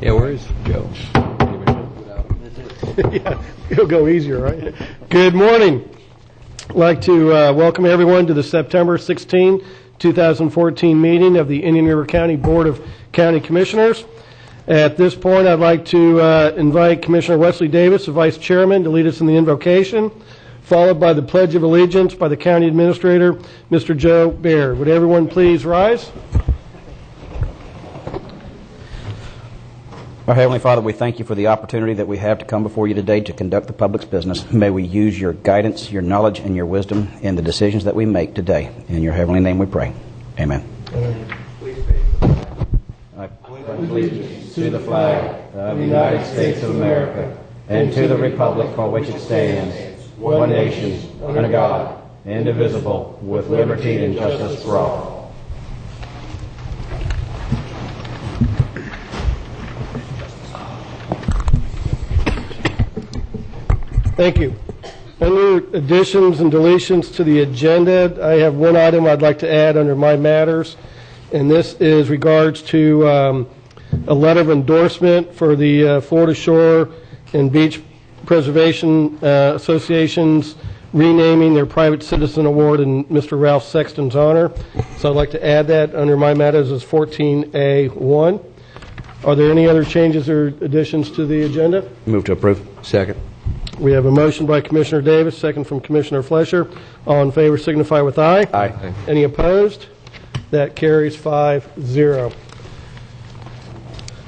Yeah, where is Joe? Yeah, it'll go easier, right? Good morning. I'd like to welcome everyone to the September 16, 2014 meeting of the Indian River County Board of County Commissioners. At this point, I'd like to invite Commissioner Wesley Davis, the Vice Chairman, to lead us in the invocation, followed by the Pledge of Allegiance by the County Administrator, Mr. Joe Baird. Would everyone please rise? Our Heavenly Father, we thank you for the opportunity that we have to come before you today to conduct the public's business. May we use your guidance, your knowledge, and your wisdom in the decisions that we make today. In your heavenly name we pray. Amen. I pledge allegiance to the flag of the United States of America and to the republic for which it stands, one nation, under God, indivisible, with liberty and justice for all. Thank you. Under additions and deletions to the agenda, I have one item I'd like to add under my matters, and this is regards to a letter of endorsement for the Florida Shore and Beach Preservation Associations renaming their Private Citizen Award in Mr. Ralph Sexton's honor. So I'd like to add that under my matters as 14A1. Are there any other changes or additions to the agenda? Move to approve. Second. We have a motion by Commissioner Davis, second from Commissioner Flesher. All in favor signify with aye. Aye. Any opposed? That carries 5-0.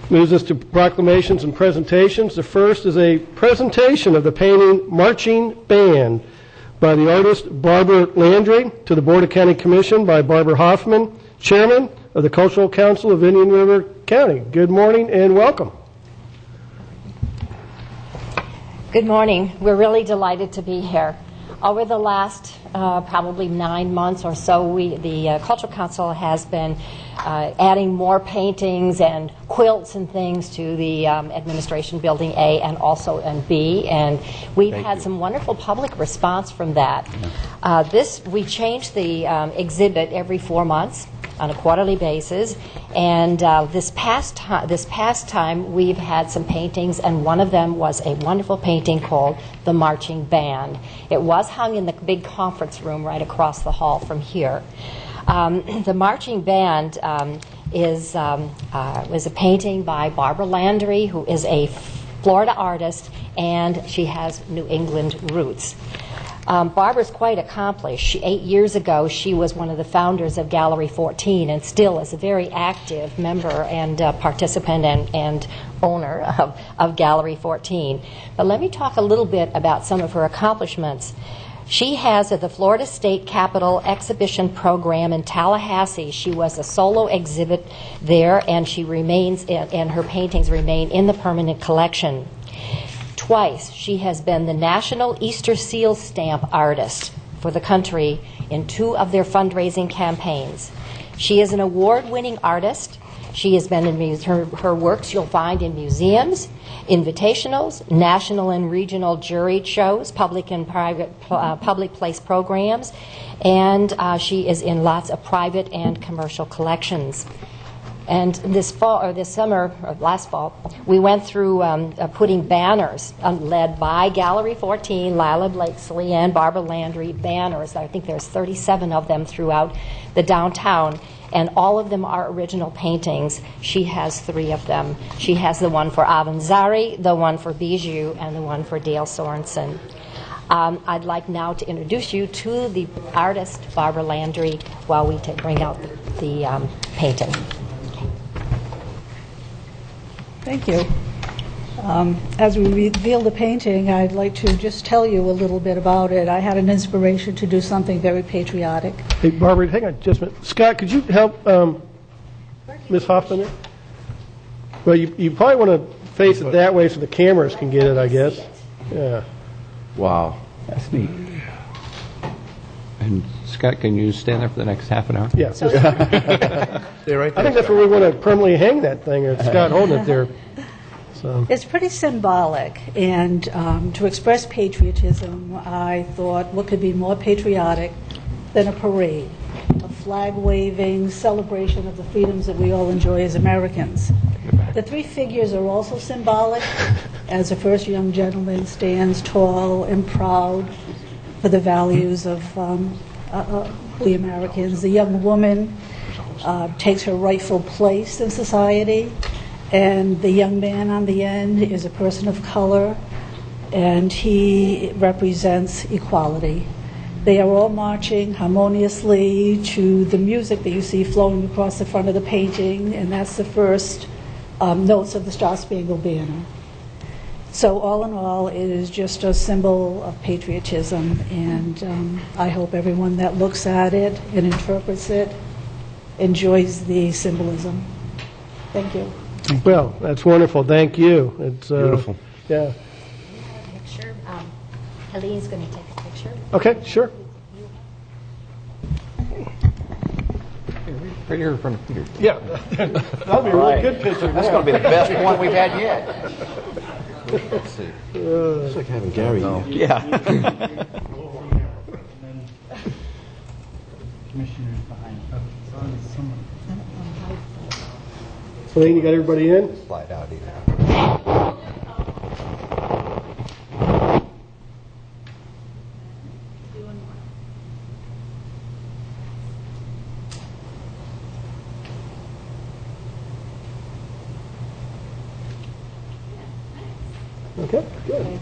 Moves us to proclamations and presentations. The first is a presentation of the painting Marching Band by the artist Barbara Landry to the Board of County Commission by Barbara Hoffman, Chairman of the Cultural Council of Indian River County. Good morning and welcome. Good morning. We're really delighted to be here. Over the last probably 9 months or so, the Cultural Council has been adding more paintings and quilts and things to the Administration Building A and also in B, and we've had some wonderful public response from that. We change the exhibit every 4 months on a quarterly basis, and this past time we've had some paintings, and one of them was a wonderful painting called The Marching Band. It was hung in the big conference room right across the hall from here. The Marching Band was a painting by Barbara Landry, who is a Florida artist, and she has New England roots. Barbara's quite accomplished. 8 years ago, she was one of the founders of Gallery 14 and still is a very active member and participant and owner of Gallery 14. But let me talk a little bit about some of her accomplishments. She has at the Florida State Capitol Exhibition Program in Tallahassee. She was a solo exhibit there, and she remains, and her paintings remain in the permanent collection. Twice, she has been the National Easter Seal Stamp Artist for the country in 2 of their fundraising campaigns. She is an award-winning artist. She has been in her works you'll find in museums, invitationals, national and regional juried shows, public and private public place programs, and she is in lots of private and commercial collections. And this summer, or last fall, we went through putting banners led by Gallery 14, Lila Blakesley, and Barbara Landry banners. I think there's 37 of them throughout the downtown, and all of them are original paintings. She has 3 of them. She has the one for Avanzari, the one for Bijou, and the one for Dale Sorensen. I'd like now to introduce you to the artist, Barbara Landry, while we bring out the painting. Thank you. As we reveal the painting, I'd like to just tell you a little bit about it. I had an inspiration to do something very patriotic. Hey, Barbara, hang on just a minute. Scott, could you help Ms. Hoffman there? Well, you probably want to face it that way so the cameras can get it, I guess. Yeah. Wow. That's neat. And Scott, can you stand there for the next half an hour? Yeah. Stay right there. I think that's where we want to permanently hang that thing, or Scott holding it there. So. It's pretty symbolic, and to express patriotism, I thought what could be more patriotic than a parade, a flag-waving celebration of the freedoms that we all enjoy as Americans. The three figures are also symbolic, as the first young gentleman stands tall and proud for the values of the Americans. The young woman takes her rightful place in society, and the young man on the end is a person of color, and he represents equality. They are all marching harmoniously to the music that you see flowing across the front of the painting, and that's the first notes of the Star Spangled Banner. So all in all, it is just a symbol of patriotism, and I hope everyone that looks at it and interprets it enjoys the symbolism. Thank you. Well, that's wonderful. Thank you. It's Beautiful. Yeah. Picture. Helene's going to take a picture. Okay, sure. Right here in front of Peter. Yeah. That'll be a really good picture. That's going to be the best one we've had yet. Let's see. It's like having Gary. Yeah. Commissioners behind. Someone. Celine, you got everybody in? Slide out here. Okay, good.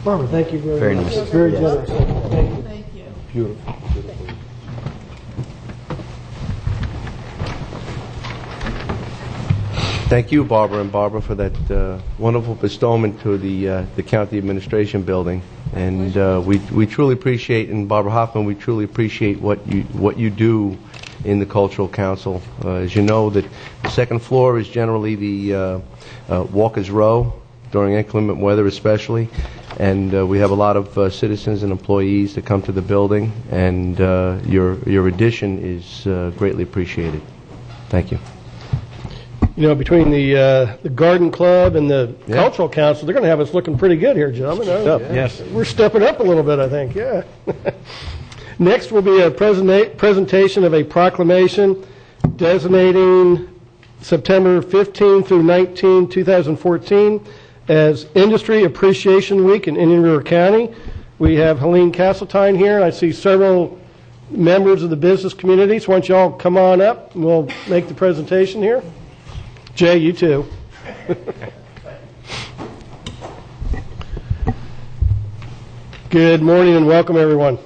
Barbara, thank you very, Very much. nice. It's very generous. Thank you. Beautiful. Thank you, Barbara and Barbara, for that wonderful bestowment to the county administration building, and we truly appreciate. And Barbara Hoffman, we truly appreciate what you do in the Cultural Council. As you know, that the second floor is generally the walkers' row during inclement weather, especially, and we have a lot of citizens and employees that come to the building, and your addition is greatly appreciated. Thank you. You know, between the Garden Club and the Cultural Council, they're going to have us looking pretty good here, gentlemen. Yes. We're stepping up a little bit, I think, yeah. Next will be a presentation of a proclamation designating September 15 through 19, 2014 as Industry Appreciation Week in Indian River County. We have Helene Castletine here, and I see several members of the business community, so why don't you all come on up, and we'll make the presentation here. Jay, you too. Good morning and welcome, everyone.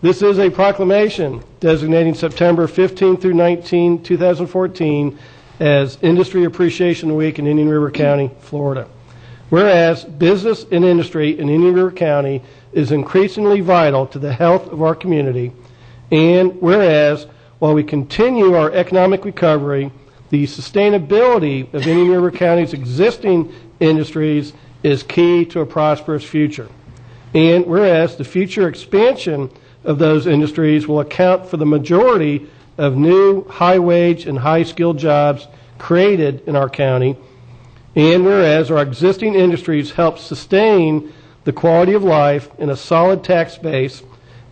This is a proclamation designating September 15 through 19, 2014 as Industry Appreciation Week in Indian River County, Florida. Whereas business and industry in Indian River County is increasingly vital to the health of our community, and whereas while we continue our economic recovery, the sustainability of Indian River County's existing industries is key to a prosperous future. And whereas the future expansion of those industries will account for the majority of new high-wage and high-skilled jobs created in our county, and whereas our existing industries help sustain the quality of life in a solid tax base,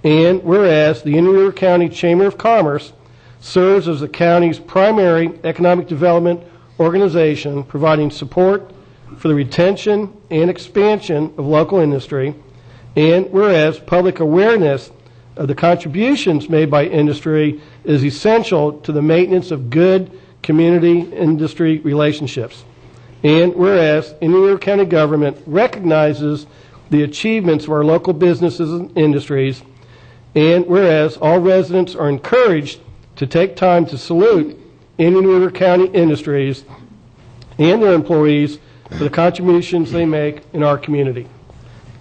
and whereas the Indian River County Chamber of Commerce serves as the county's primary economic development organization, providing support for the retention and expansion of local industry, and whereas public awareness of the contributions made by industry is essential to the maintenance of good community-industry relationships, and whereas Indian River County government recognizes the achievements of our local businesses and industries, and whereas all residents are encouraged to take time to salute Indian River County industries and their employees for the contributions they make in our community.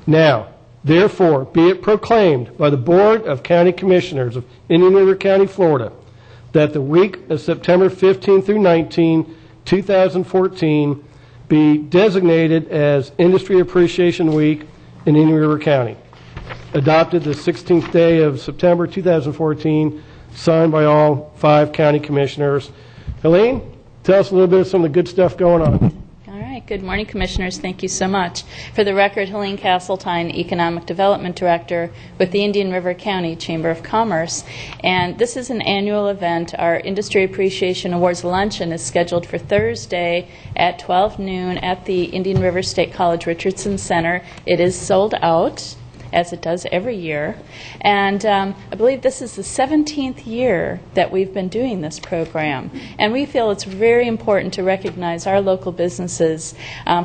Now, therefore, be it proclaimed by the Board of County Commissioners of Indian River County, Florida, that the week of September 15 through 19, 2014, be designated as Industry Appreciation Week in Indian River County. Adopted the 16th day of September 2014, signed by all 5 county commissioners. Helene, tell us a little bit of some of the good stuff going on. All right, Good morning, Commissioners. Thank you so much. For the record, Helene Castletine, Economic Development Director with the Indian River County Chamber of Commerce. And this is an annual event. Our Industry Appreciation Awards Luncheon is scheduled for Thursday at 12 noon at the Indian River State College Richardson Center. It is sold out, as it does every year. And I believe this is the 17th year that we've been doing this program. And we feel it's very important to recognize our local businesses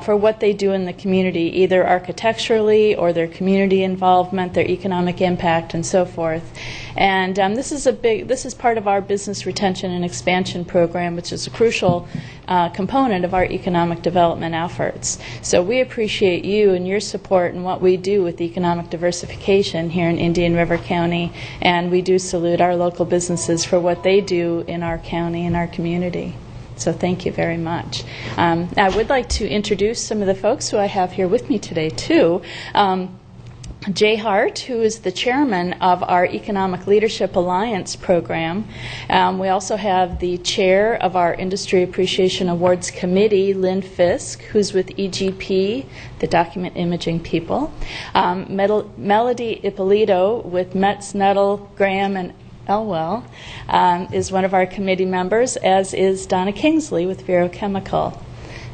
for what they do in the community, either architecturally or their community involvement, their economic impact, and so forth. And this is part of our business retention and expansion program, which is a crucial component of our economic development efforts. So we appreciate you and your support in what we do with economic diversification here in Indian River County, and we do salute our local businesses for what they do in our county and our community. So thank you very much. I would like to introduce some of the folks who I have here with me today, too. Jay Hart, who is the chairman of our Economic Leadership Alliance program. We also have the chair of our Industry Appreciation Awards Committee, Lynn Fisk, who's with EGP, the document imaging people. Melody Ippolito with Metz, Nettle, Graham, and Elwell is one of our committee members, as is Donna Kingsley with Vero Chemical.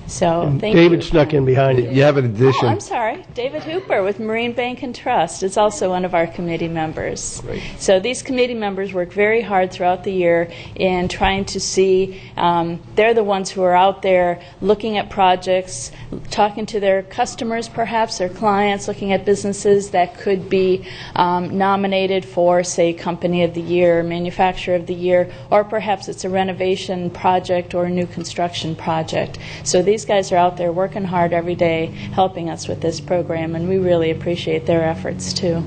So thank you. David snuck in behind you. You have an addition. Oh, I'm sorry. David Hooper with Marine Bank and Trust is also one of our committee members. Great. So these committee members work very hard throughout the year in trying to see, they're the ones who are out there looking at projects, talking to their customers perhaps, their clients, looking at businesses that could be nominated for, say, Company of the Year, Manufacturer of the Year, or perhaps it's a renovation project or a new construction project. So these guys are out there working hard every day helping us with this program, and we really appreciate their efforts too.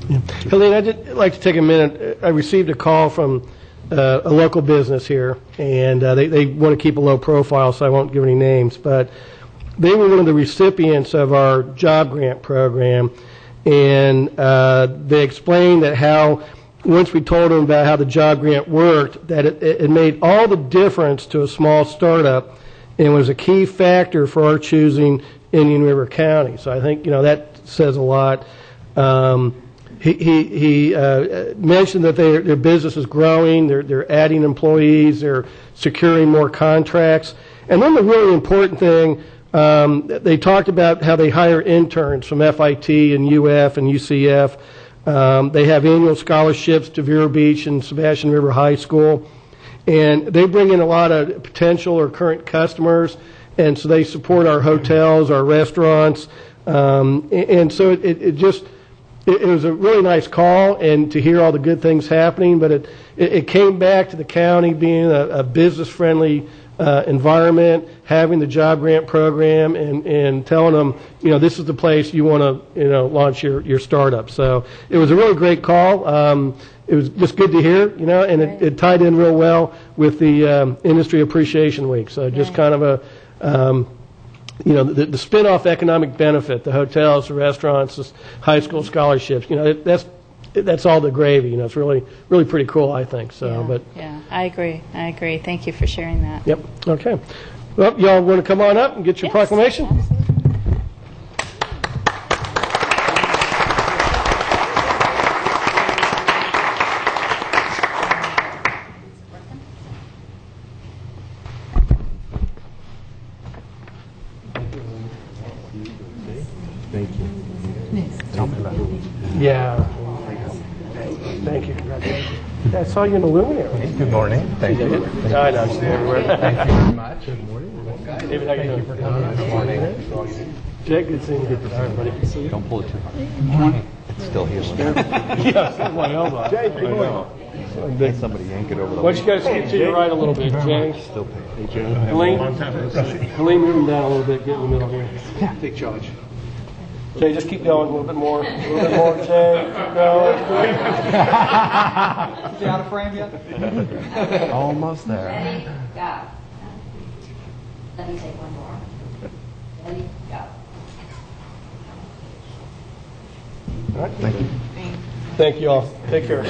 Yeah. Helene, I'd like to take a minute. I received a call from a local business here, and they want to keep a low profile, so I won't give any names, but they were one of the recipients of our job grant program, and they explained that how once we told them about how the job grant worked, that it made all the difference to a small startup and was a key factor for our choosing Indian River County. So I think, that says a lot. He mentioned that their business is growing, they're adding employees, they're securing more contracts. And then the really important thing, they talked about how they hire interns from FIT and UF and UCF. They have annual scholarships to Vero Beach and Sebastian River High School. And they bring in a lot of potential or current customers, and so they support our hotels, our restaurants, and so it was a really nice call, and to hear all the good things happening. But it came back to the county being a business-friendly environment, having the job grant program, and telling them, this is the place you want to, launch your startup. So it was a really great call. It was just good to hear, and it tied in real well with the Industry Appreciation Week. So just kind of the spin-off economic benefit, the hotels, the restaurants, the high school scholarships, that's all the gravy. It's really, really pretty cool, I think. So, yeah, I agree. Thank you for sharing that. Yep. Okay. Well, y'all want to come on up and get your proclamation? Absolutely. Thank you. Yeah. Thank you. Congratulations. Yeah, I saw you in the luminary. Good morning. Thank you. I know. I've seen you everywhere. Thank you very much. Good morning. David, how you doing? For coming this morning. Jake, good seeing you. Good to see everybody. Don't pull it too hard. It's still here. Yeah, my elbow. Jay, good morning. Let somebody yank it over the Why don't you guys get to your right a little bit, Jay? Still pay. Hey, Joe. Helene, move him down a little bit, get in the middle here. Yeah. Take charge. Jay, just keep going a little bit more. A little bit more, Jay. Keep going. Is he out of frame yet? Almost there. Ready, go. Let me take one more. Ready, go. All right, thank you. Thank you all. Take care.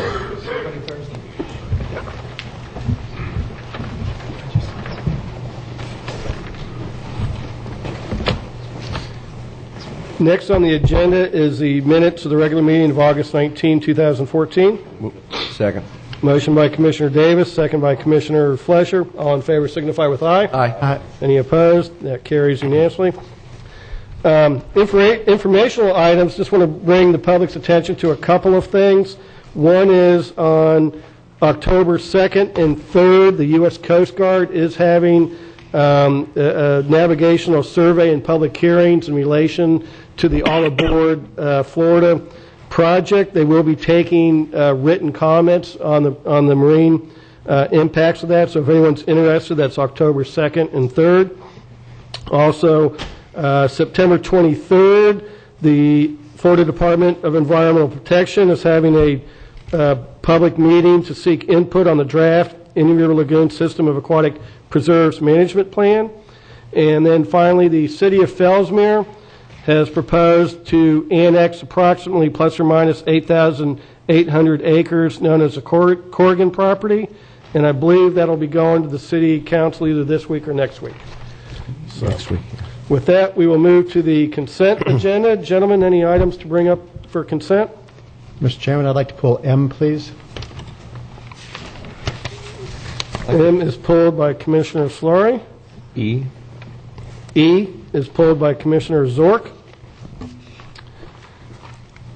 Next on the agenda is the minutes of the regular meeting of August 19, 2014. Second. Motion by Commissioner Davis, second by Commissioner Flesher. All in favor signify with aye. Aye. Any opposed? That carries unanimously. Informational items, just want to bring the public's attention to a couple of things. One is on October 2nd and 3rd, the U.S. Coast Guard is having a navigational survey and public hearings in relation to the All Aboard Florida project. They will be taking written comments on the marine impacts of that. So if anyone's interested, that's October 2nd and 3rd. Also, September 23rd, the Florida Department of Environmental Protection is having a public meeting to seek input on the draft Indian River Lagoon System of Aquatic Preserves Management Plan. And then finally, the City of Fellsmere has proposed to annex approximately plus or minus 8,800 acres known as the Corrigan property, and I believe that'll be going to the City Council either this week or next week. So, Next week. with that, we will move to the consent agenda. Gentlemen, any items to bring up for consent? Mr. Chairman, I'd like to pull M, please. M is pulled by Commissioner Flory. E. E is pulled by Commissioner Zork.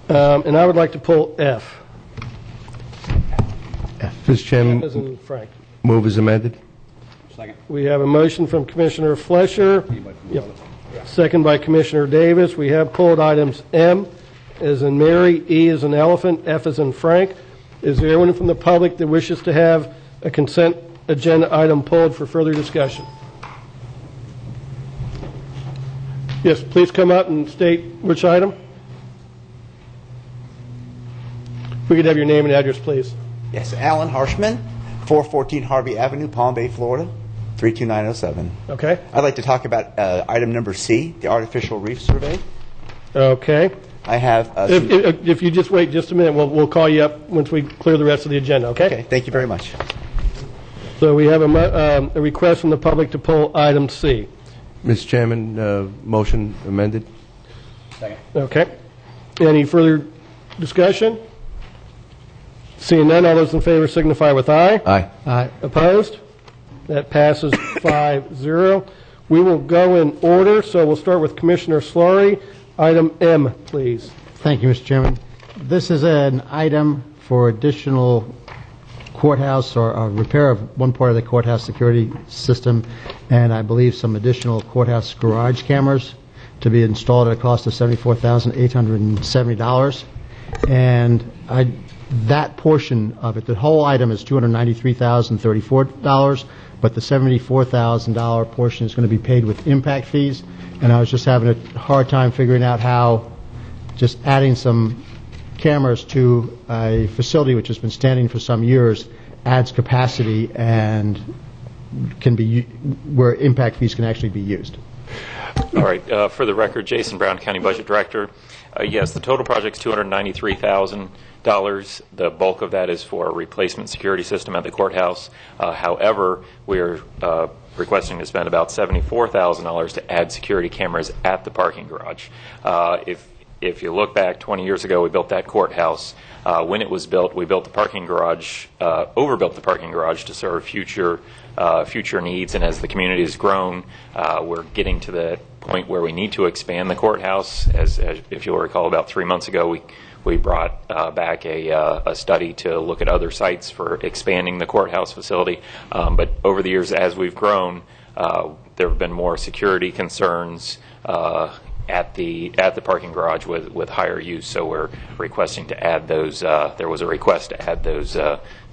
And I would like to pull F. Mr. Chairman, As in Frank. move as amended. We have a motion from Commissioner Flesher. Yep. Second by Commissioner Davis. We have pulled items M as in Mary, E as in elephant, F as in Frank. Is there anyone from the public that wishes to have a consent agenda item pulled for further discussion? Yes, please come up and state which item. We could have your name and address, please. Yes, Alan Harshman, 414 Harvey Avenue, Palm Bay, Florida, 32907. Okay. I'd like to talk about item number C, the artificial reef survey. Okay. I have... If you just wait just a minute, we'll call you up once we clear the rest of the agenda, okay? Okay, thank you very much. So we have a request from the public to pull item C. Mr. Chairman, motion amended. Okay. Any further discussion? Seeing none, all those in favor signify with aye. Aye. Aye. Opposed? That passes 5-0. We will go in order, so we'll start with Commissioner Slory. Item M, please. Thank you, Mr. Chairman. This is an item for additional courthouse or repair of one part of the courthouse security system, and I believe some additional courthouse garage cameras to be installed at a cost of $74,870. And that portion of it, the whole item is $293,034, but the $74,000 portion is going to be paid with impact fees. And I was just having a hard time figuring out how just adding some cameras to a facility which has been standing for some years adds capacity and can be where impact fees can actually be used. All right. For the record, Jason Brown, County Budget Director. Yes, the total project is $293,000. The bulk of that is for a replacement security system at the courthouse. However, we're requesting to spend about $74,000 to add security cameras at the parking garage. If you look back 20 years ago, we built that courthouse. When it was built, we built the parking garage, overbuilt the parking garage to serve future needs. And as the community has grown, we're getting to the point where we need to expand the courthouse. As if you'll recall, about 3 months ago, we brought back a study to look at other sites for expanding the courthouse facility. But over the years, as we've grown, there have been more security concerns at the parking garage with higher use. So we're requesting to add those. There was a request to add those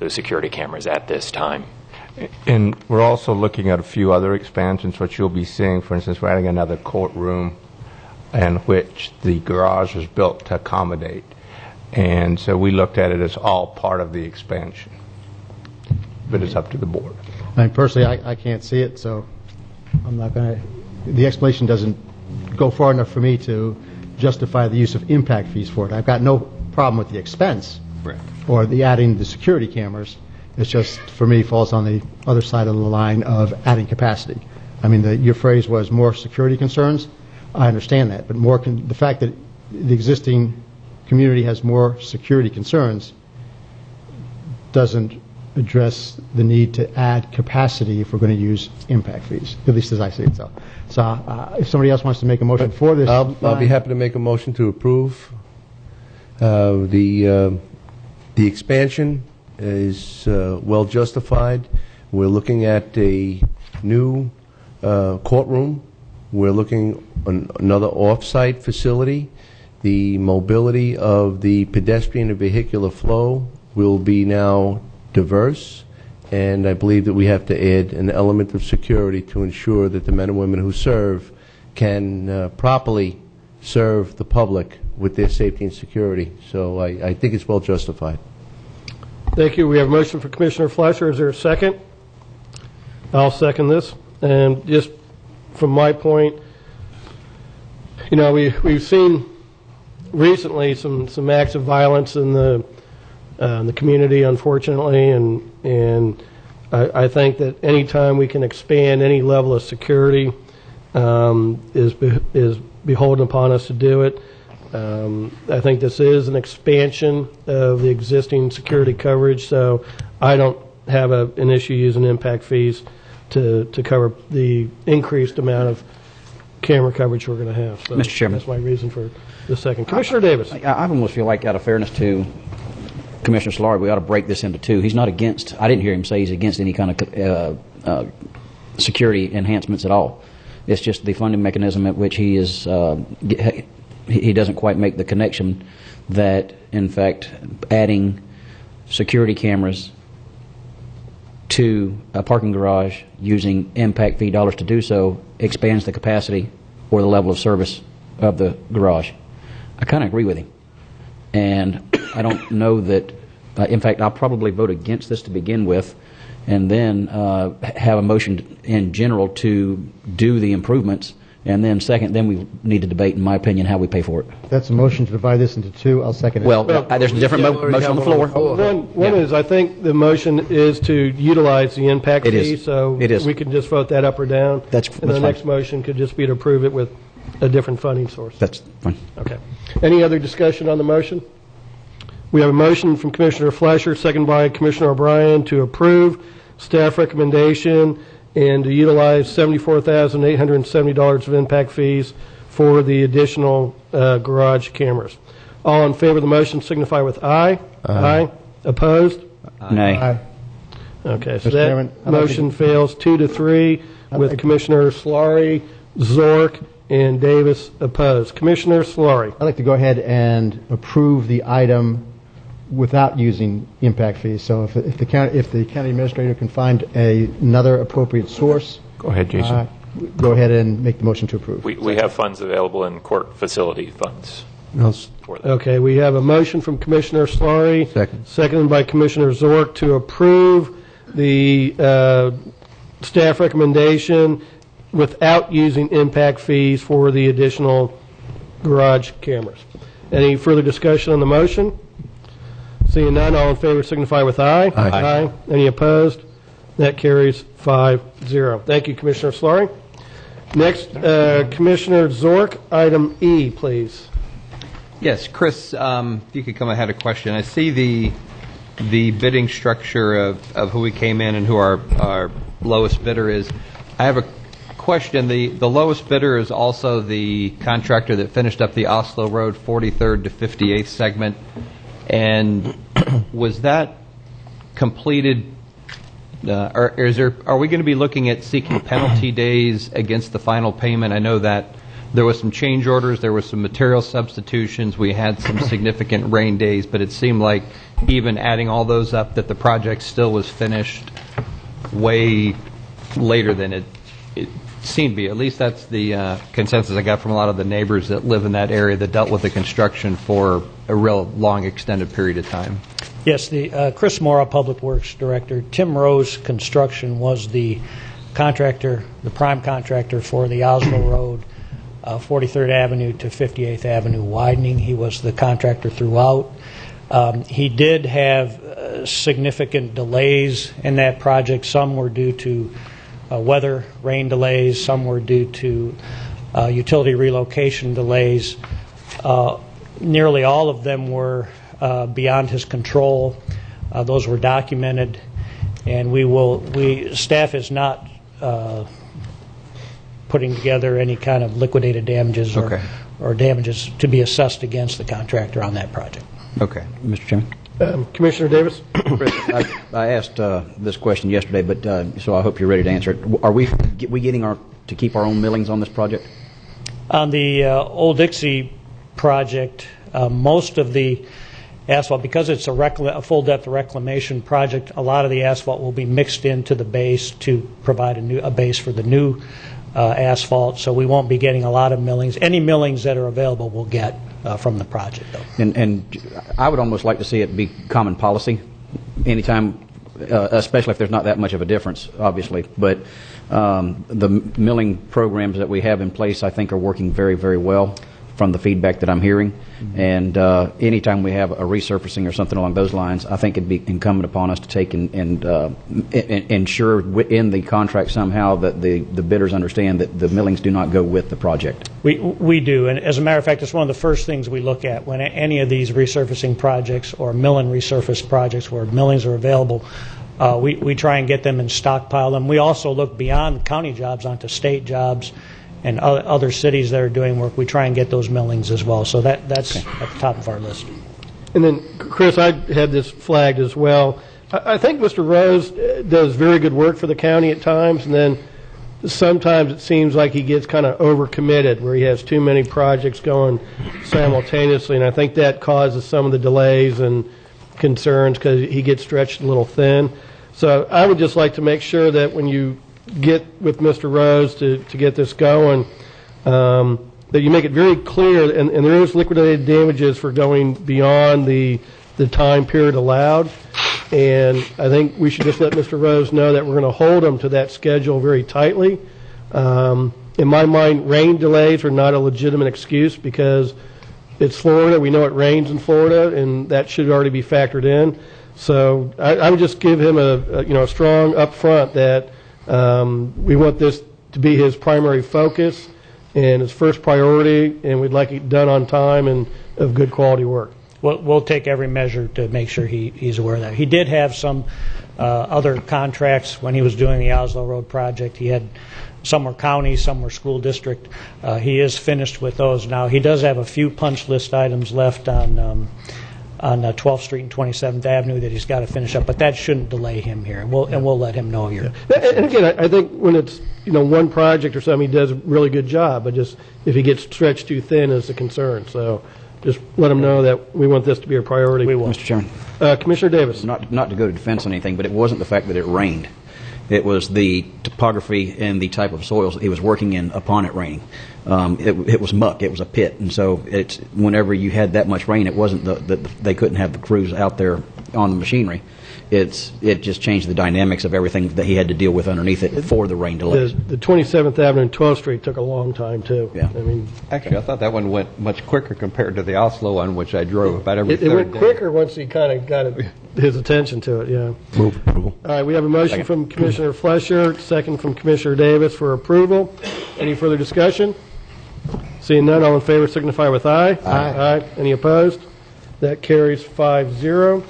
security cameras at this time. And we're also looking at a few other expansions, which you'll be seeing. For instance, we're adding another courtroom in which the garage is built to accommodate. And so we looked at it as all part of the expansion. But it's up to the board. Personally, I can't see it, so I'm not going to... The explanation doesn't go far enough for me to justify the use of impact fees for it. I've got no problem with the expense or the adding the security cameras. It's just, for me, falls on the other side of the line of adding capacity. I mean, your phrase was more security concerns. I understand that, but the fact that the existing community has more security concerns doesn't address the need to add capacity if we're going to use impact fees, at least as I see it. So if somebody else wants to make a motion for this, I'll be happy to make a motion to approve. The expansion is well justified. We're looking at a new courtroom. We're looking on another off-site facility. The mobility of the pedestrian and vehicular flow will be now diverse, and I believe that we have to add an element of security to ensure that the men and women who serve can properly serve the public with their safety and security. So I think it's well justified. Thank you. We have a motion for Commissioner Fleischer. Is there a second? I'll second this. And just from my point, you know, we've seen recently some acts of violence in the community, unfortunately, and I think that any time we can expand any level of security is beholden upon us to do it. I think this is an expansion of the existing security coverage, so I don't have an issue using impact fees to cover the increased amount of camera coverage we're going to have. So Mr. Chairman. That's my reason for the second. Commissioner Davis. I almost feel like, out of fairness to Commissioner Solari, we ought to break this into two. He's not against, I didn't hear him say he's against any kind of security enhancements at all. It's just the funding mechanism at which he is, he doesn't quite make the connection that, in fact, adding security cameras to a parking garage using impact fee dollars to do so expands the capacity or the level of service of the garage. I kind of agree with him. And I don't know that, in fact, I'll probably vote against this to begin with, and then have a motion in general to do the improvements. And then second, then we need to debate, in my opinion, how we pay for it. that's a motion to divide this into two. I'll second it. Well, there's a different motion on the floor. One is, I think the motion is to utilize the impact It fee, is. so It is. we can just vote that up or down. That's And the fine. next motion could just be to approve it with a different funding source. That's fine. Okay. Any other discussion on the motion? We have a motion from Commissioner Fleischer, second by Commissioner O'Brien, to approve staff recommendation and to utilize $74,870 of impact fees for the additional garage cameras. All in favor of the motion signify with aye. Aye. Opposed? Nay. Aye. Okay, so Mr. Chairman, that motion fails 2-3 with Commissioner Solari, Zork, and Davis opposed. Commissioner Solari. I'd like to go ahead and approve the item without using impact fees. So if the county administrator can find another appropriate source, Go ahead, Jason. go ahead and make the motion to approve. We have funds available in court facility funds for that. Okay, we have a motion from Commissioner Solari. Second. Seconded by Commissioner Zork to approve the staff recommendation without using impact fees for the additional garage cameras. Any further discussion on the motion? Seeing none, all in favor signify with aye. Aye. Any opposed? That carries 5-0. Thank you, Commissioner Solari. Next, Commissioner Zork, item E, please. Yes, Chris, if you could come, I had a question. I see the bidding structure of who we came in and who our lowest bidder is. I have a question. The lowest bidder is also the contractor that finished up the Oslo Road 43rd to 58th segment. And was that completed, or are we going to be looking at seeking penalty days against the final payment? I know that there was some change orders, there were some material substitutions, we had some significant rain days, but it seemed like even adding all those up, that the project still was finished way later than it seemed to be. At least that's the consensus I got from a lot of the neighbors that live in that area that dealt with the construction for a real long, extended period of time. Yes, the Chris Mora, Public Works Director. Tim Rose Construction was the contractor, the prime contractor for the Oslo Road, 43rd Avenue to 58th Avenue widening. He was the contractor throughout. He did have significant delays in that project. Some were due to weather, rain delays. Some were due to utility relocation delays. Nearly all of them were beyond his control. Those were documented, and staff is not putting together any kind of liquidated damages or damages to be assessed against the contractor on that project. Okay. Mr. Chairman? Commissioner Davis? Chris, I asked this question yesterday, but so I hope you're ready to answer it. Are we getting to keep our own millings on this project? On the Old Dixie project, most of the asphalt, because it's a full-depth reclamation project, a lot of the asphalt will be mixed into the base to provide a base for the new asphalt, so we won't be getting a lot of millings. Any millings that are available we'll get from the project, though. And I would almost like to see it be common policy anytime, especially if there's not that much of a difference, obviously. But the milling programs that we have in place, I think, are working very, very well from the feedback that I'm hearing. And anytime we have a resurfacing or something along those lines, I think it'd be incumbent upon us to take and ensure in the contract somehow that the bidders understand that the millings do not go with the project. We do, and as a matter of fact, it's one of the first things we look at when any of these resurfacing projects or mill and resurface projects where millings are available. We try and get them and stockpile them. We also look beyond county jobs onto state jobs and other cities that are doing work. We try and get those millings as well. So that's at the top of our list. And then, Chris, I had this flagged as well. I think Mr. Rose does very good work for the county at times, and then sometimes it seems like he gets kind of overcommitted, where he has too many projects going simultaneously, and I think that causes some of the delays and concerns because he gets stretched a little thin. So I would just like to make sure that when you get with Mr. Rose to get this going, that you make it very clear, and there is liquidated damages for going beyond the time period allowed. And I think we should just let Mr. Rose know that we're going to hold him to that schedule very tightly. In my mind, rain delays are not a legitimate excuse because it's Florida. We know it rains in Florida, and that should already be factored in. So I would just give him a strong upfront that we want this to be his primary focus and his first priority, and we'd like it done on time and of good quality work. We'll take every measure to make sure he's aware of that. He did have some other contracts when he was doing the Oslo Road project. He had some were county, some were school district. He is finished with those now. He does have a few punch list items left on 12th Street and 27th Avenue that he's got to finish up, but that shouldn't delay him here. And we'll let him know here. And again, I think when it's one project or something, he does a really good job. But just if he gets stretched too thin is a concern. So just let him know that we want this to be a priority. We will, Mr. Chairman. Commissioner Davis. Not to go to defense on anything, but it wasn't the fact that it rained. It was the topography and the type of soils he was working in upon it raining. It was muck. It was a pit, and so it's whenever you had that much rain, it wasn't that they couldn't have the crews out there on the machinery. It just changed the dynamics of everything that he had to deal with underneath it for the rain delays. The 27th Avenue and 12th Street took a long time too. Yeah. I mean, actually, I thought that one went much quicker compared to the Oslo one, which I drove about every third day. It went quicker once he kind of got his attention to it. Yeah. Move approval. All right, we have a motion from Commissioner Flesher, second from Commissioner Davis for approval. Any further discussion? Seeing none, all in favor signify with aye. Aye. Any opposed? That carries 5-0.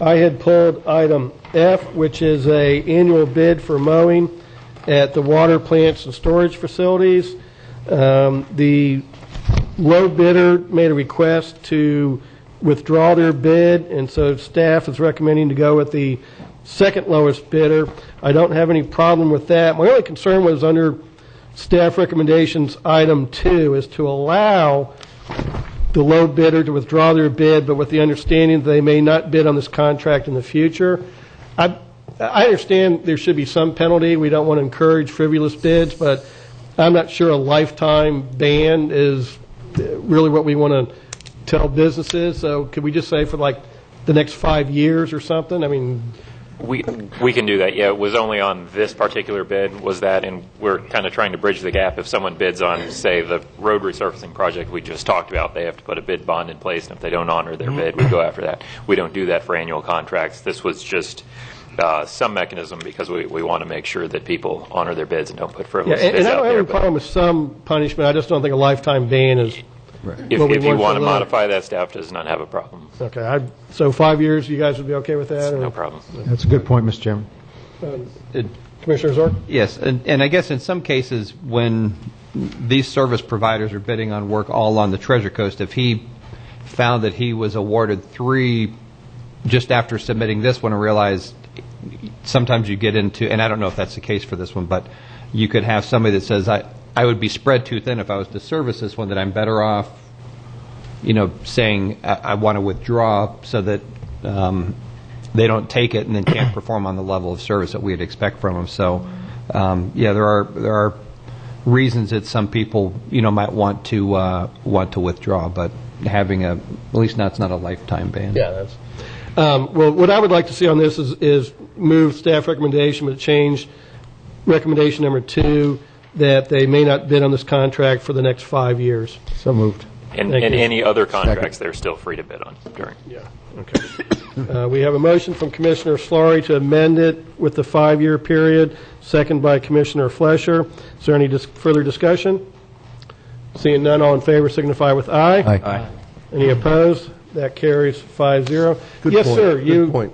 I had pulled item F, which is a annual bid for mowing at the water plants and storage facilities. The low bidder made a request to withdraw their bid, and so staff is recommending to go with the second lowest bidder. I don't have any problem with that. My only concern was under staff recommendations item 2 is to allow the low bidder to withdraw their bid, but with the understanding that they may not bid on this contract in the future. I understand there should be some penalty. We don't want to encourage frivolous bids, but I'm not sure a lifetime ban is really what we want to tell businesses. So could we just say for like the next 5 years or something? I mean, we can do that. Yeah, it was only on this particular bid was that, and we're kind of trying to bridge the gap. If someone bids on, say, the road resurfacing project we just talked about, they have to put a bid bond in place, and if they don't honor their bid, we go after that. We don't do that for annual contracts. This was just some mechanism because we want to make sure that people honor their bids and don't put Yeah, frivolous and bids I out don't have there. any problem with some punishment. I just don't think a lifetime ban is If what we you want to live. modify that, staff does not have a problem. Okay, so 5 years, you guys would be okay with that? Or? No problem. That's a good point, Mr. Chairman. Commissioner Zork? Yes, and I guess in some cases, when these service providers are bidding on work all along the Treasure Coast, if he found that he was awarded 3 just after submitting this one and realized sometimes you get into, and I don't know if that's the case for this one, but you could have somebody that says, I would be spread too thin if I was to service this one, that I'm better off, saying I want to withdraw so that they don't take it and then can't perform on the level of service that we'd expect from them. So, there are reasons that some people might want to withdraw, but having at least it's not a lifetime ban. Yeah, that's. Well, what I would like to see on this is move staff recommendation, but change recommendation number 2 that they may not bid on this contract for the next 5 years. So moved. And Thank you. any other contracts they're still free to bid on during. Yeah. Okay. We have a motion from Commissioner Slaughter to amend it with the 5-year period, second by Commissioner Flesher. Is there any further discussion? Seeing none, all in favor signify with aye. Aye. Any opposed? That carries 5-0. Good Yes, point. sir. Good You point.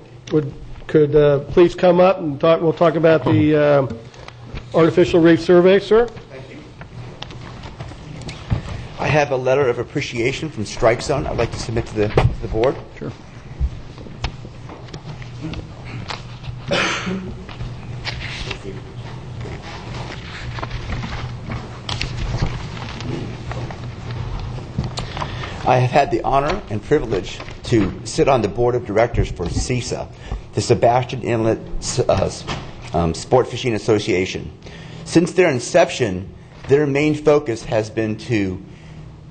could please come up and talk. We'll talk about the artificial reef survey, sir. I have a letter of appreciation from Strike Zone I'd like to submit to the board. Sure. I have had the honor and privilege to sit on the board of directors for CISA, the Sebastian Inlet Sport Fishing Association. Since their inception, their main focus has been to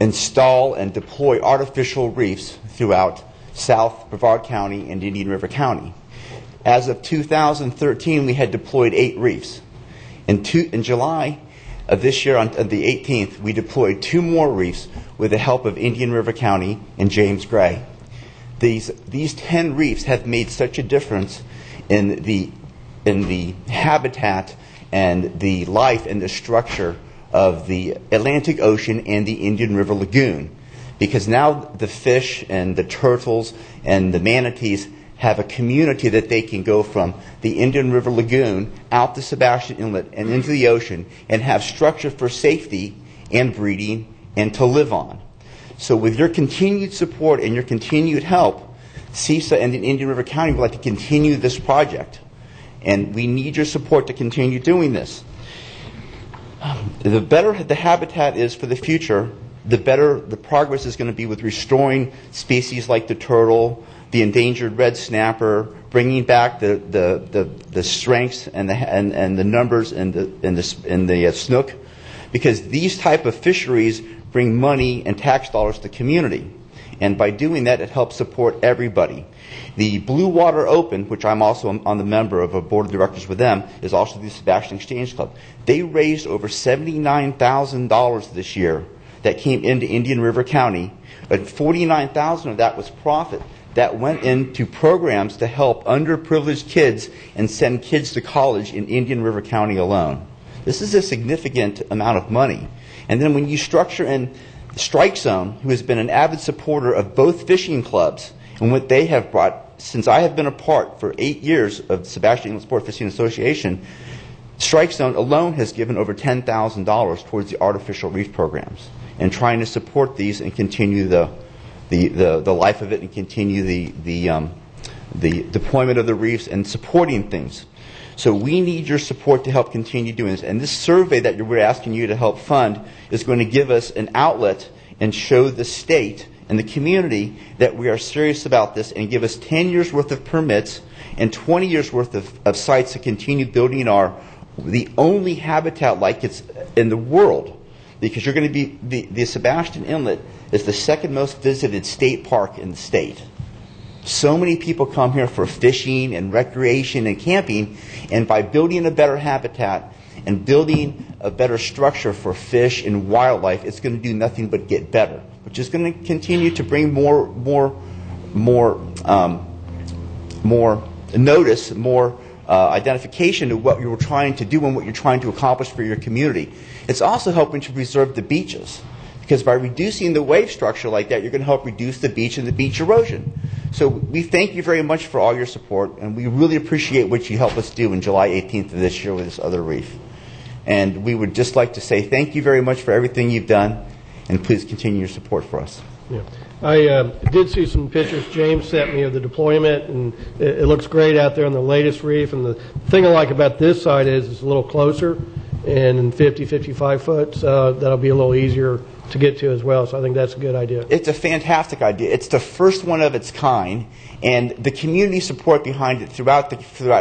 install and deploy artificial reefs throughout South Brevard County and Indian River County. As of 2013, we had deployed 8 reefs. In July of this year, on the 18th, we deployed 2 more reefs with the help of Indian River County and James Gray. These 10 reefs have made such a difference in the habitat and the life and the structure of the Atlantic Ocean and the Indian River Lagoon, because now the fish and the turtles and the manatees have a community that they can go from the Indian River Lagoon out to Sebastian Inlet and into the ocean and have structure for safety and breeding and to live on. So with your continued support and your continued help, CISA and the Indian River County would like to continue this project. And we need your support to continue doing this. The better the habitat is for the future, the better the progress is going to be with restoring species like the turtle, the endangered red snapper, bringing back the strengths and the numbers in the snook, because these type of fisheries bring money and tax dollars to the community. And by doing that, it helps support everybody. The Blue Water Open, which I'm also on the member of a board of directors with them, is also the Sebastian Exchange Club. They raised over $79,000 this year that came into Indian River County, and $49,000 of that was profit that went into programs to help underprivileged kids and send kids to college in Indian River County alone. This is a significant amount of money. And then when you structure in Strike Zone, who has been an avid supporter of both fishing clubs and what they have brought, since I have been a part for 8 years of Sebastian Inlet Sport Fishing Association, Strike Zone alone has given over $10,000 towards the artificial reef programs and trying to support these and continue the life of it and continue the deployment of the reefs and supporting things. So we need your support to help continue doing this. And this survey that we're asking you to help fund is going to give us an outlet and show the state and the community that we are serious about this and give us 10 years worth of permits and 20 years worth of sites to continue building the only habitat like it's in the world. Because you're going to be, the Sebastian Inlet is the second most visited state park in the state. So many people come here for fishing and recreation and camping, and by building a better habitat and building a better structure for fish and wildlife, it's going to do nothing but get better, which is going to continue to bring more notice, more identification of what you're trying to do and what you're trying to accomplish for your community. It's also helping to preserve the beaches, because by reducing the wave structure like that, you're going to help reduce the beach and the beach erosion. So we thank you very much for all your support, and we really appreciate what you helped us do in July 18th of this year with this other reef. And we would just like to say thank you very much for everything you've done, and please continue your support for us. Yeah. I did see some pictures James sent me of the deployment, and it looks great out there on the latest reef. And the thing I like about this side is it's a little closer, and 50, 55 foot, so that'll be a little easier to get to as well. So I think that's a good idea. It's a fantastic idea. It's the first one of its kind, and the community support behind it throughout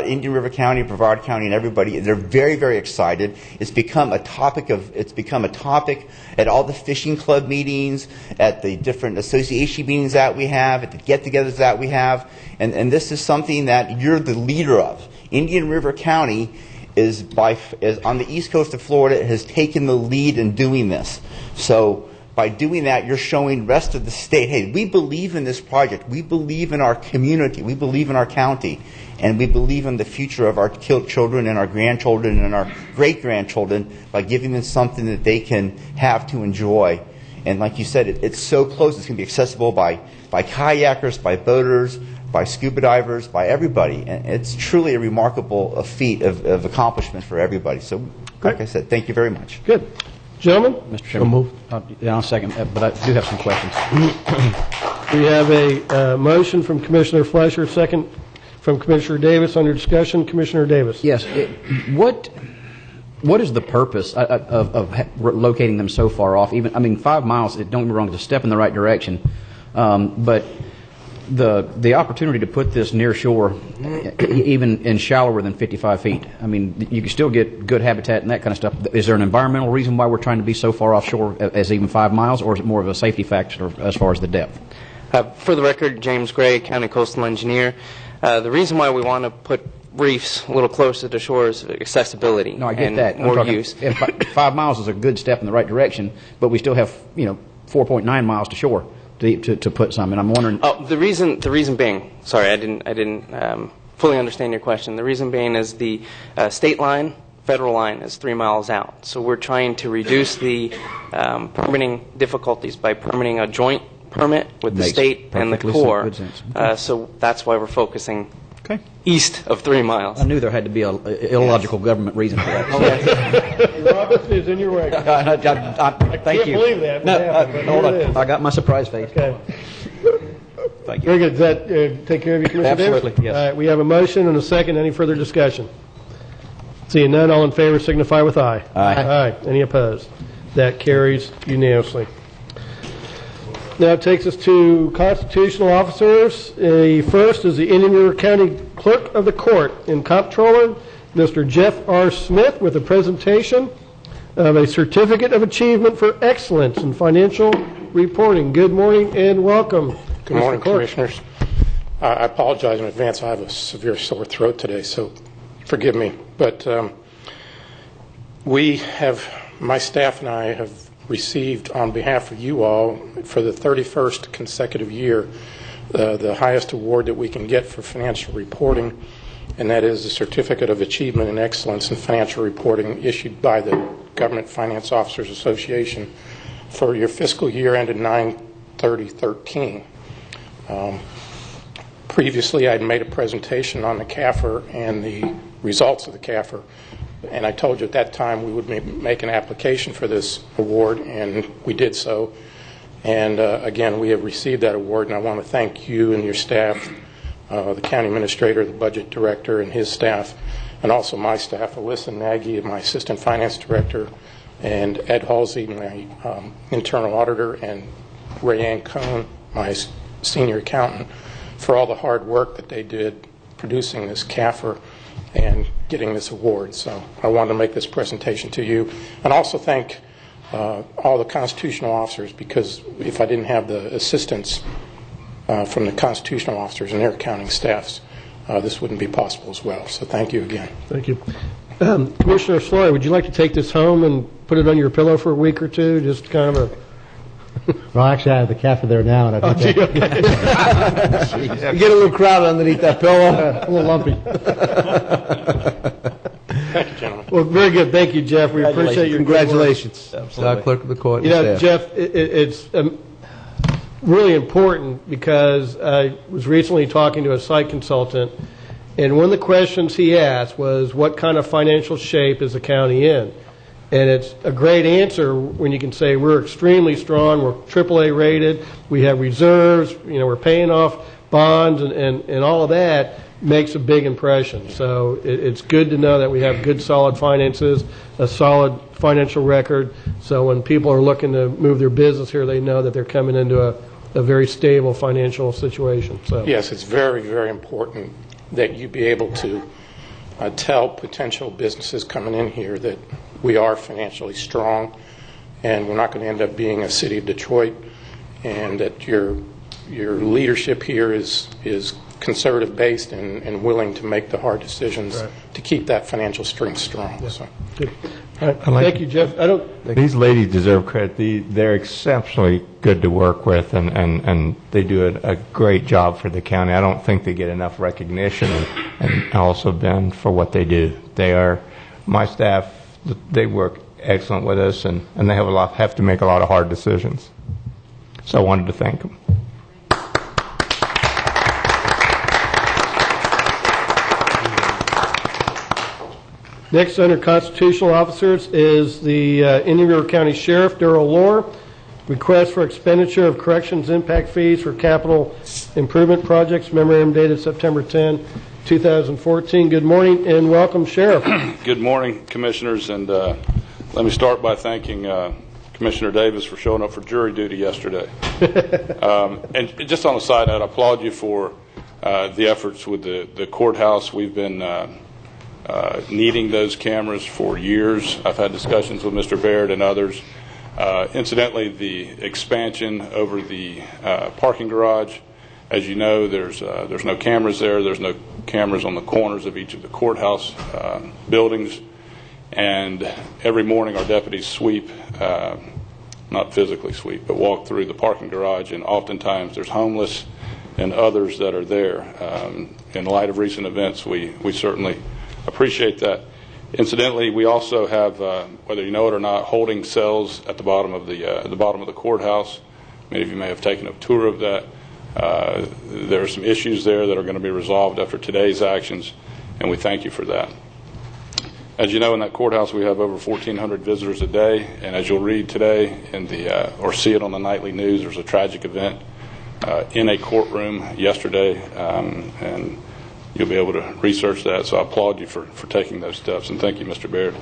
Indian River County, Brevard County, and everybody, they're very, very excited. It's become a topic at all the fishing club meetings, at the different association meetings that we have, at the get-togethers that we have, and this is something that you're the leader of. Indian River County is on the east coast of Florida, has taken the lead in doing this. So by doing that, you're showing the rest of the state, hey, we believe in this project. We believe in our community. We believe in our county. And we believe in the future of our children and our grandchildren and our great-grandchildren by giving them something that they can have to enjoy. And like you said, it's so close. It's going to be accessible by kayakers, by boaters, by scuba divers, by everybody. And it's truly a remarkable feat of accomplishment for everybody. So, like I said, thank you very much. Good. Gentlemen? Mr. Chairman. I'll second, but I do have some questions. We have a motion from Commissioner Fleischer, second from Commissioner Davis. Under discussion, Commissioner Davis. Yes. What is the purpose of locating them so far off? 5 miles, don't get me wrong, is a step in the right direction. But the opportunity to put this near shore, even in shallower than 55 feet, you can still get good habitat and that kind of stuff. Is there an environmental reason why we're trying to be so far offshore as even 5 miles, or is it more of a safety factor as far as the depth? For the record, James Gray, County Coastal Engineer. The reason why we want to put reefs a little closer to shore is accessibility. No, I get and that. More use. 5 miles is a good step in the right direction, but we still have 4.9 miles to shore to put some. And I'm wondering. Oh, the reason being. Sorry, I didn't fully understand your question. The reason being is the state line, federal line is 3 miles out. So we're trying to reduce the permitting difficulties by permitting a joint permit with the state and the Corps. So that's why we're focusing east of 3 miles. I knew there had to be an illogical government reason for that. Robert is in your way. Thank you. Can't believe that. Hold on. I got my surprise face. Okay. Thank you. Very good. Does that take care of you, Commissioner Davis? Absolutely, yes. All right, we have a motion and a second. Any further discussion? Seeing none, all in favor signify with aye. Aye. Aye. Any opposed? That carries unanimously. Now it takes us to constitutional officers. First is the Indian River County Clerk of the Court and Comptroller, Mr. Jeff R. Smith, with a presentation of a Certificate of Achievement for Excellence in Financial Reporting. Good morning and welcome. Good morning, Commissioners. I apologize in advance. I have a severe sore throat today, so forgive me. But my staff and I have received on behalf of you all for the 31st consecutive year the highest award that we can get for financial reporting, and that is the Certificate of Achievement in Excellence in Financial Reporting issued by the Government Finance Officers Association for your fiscal year ended 9/30/13. Previously, I had made a presentation on the CAFR and the results of the CAFR, and I told you at that time we would make an application for this award, and we did so. And again, we have received that award, and I want to thank you and your staff, the county administrator, the budget director, and his staff, and also my staff, Alyssa Nagy, my assistant finance director, and Ed Halsey, my internal auditor, and Rayanne Cohn, my senior accountant, for all the hard work that they did producing this CAFR and getting this award. So I wanted to make this presentation to you, and also thank all the constitutional officers, because if I didn't have the assistance from the constitutional officers and their accounting staffs, this wouldn't be possible as well. So thank you again. Thank you. Commissioner Sloy, would you like to take this home and put it on your pillow for a week or two? Just kind of Well, actually, I have the cafe there now, and I think You get a little crowded underneath that pillow. a little lumpy. Thank you, gentlemen. Well, very good. Thank you, Jeff. We appreciate your Congratulations. Clerk of the Court. You and know, staff. Jeff, it's really important because I was recently talking to a site consultant, and one of the questions he asked was, what kind of financial shape is the county in? And it's a great answer when you can say we're extremely strong, we're AAA rated, we have reserves, we're paying off bonds, and all of that makes a big impression. So it's good to know that we have good, solid finances, a solid financial record. So when people are looking to move their business here, they know that they're coming into a very stable financial situation. So Yes, it's very, very important that you be able to tell potential businesses coming in here that we are financially strong and we're not going to end up being a city of Detroit, and that your leadership here is conservative based and willing to make the hard decisions to keep that financial strength strong. So. good. All right. Thank you, Jeff. These ladies deserve credit. They're exceptionally good to work with, and they do a great job for the county. I don't think they get enough recognition, and also Ben, for what they do. They are, my staff, they work excellent with us, and they have to make a lot of hard decisions. So I wanted to thank them. Next, under constitutional officers, is the Indian River County Sheriff, Darrell Lohr. Request for expenditure of corrections impact fees for capital improvement projects. Memorandum dated September 10, 2014. Good morning and welcome, Sheriff. Good morning, Commissioners, and let me start by thanking Commissioner Davis for showing up for jury duty yesterday. And just on a side note, I applaud you for the efforts with the courthouse. We've been needing those cameras for years. I've had discussions with Mr. Baird and others. Incidentally, the expansion over the parking garage, as you know, there's no cameras there. There's no cameras on the corners of each of the courthouse buildings. And every morning our deputies sweep, not physically sweep, but walk through the parking garage, and oftentimes there's homeless and others that are there. In light of recent events, we certainly appreciate that. Incidentally, we also have, whether you know it or not, holding cells at the bottom of the courthouse. Many of you may have taken a tour of that. There are some issues there that are going to be resolved after today's actions, and we thank you for that. As you know, in that courthouse we have over 1,400 visitors a day, and as you'll read today or see it on the nightly news, there's a tragic event in a courtroom yesterday, and you'll be able to research that. So I applaud you for taking those steps, and thank you, Mr. Baird.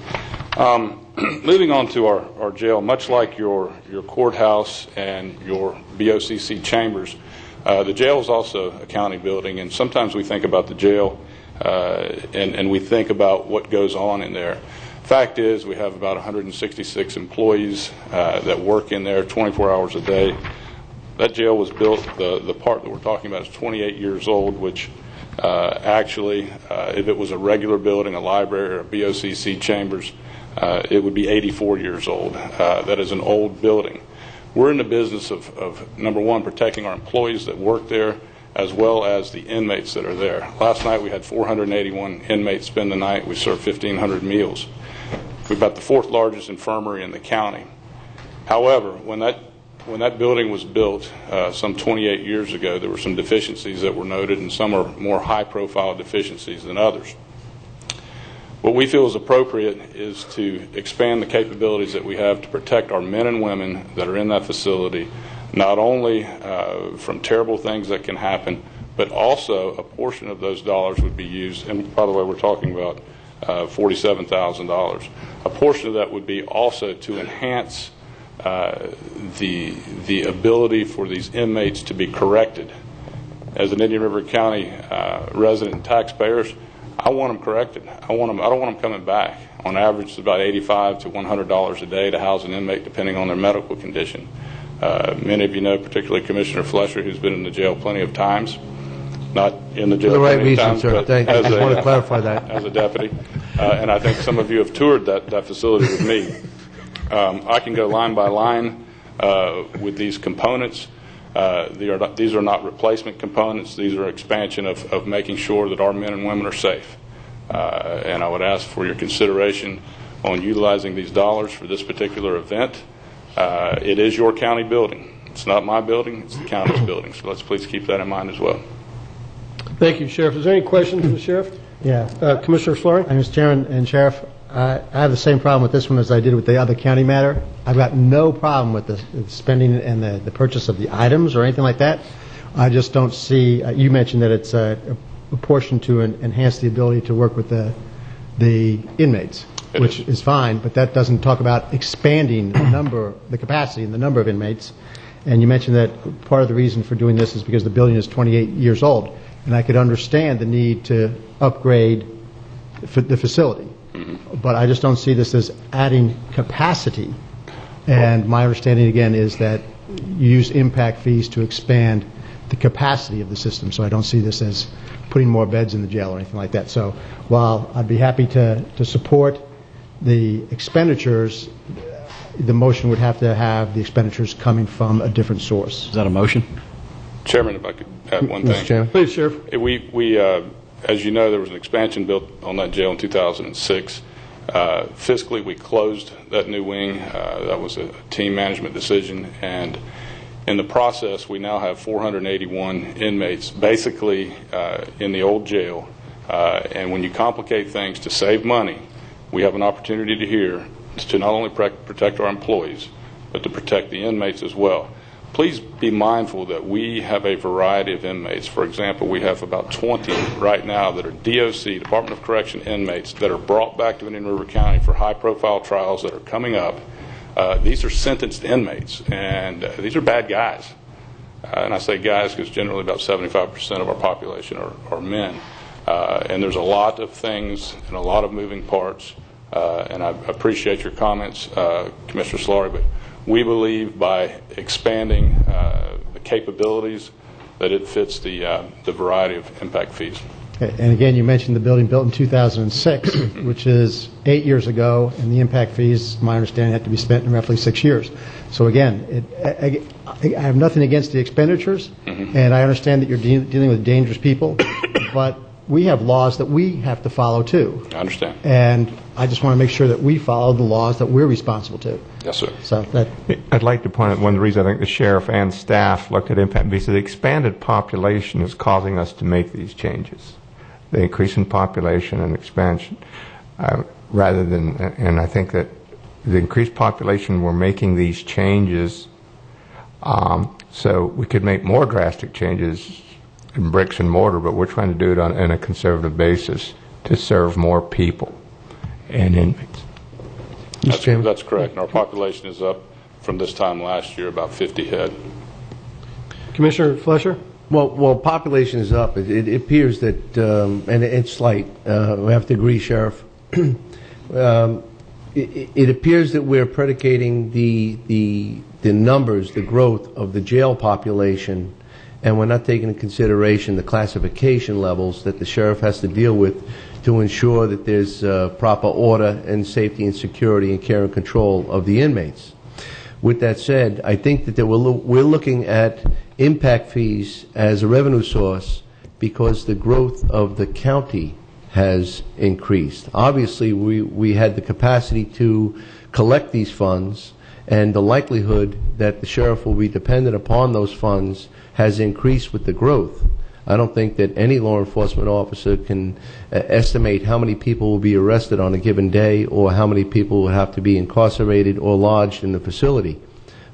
Moving on to our jail, much like your courthouse and your BOCC chambers, the jail is also a county building, and sometimes we think about the jail and we think about what goes on in there. Fact is, we have about 166 employees that work in there 24 hours a day. That jail was built, the part that we're talking about is 28 years old, which actually, if it was a regular building, a library or a BOCC chambers, it would be 84 years old. That is an old building. We're in the business of number one, protecting our employees that work there, as well as the inmates that are there. Last night we had 481 inmates spend the night. We served 1,500 meals. We've got the fourth largest infirmary in the county. However, when that building was built some 28 years ago, there were some deficiencies that were noted, and some are more high-profile deficiencies than others. What we feel is appropriate is to expand the capabilities that we have to protect our men and women that are in that facility, not only from terrible things that can happen, but also a portion of those dollars would be used, and by the way, we're talking about $47,000. A portion of that would be also to enhance the ability for these inmates to be corrected. As an Indian River County resident and taxpayers, I want them corrected. I don't want them coming back. On average, it's about $85 to $100 a day to house an inmate, depending on their medical condition. Many of you know, particularly Commissioner Flesher, who's been in the jail plenty of times. Not in the jail For the right plenty of reason, times, sir. but Thank you. I just want to clarify that. as a deputy. And I think some of you have toured that facility with me. I can go line by line with these components. These are not replacement components. These are expansion of making sure that our men and women are safe. And I would ask for your consideration on utilizing these dollars for this particular event. It is your county building. It's not my building. It's the county's building. So let's please keep that in mind as well. Thank you, Sheriff. Is there any questions for the Sheriff? Yeah. Commissioner Flory? Mr. Chairman and Sheriff, I have the same problem with this one as I did with the other county matter. I've got no problem with the spending and the purchase of the items or anything like that. I just don't see, you mentioned that it's a portion to enhance the ability to work with the inmates, which is fine, but that doesn't talk about expanding the capacity and the number of inmates. And you mentioned that part of the reason for doing this is because the building is 28 years old, and I could understand the need to upgrade the facility. But I just don't see this as adding capacity. And my understanding, again, is that you use impact fees to expand the capacity of the system. So I don't see this as putting more beds in the jail or anything like that. So while I'd be happy to support the expenditures, the motion would have to have the expenditures coming from a different source. Is that a motion? Chairman, if I could add one thing. Mr. Chairman. Please, Sheriff. We as you know, there was an expansion built on that jail in 2006. Fiscally, we closed that new wing. That was a team management decision. And in the process, we now have 481 inmates basically in the old jail. And when you complicate things to save money, we have an opportunity to not only protect our employees, but to protect the inmates as well. Please be mindful that we have a variety of inmates. For example, we have about 20 right now that are DOC, Department of Correction inmates, that are brought back to Indian River County for high-profile trials that are coming up. These are sentenced inmates, and these are bad guys. And I say guys because generally about 75% of our population are men. And there's a lot of things and a lot of moving parts. And I appreciate your comments, Commissioner Solari, but we believe by expanding the capabilities that it fits the variety of impact fees. Okay. And again, you mentioned the building built in 2006, which is 8 years ago, and the impact fees, my understanding, had to be spent in roughly 6 years. So again, I have nothing against the expenditures, and I understand that you're dealing with dangerous people, but we have laws that we have to follow too. I understand. And I just want to make sure that we follow the laws that we're responsible to. Yes, sir. So that I'd like to point out one of the reasons I think the sheriff and staff looked at impact because the expanded population is causing us to make these changes. The increase in population and expansion, rather than, and I think that the increased population, we're making these changes so we could make more drastic changes in bricks and mortar, but we're trying to do it on a conservative basis to serve more people and inmates. That's correct. And our population is up from this time last year about 50 head. Commissioner Fletcher? Well, population is up. It appears that, and it's slight. We have to agree, Sheriff. It appears that we're predicating the numbers, the growth of the jail population, and we're not taking into consideration the classification levels that the sheriff has to deal with to ensure that there's proper order and safety and security and care and control of the inmates. With that said, I think that we're looking at impact fees as a revenue source because the growth of the county has increased. Obviously, we had the capacity to collect these funds, and the likelihood that the sheriff will be dependent upon those funds has increased with the growth. I don't think that any law enforcement officer can estimate how many people will be arrested on a given day or how many people will have to be incarcerated or lodged in the facility.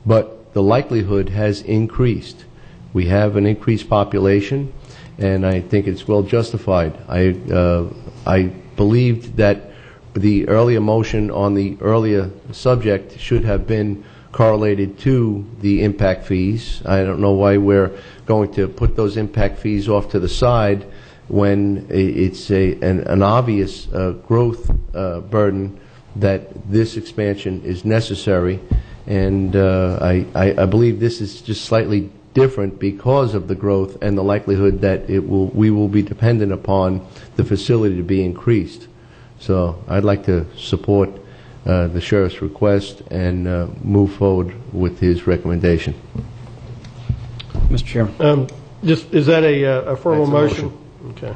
But the likelihood has increased. We have an increased population, and I think it's well justified. I believed that the earlier motion on the earlier subject should have been correlated to the impact fees. I don't know why we're going to put those impact fees off to the side when it's an obvious growth burden that this expansion is necessary. And I believe this is just slightly different because of the growth and the likelihood that we will be dependent upon the facility to be increased. So I'd like to support the sheriff's request and move forward with his recommendation. Mr. Chairman. Is that a formal That's a motion? Okay.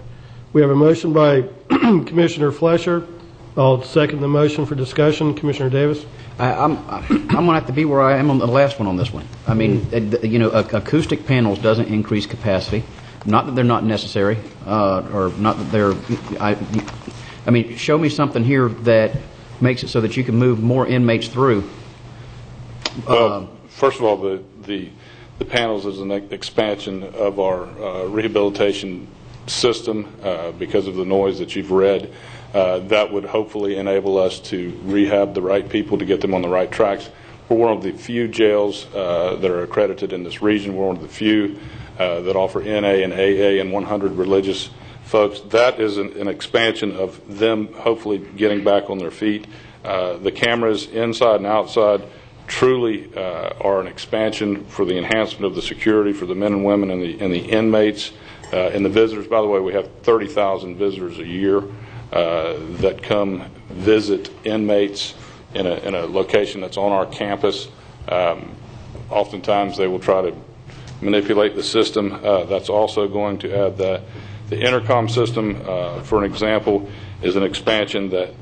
We have a motion by Commissioner Flesher. I'll second the motion for discussion. Commissioner Davis? I'm going to have to be where I am on the last one on this one. I mean, acoustic panels doesn't increase capacity. Not that they're not necessary, or not that they're. I mean, show me something here that makes it so that you can move more inmates through. Well, first of all, the panels is an expansion of our rehabilitation system because of the noise that you've read. That would hopefully enable us to rehab the right people to get them on the right tracks. We're one of the few jails that are accredited in this region. We're one of the few that offer NA and AA and 100 religious folks. That is an expansion of them hopefully getting back on their feet. The cameras inside and outside truly are an expansion for the enhancement of the security for the men and women and the inmates and the visitors. By the way, we have 30,000 visitors a year that come visit inmates in a location that's on our campus. Oftentimes they will try to manipulate the system. That's also going to add that. The intercom system, for an example, is an expansion that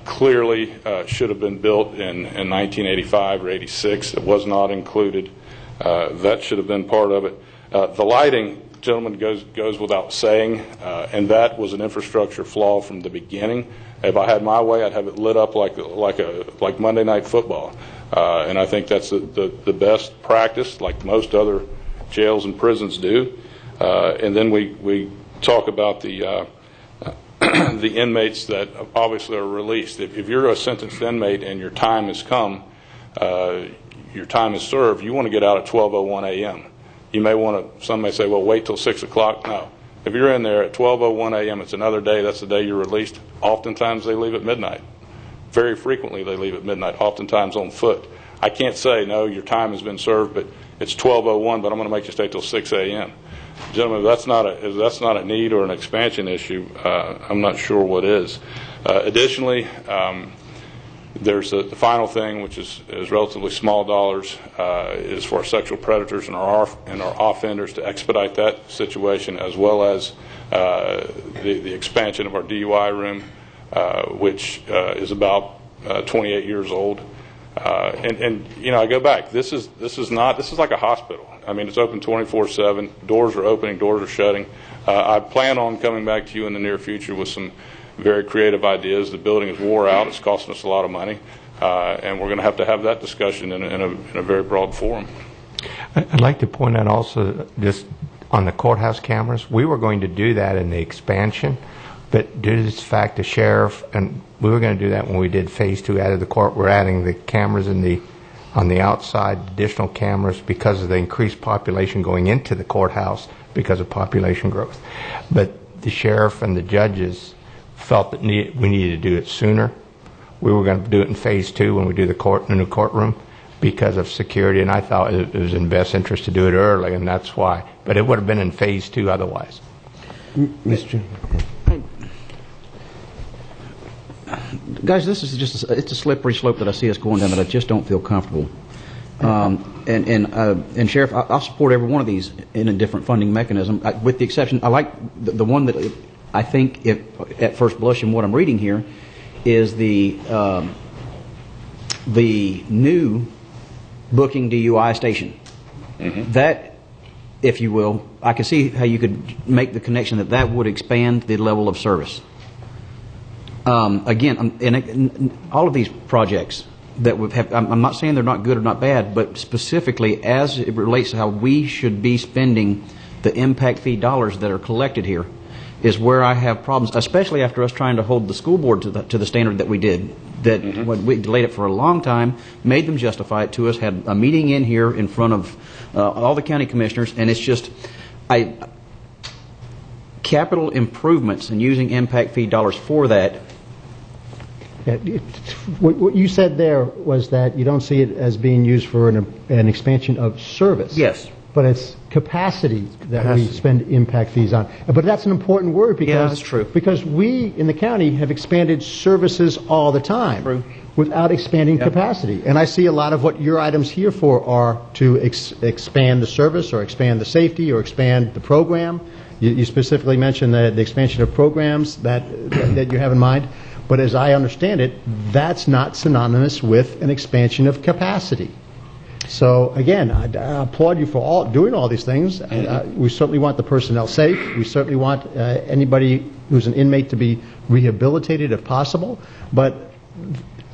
clearly should have been built in 1985 or 86. It was not included. That should have been part of it. The lighting, gentlemen, goes without saying, and that was an infrastructure flaw from the beginning. If I had my way, I'd have it lit up like Monday Night Football, and I think that's the best practice, like most other jails and prisons do. And then we talk about the the inmates that obviously are released. If you're a sentenced inmate and your time has come, your time is served, you want to get out at 12:01 a.m. You may want to, some may say, well, wait till 6 o'clock. No. If you're in there at 12:01 a.m., it's another day, that's the day you're released. Oftentimes they leave at midnight. Very frequently they leave at midnight, oftentimes on foot. I can't say, no, your time has been served, but it's 12:01, but I'm going to make you stay till 6 a.m. Gentlemen, if that's not a need or an expansion issue, I'm not sure what is. Additionally, there's the final thing, which is relatively small dollars, is for our sexual predators and our offenders to expedite that situation, as well as the expansion of our DUI room, which is about 28 years old. And I go back. This is like a hospital. I mean, it's open 24/7. Doors are opening, doors are shutting. I plan on coming back to you in the near future with some very creative ideas. The building is wore out. It's costing us a lot of money, and we're going to have that discussion in a very broad forum. I'd like to point out also, just on the courthouse cameras, we were going to do that in the expansion, but due to this fact, the sheriff, and we were going to do that when we did phase 2 out of the court, we're adding the cameras on the outside, additional cameras because of the increased population going into the courthouse because of population growth. But the sheriff and the judges felt that we needed to do it sooner. We were going to do it in phase 2 when we do the new courtroom because of security, and I thought it was in best interest to do it early, and that's why. But it would have been in phase 2 otherwise. Mr. Guys, this is it's a slippery slope that I see us going down that I just don't feel comfortable. And Sheriff, I'll support every one of these in a different funding mechanism, with the exception, I like the one that I think, at first blush in what I'm reading here, is the new booking DUI station. Mm-hmm. That, if you will, I can see how you could make the connection that would expand the level of service. Again, in all of these projects that we have, I'm not saying they're not good or not bad, but specifically as it relates to how we should be spending the impact fee dollars that are collected here is where I have problems, especially after us trying to hold the school board to the standard that we did. That when we delayed it for a long time, made them justify it to us, had a meeting in here in front of all the county commissioners, and it's just capital improvements and using impact fee dollars for that. Yeah, what you said there was that you don't see it as being used for an expansion of service. Yes. but it's capacity that we spend impact fees on. But that's an important word because, that's true. Because we in the county have expanded services all the time without expanding capacity. And I see a lot of what your items here for are to expand the service or expand the safety or expand the program. You specifically mentioned the expansion of programs that you have in mind. But as I understand it, that's not synonymous with an expansion of capacity. So again, I applaud you for doing all these things. We certainly want the personnel safe. We certainly want anybody who's an inmate to be rehabilitated if possible. But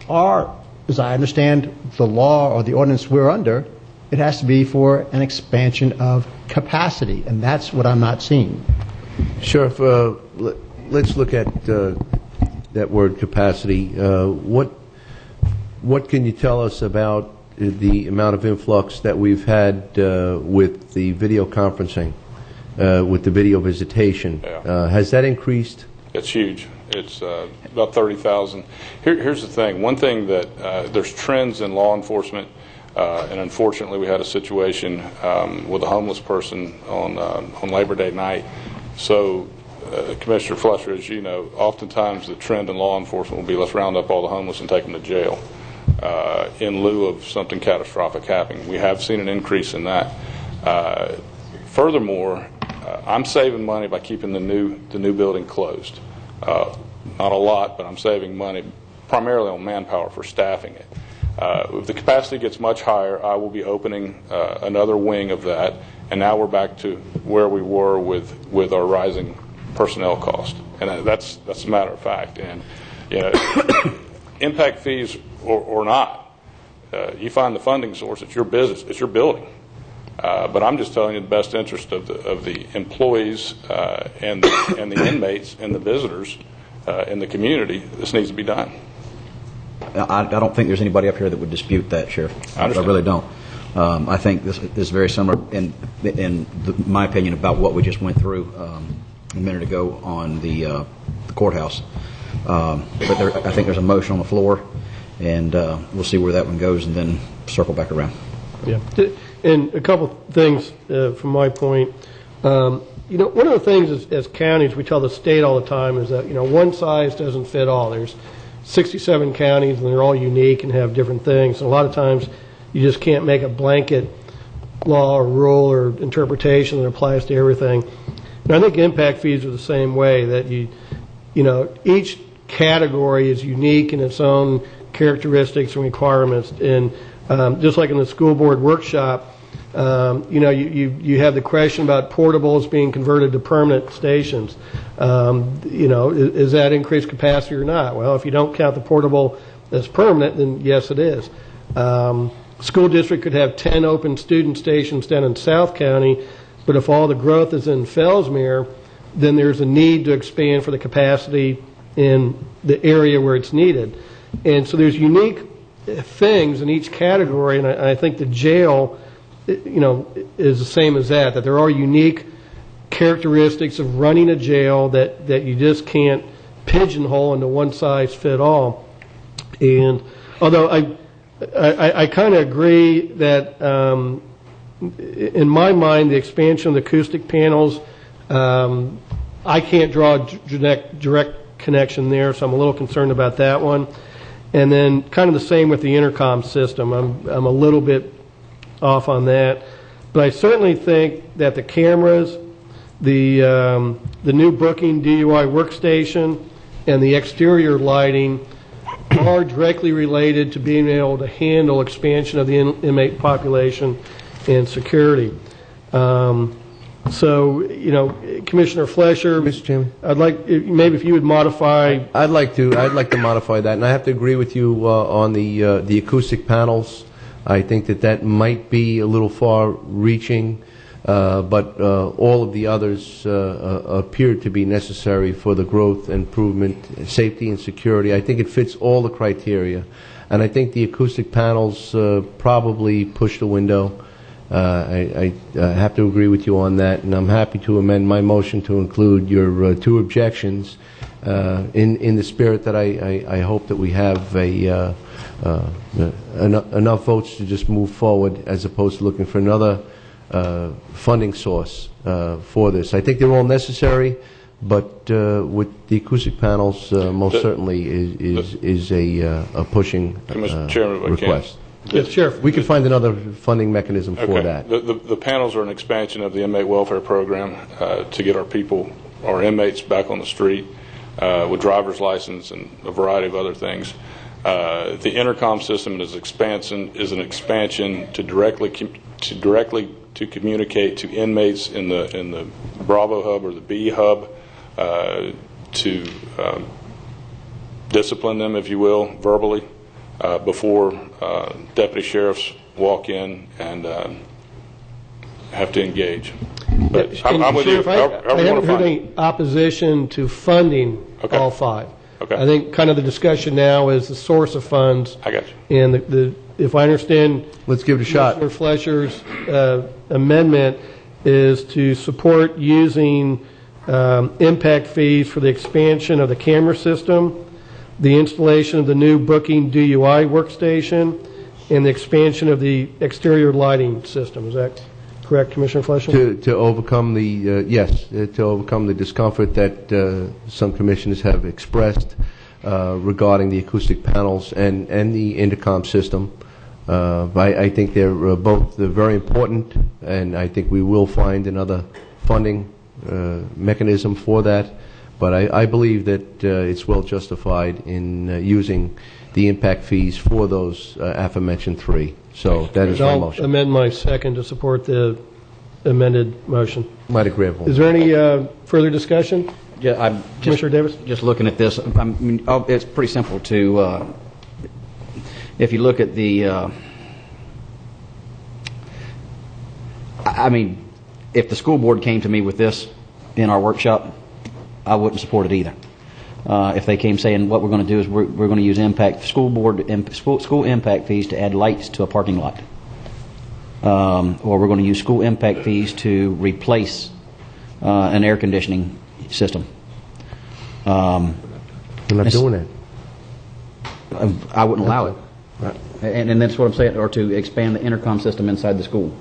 as I understand the law or the ordinance we're under, it has to be for an expansion of capacity, and that's what I'm not seeing. Sheriff, let's look at that word capacity. What can you tell us about the amount of influx that we've had with the video conferencing, with the video visitation? Has that increased? It's huge. It's about 30,000. Here's the thing. One thing that there's trends in law enforcement, and unfortunately we had a situation with a homeless person on Labor Day night. So, Commissioner Fletcher, as you know, oftentimes the trend in law enforcement will be let's round up all the homeless and take them to jail in lieu of something catastrophic happening. We have seen an increase in that. Furthermore, I'm saving money by keeping the new building closed. Not a lot, but I'm saving money primarily on manpower for staffing it. If the capacity gets much higher, I will be opening another wing of that, and now we're back to where we were with our rising personnel cost, and that's a matter of fact. And you know, impact fees or not, you find the funding source. It's your business. It's your building. But I'm just telling you the best interest of the employees and the inmates and the visitors in the community. This needs to be done. I don't think there's anybody up here that would dispute that, Sheriff. I really don't. I think this is very similar, in my opinion, about what we just went through a minute ago on the courthouse. But I think there's a motion on the floor, and we'll see where that one goes, and then circle back around. Yeah, and a couple things from my point. You know, one of the things as counties we tell the state all the time is that one size doesn't fit all. There's 67 counties, and they're all unique and have different things. And a lot of times, you just can't make a blanket law or rule or interpretation that applies to everything. And I think impact fees are the same way. That each category is unique in its own characteristics and requirements. And just like in the school board workshop, you have the question about portables being converted to permanent stations. Is that increased capacity or not? Well, if you don't count the portable as permanent, then yes, it is. School district could have 10 open student stations down in South County, but if all the growth is in Fellsmere, then there's a need to expand for the capacity in the area where it's needed. And so there's unique things in each category, and I think the jail is the same as that there are unique characteristics of running a jail that you just can't pigeonhole into one size fit all. And although I kind of agree that in my mind the expansion of the acoustic panels, I can't draw a direct connection there, so I'm a little concerned about that one. And then kind of the same with the intercom system. I'm a little bit off on that, but I certainly think that the cameras, the new booking DUI workstation, and the exterior lighting are directly related to being able to handle expansion of the inmate population and security. Commissioner Fletcher, Mr. Chairman, I'd like maybe if you would modify. I'd like to modify that, and I have to agree with you on the acoustic panels. I think that might be a little far-reaching, but all of the others appear to be necessary for the growth, improvement, safety, and security. I think it fits all the criteria, and I think the acoustic panels probably push the window. I have to agree with you on that, and I'm happy to amend my motion to include your two objections in the spirit that I hope that we have enough votes to just move forward as opposed to looking for another funding source for this. I think they're all necessary, but with the acoustic panels, most certainly is a pushing Mr. Chairman, if I can. request. Yes, Sheriff. We can find another funding mechanism for that. The panels are an expansion of the inmate welfare program to get our inmates back on the street with driver's license and a variety of other things. The intercom system is an expansion to directly to communicate to inmates in the Bravo hub or the B hub to discipline them, if you will, verbally before deputy sheriffs walk in and have to engage. But I'm with you. Sheriff, I haven't heard any opposition to funding all five. Okay. I think kind of the discussion now is the source of funds. I got you. And if I understand, let's give it a shot. Commissioner Flesher's amendment is to support using impact fees for the expansion of the camera system, the installation of the new booking DUI workstation, and the expansion of the exterior lighting system. Is that correct, Commissioner Flesher? To overcome the to overcome the discomfort that some commissioners have expressed regarding the acoustic panels and the intercom system. I think they're both very important, and I think we will find another funding mechanism for that. But I believe that it's well justified in using the impact fees for those aforementioned three. So that is my motion. I'll amend my second to support the amended motion. Might agree. Is there any further discussion? Yeah, I'm Commissioner Davis? Just looking at this, it's pretty simple to, if you look at the, if the school board came to me with this in our workshop, I wouldn't support it either. If they came saying what we're going to do is we're going to use school impact fees to add lights to a parking lot, or we're going to use school impact fees to replace an air conditioning system. We're not doing it. I wouldn't allow it, and that's what I'm saying, or to expand the intercom system inside the school.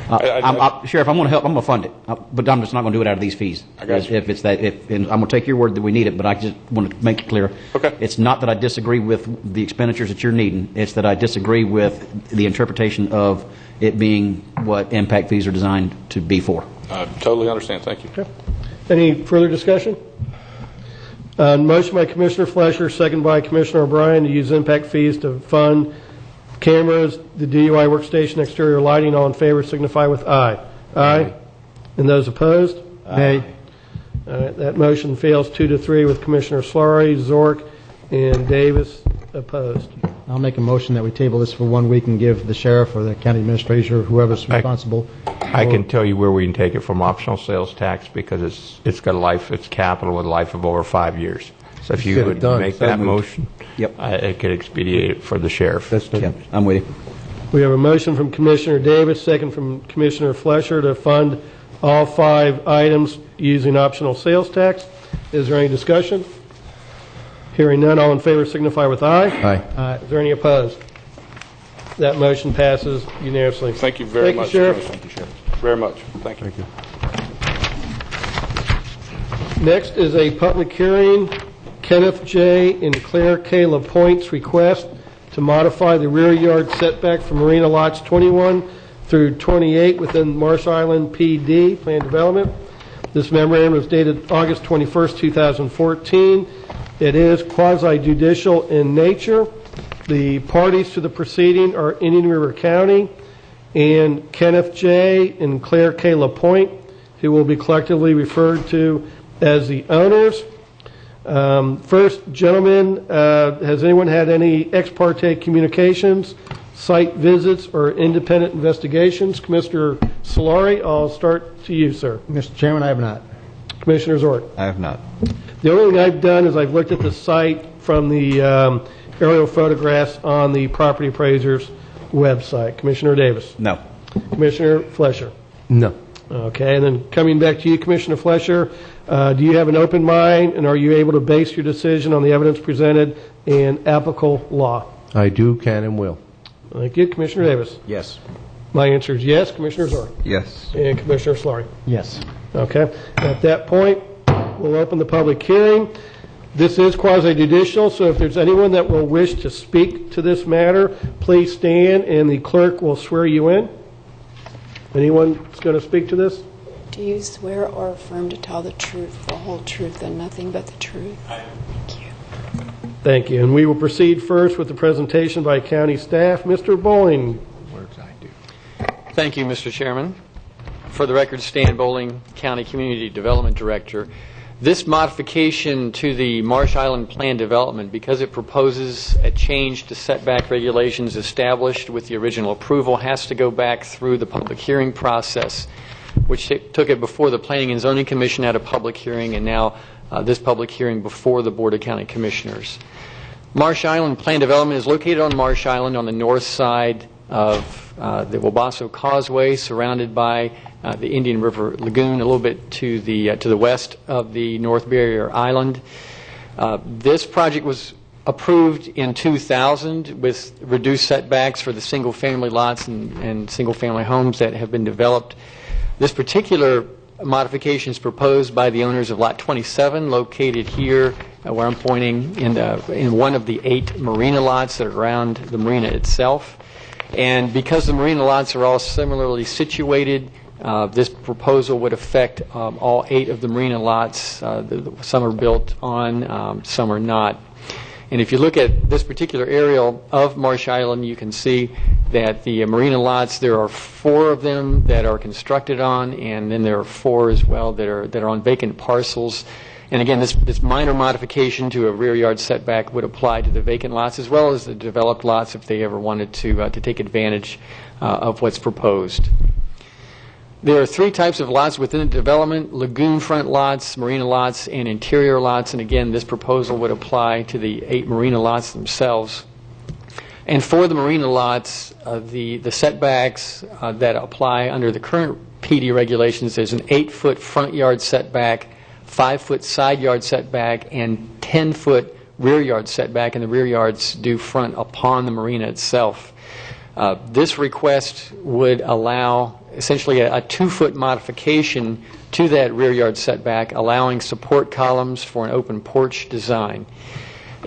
Sheriff, I'm going to help. I'm going to fund it, but I'm just not going to do it out of these fees. I got you. And I'm going to take your word that we need it, but I just want to make it clear. Okay. It's not that I disagree with the expenditures that you're needing. It's that I disagree with the interpretation of it being what impact fees are designed to be for. I totally understand. Thank you. Okay. Any further discussion? Motion by Commissioner Flesher, second by Commissioner O'Brien to use impact fees to fund cameras, the DUI workstation, exterior lighting. All in favor signify with aye. Aye. And those opposed? Nay. All right, that motion fails 2-3 with Commissioner Solari, Zork, and Davis opposed. I'll make a motion that we table this for 1 week and give the sheriff or the county administrator or whoever's responsible. I can tell you where we can take it from optional sales tax because it's got a life, it's capital with a life of over 5 years. So if you would make that motion, it could expedite it for the sheriff. I'm with you. We have a motion from Commissioner Davis, second from Commissioner Flesher to fund all 5 items using optional sales tax. Is there any discussion? Hearing none, all in favor signify with aye. Aye. Is there any opposed? That motion passes unanimously. Thank you very much, Sheriff. Thank you, Sheriff. Very much. Thank you. Next is a public hearing. Kenneth J. and Claire K. LaPointe's request to modify the rear yard setback for Marina lots 21 through 28 within Marsh Island PD Plan Development. This memorandum was dated August 21st, 2014. It is quasi-judicial in nature. The parties to the proceeding are Indian River County and Kenneth J. and Claire K. LaPointe, who will be collectively referred to as the owners. First, gentlemen, has anyone had any ex parte communications, site visits, or independent investigations? Commissioner Solari, I'll start to you, sir. Mr. Chairman, I have not. Commissioner Zork. I have not. The only thing I've done is I've looked at the site from the aerial photographs on the property appraiser's website. Commissioner Davis. No. Commissioner Flesher. No. Okay, and then coming back to you, Commissioner Flesher, do you have an open mind, and are you able to base your decision on the evidence presented and applicable law? I do, can, and will. Thank you. Commissioner Davis. Yes. My answer is yes. Commissioner Zori? Yes. And Commissioner Solari? Yes. Okay. At that point, we'll open the public hearing. This is quasi-judicial, so if there's anyone that will wish to speak to this matter, please stand and the clerk will swear you in. Anyone that's going to speak to this? Do you swear or affirm to tell the truth, the whole truth, and nothing but the truth? Thank you. Thank you. And we will proceed first with the presentation by county staff. Mr. Bowling. Thank you, Mr. Chairman. For the record, Stan Bowling, County Community Development Director. This modification to the Marsh Island Plan Development, because it proposes a change to setback regulations established with the original approval, has to go back through the public hearing process, which took it before the Planning and Zoning Commission at a public hearing, and now this public hearing before the Board of County Commissioners. Marsh Island Plan Development is located on Marsh Island on the north side of the Wabasso Causeway, surrounded by the Indian River Lagoon, a little bit to the west of the North Barrier Island. This project was approved in 2000 with reduced setbacks for the single-family lots and single-family homes that have been developed. This particular modification is proposed by the owners of Lot 27, located here where I'm pointing in one of the 8 marina lots that are around the marina itself. And because the marina lots are all similarly situated, this proposal would affect all 8 of the marina lots. Some are built on, some are not. And if you look at this particular aerial of Marsh Island, you can see that the marina lots, there are 4 of them that are constructed on, and then there are 4 as well that are on vacant parcels. And again, this minor modification to a rear yard setback would apply to the vacant lots as well as the developed lots if they ever wanted to take advantage of what's proposed. There are 3 types of lots within the development: lagoon front lots, marina lots, and interior lots. And again, this proposal would apply to the 8 marina lots themselves. And for the marina lots, the setbacks that apply under the current PD regulations, there's an 8-foot front yard setback, 5-foot side yard setback, and 10-foot rear yard setback, and the rear yards do front upon the marina itself. This request would allow essentially a 2-foot modification to that rear yard setback, allowing support columns for an open porch design.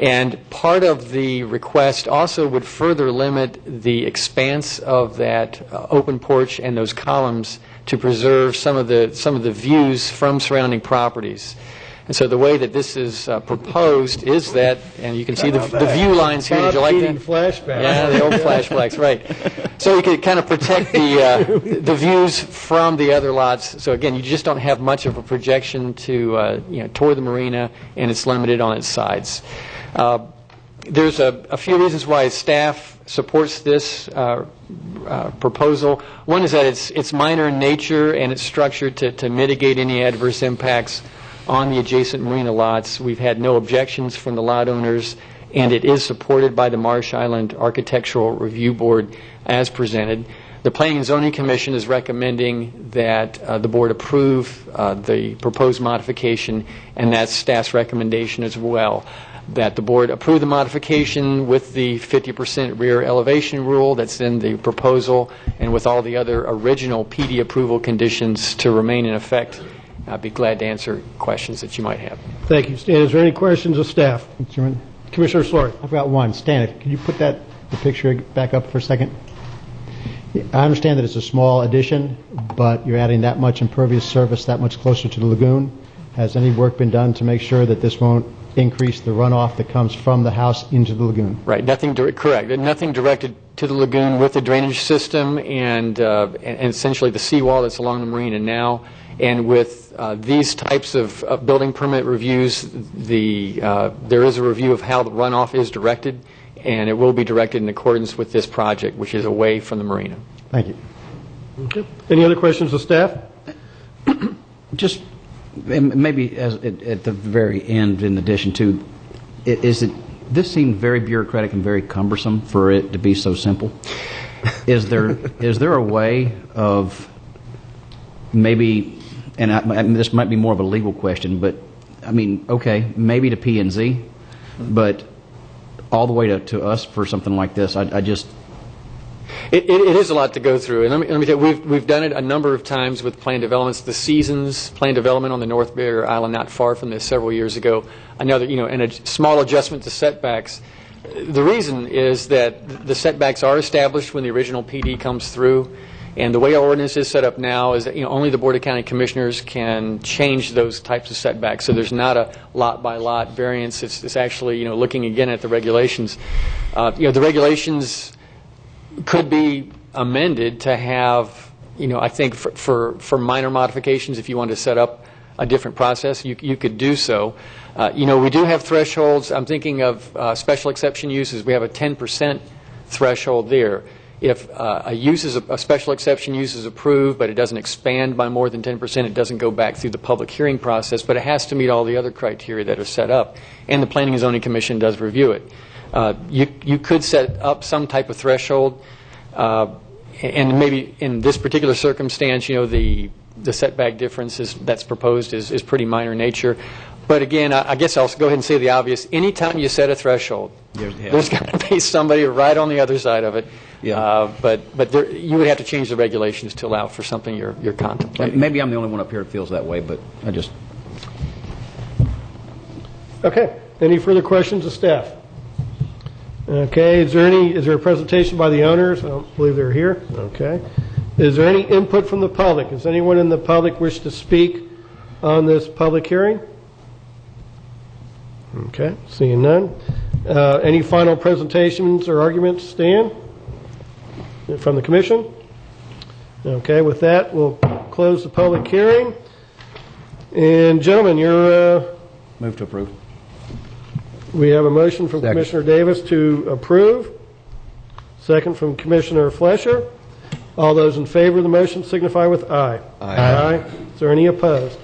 And part of the request also would further limit the expanse of that open porch and those columns to preserve some of the views from surrounding properties. And so the way that this is proposed is that, and you can see the view lines here. Did you like that? Flashbacks. Yeah, the old flashbacks, right. So you could kind of protect the views from the other lots. So again, you just don't have much of a projection to toward the marina, and it's limited on its sides. There's a few reasons why staff supports this proposal. One is that it's minor in nature and it's structured to mitigate any adverse impacts on the adjacent marina lots. We've had no objections from the lot owners, and it is supported by the Marsh Island Architectural Review Board as presented. The Planning and Zoning Commission is recommending that the board approve the proposed modification, and that's staff's recommendation as well, that the board approve the modification with the 50% rear elevation rule that's in the proposal and with all the other original PD approval conditions to remain in effect. I'd be glad to answer questions that you might have. Thank you, Stan. Is there any questions of staff? Chairman? Commissioner Solari. I've got one. Stan, can you put the picture back up for a second? I understand that it's a small addition, but you're adding that much impervious surface that much closer to the lagoon. Has any work been done to make sure that this won't increase the runoff that comes from the house into the lagoon? Right. Correct. Nothing directed to the lagoon with the drainage system and essentially the seawall that's along the marina now. And with these types of building permit reviews, there is a review of how the runoff is directed, and it will be directed in accordance with this project, which is away from the marina. Thank you. Okay. Any other questions of staff? Just maybe at the very end, in addition to, this seemed very bureaucratic and very cumbersome for it to be so simple. Is there a way of maybe, and this might be more of a legal question, but I mean, okay, maybe to P&Z, but all the way to us for something like this, I just... It is a lot to go through, and let me tell you, we've done it a number of times with plan developments. The Seasons plan development on the North Barrier Island, not far from this, several years ago. Another, and a small adjustment to setbacks. The reason is that the setbacks are established when the original PD comes through, and the way our ordinance is set up now is that only the Board of County Commissioners can change those types of setbacks. So there's not a lot-by-lot variance. It's actually looking again at the regulations. The regulations could be amended to have, I think for minor modifications, if you want to set up a different process, you could do so. We do have thresholds. I'm thinking of special exception uses. We have a 10% threshold there. If a special exception use is approved, but it doesn't expand by more than 10%, it doesn't go back through the public hearing process, but it has to meet all the other criteria that are set up, and the Planning and Zoning Commission does review it. You could set up some type of threshold, and maybe in this particular circumstance, the setback difference that's proposed is pretty minor in nature. But again, I guess I'll go ahead and say the obvious. Anytime you set a threshold, there's going to be somebody right on the other side of it. Yeah. But you would have to change the regulations to allow for something you're contemplating. Maybe I'm the only one up here that feels that way, but I just... Okay. Any further questions of staff? Okay. Is there a presentation by the owners? I don't believe they're here. Okay. Is there any input from the public? Does anyone in the public wish to speak on this public hearing? Okay. Seeing none. Any final presentations or arguments, Stan, from the commission? Okay. With that, we'll close the public hearing. And gentlemen, your move to approve. We have a motion from Second. Commissioner Davis to approve. Second from Commissioner Flesher. All those in favor of the motion signify with aye. Aye. Is there any opposed?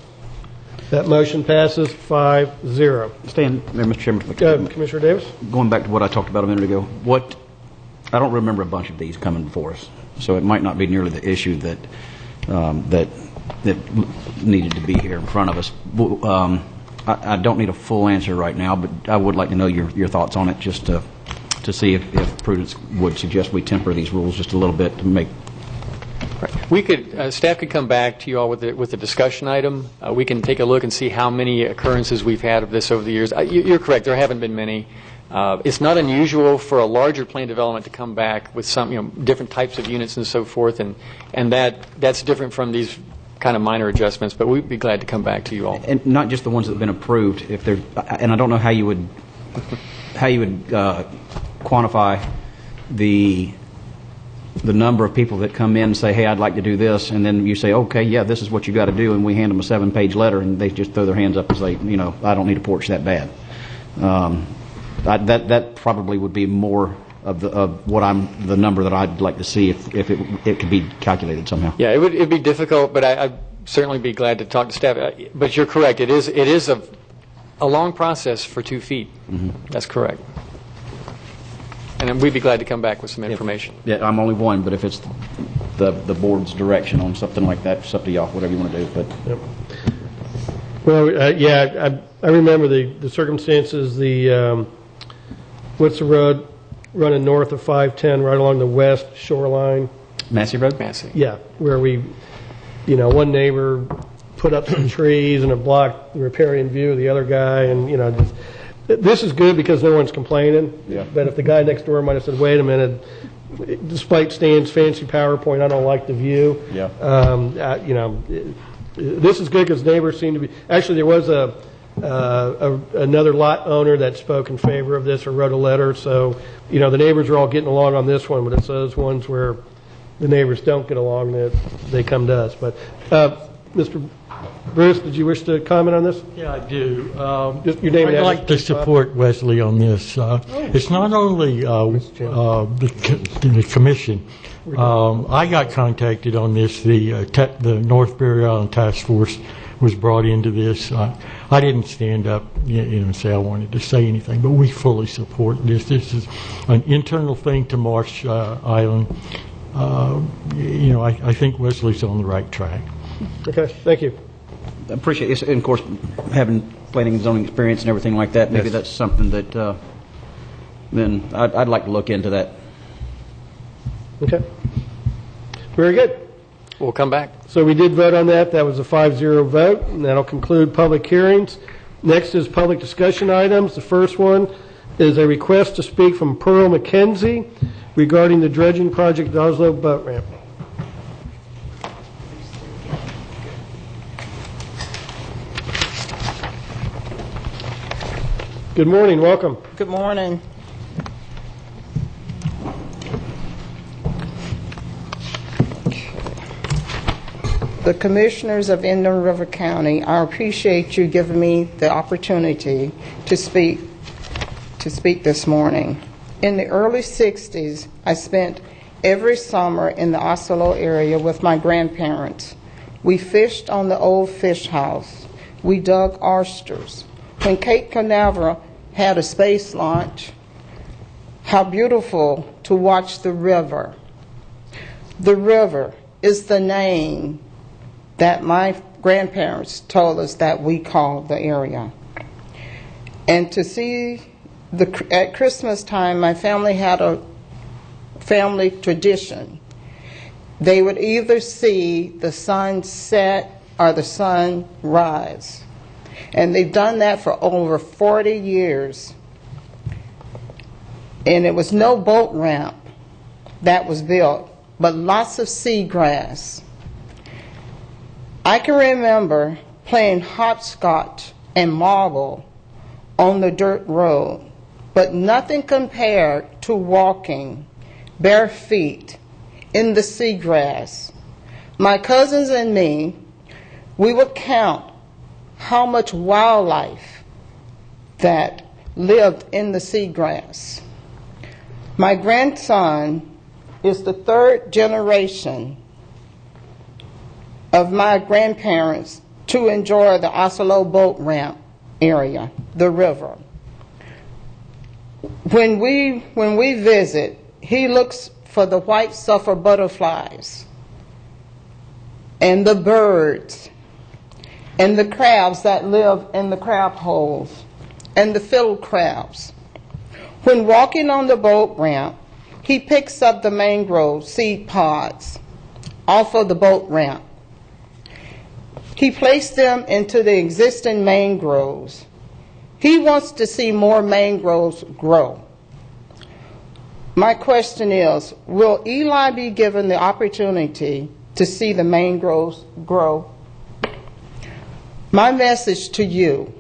That motion passes 5-0. Stan, Mr. Chairman. Go ahead, Commissioner Davis. Going back to what I talked about a minute ago, I don't remember a bunch of these coming before us, so it might not be nearly the issue that needed to be here in front of us. I don't need a full answer right now, but I would like to know your thoughts on it, just to see if prudence would suggest we temper these rules just a little bit to make. We could, staff could come back to you all with a discussion item. We can take a look and see how many occurrences we've had of this over the years. You're correct, there haven't been many. It's not unusual for a larger plan development to come back with some, different types of units and so forth, and that's different from these kind of minor adjustments, but we'd be glad to come back to you all. And not just the ones that have been approved, and I don't know how you would quantify the number of people that come in and say, hey, I'd like to do this, and then you say, okay, yeah, this is what you got to do, and we hand them a 7-page letter, and they just throw their hands up and say, I don't need a porch that bad. That probably would be more of the number that I'd like to see if it could be calculated somehow. Yeah, it'd be difficult, but I'd certainly be glad to talk to staff. But you're correct, it is a long process for 2 feet. Mm-hmm. That's correct. And we'd be glad to come back with some information. Yeah, I'm only one, but if it's the board's direction on something like that, it's up to y'all, whatever you want to do. But yep. Well, I remember the circumstances. What's the road running north of 510, right along the west shoreline? Massey Road. Massey. Yeah, where one neighbor put up some trees and it blocked the riparian view of the other guy, and this is good because no one's complaining. Yeah. But if the guy next door might have said, wait a minute, despite Stan's fancy PowerPoint, I don't like the view. Yeah. This is good because neighbors seem to be. Actually, there was another lot owner that spoke in favor of this or wrote a letter. So, the neighbors are all getting along on this one, but it's those ones where the neighbors don't get along that they come to us. But, Mr. Bruce, did you wish to comment on this? Yeah, I do. Just your name and I'd like to support Wesley on this. It's not only the commission. I got contacted on this. The North Barrier Island Task Force was brought into this. I didn't stand up and say I wanted to say anything, but we fully support this. This is an internal thing to Marsh Island. I think Wesley's on the right track. Okay, thank you. I appreciate it. And of course, having planning and zoning experience and everything like that, maybe that's something that then I'd like to look into that. Okay. Very good. We'll come back. So we did vote on that. That was a 5-0 vote, and that'll conclude public hearings. Next is public discussion items. The first one is a request to speak from Pearl McKenzie regarding the dredging project at Oslo Boat Ramp. Good morning. Welcome. Good morning. The Commissioners of Indian River County, I appreciate you giving me the opportunity to speak this morning. In the early 60s, I spent every summer in the Oslo area with my grandparents. We fished on the old fish house. We dug oysters. When Cape Canaveral had a space launch, how beautiful to watch the river. The river is the name that my grandparents told us that we called the area. And to see at Christmas time, my family had a family tradition. They would either see the sun set or the sun rise. And they've done that for over 40 years. And it was no boat ramp that was built, but lots of seagrass. I can remember playing hopscotch and marble on the dirt road, but nothing compared to walking bare feet in the seagrass. My cousins and me, we would count how much wildlife that lived in the seagrass. My grandson is the third generation of my grandparents to enjoy the Oslo boat ramp area, the river. When we visit, he looks for the white sulfur butterflies and the birds and the crabs that live in the crab holes and the fiddle crabs. When walking on the boat ramp, he picks up the mangrove seed pods off of the boat ramp. He placed them into the existing mangroves. He wants to see more mangroves grow. My question is, will Eli be given the opportunity to see the mangroves grow? My message to you,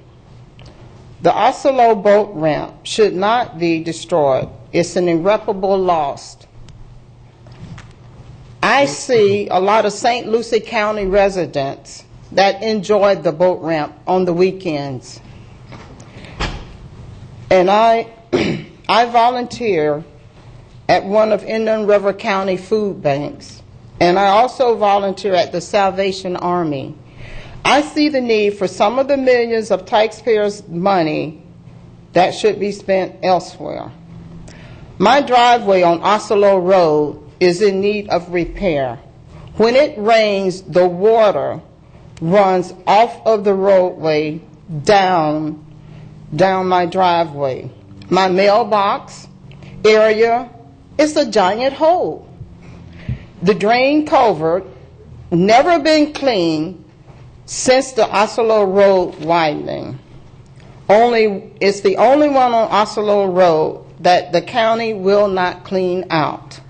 the Oslo boat ramp should not be destroyed. It's an irreparable loss. I see a lot of St. Lucie County residents that enjoyed the boat ramp on the weekends. And I volunteer at one of Indian River County food banks, and I also volunteer at the Salvation Army. I see the need for some of the millions of taxpayers' money that should be spent elsewhere. My driveway on Oslo Road is in need of repair. When it rains, the water runs off of the roadway down my driveway. My mailbox area is a giant hole. The drain culvert never been cleaned since the Oslo Road widening. It's the only one on Oslo Road that the county will not clean out.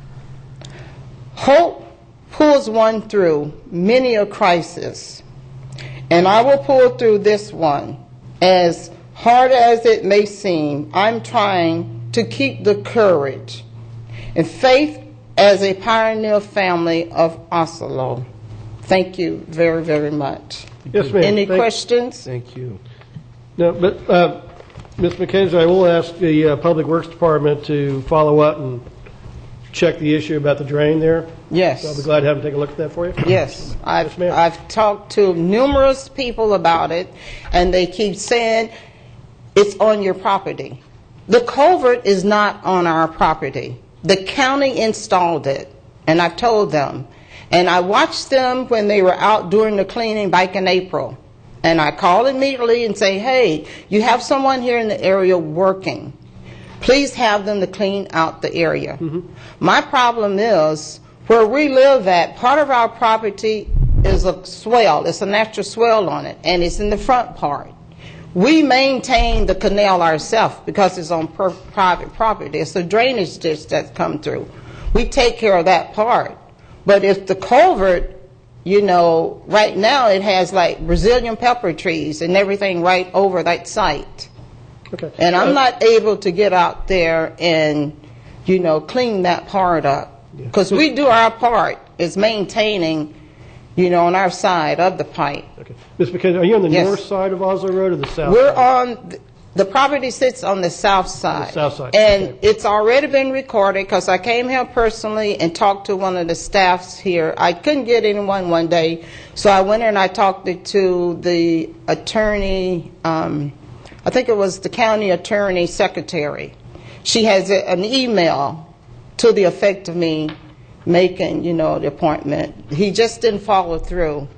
Hope pulls one through many a crisis, and I will pull through this one. As hard as it may seem, I'm trying to keep the courage and faith as a pioneer family of Oslo. Thank you very, very much. Yes, ma'am. Any questions? Thank you. No, but Ms. McKenzie, I will ask the Public Works Department to follow up and check the issue about the drain there. Yes. So I'll be glad to have them take a look at that for you. Yes. I've talked to numerous people about it, and they keep saying it's on your property. The culvert is not on our property. The county installed it, and I've told them. And I watched them when they were out doing the cleaning back in April. And I called immediately and say, hey, you have someone here in the area working. please have them to clean out the area. My problem is, where we live at, part of our property is a swell. It's a natural swell on it, and it's in the front part. We maintain the canal ourselves because it's on private property. It's a drainage ditch that's come through. We take care of that part. But if the culvert, you know, right now it has like Brazilian pepper trees and everything right over that site. Okay. And I'm not able to get out there and, you know, clean that part up. Because we do our part, is maintaining, you know, on our side of the pipe. Okay. Ms. McKenzie, are you on the Yes. north side of Oslo Road or the south We're side? on, the property sits on the south side. The south side. And Okay. it's already been recorded because I came here personally and talked to one of the staffs here. I couldn't get anyone one day, so I went in and I talked to the attorney, I think it was the county attorney secretary. She has an email to the effect of me making, you know, the appointment. He just didn't follow through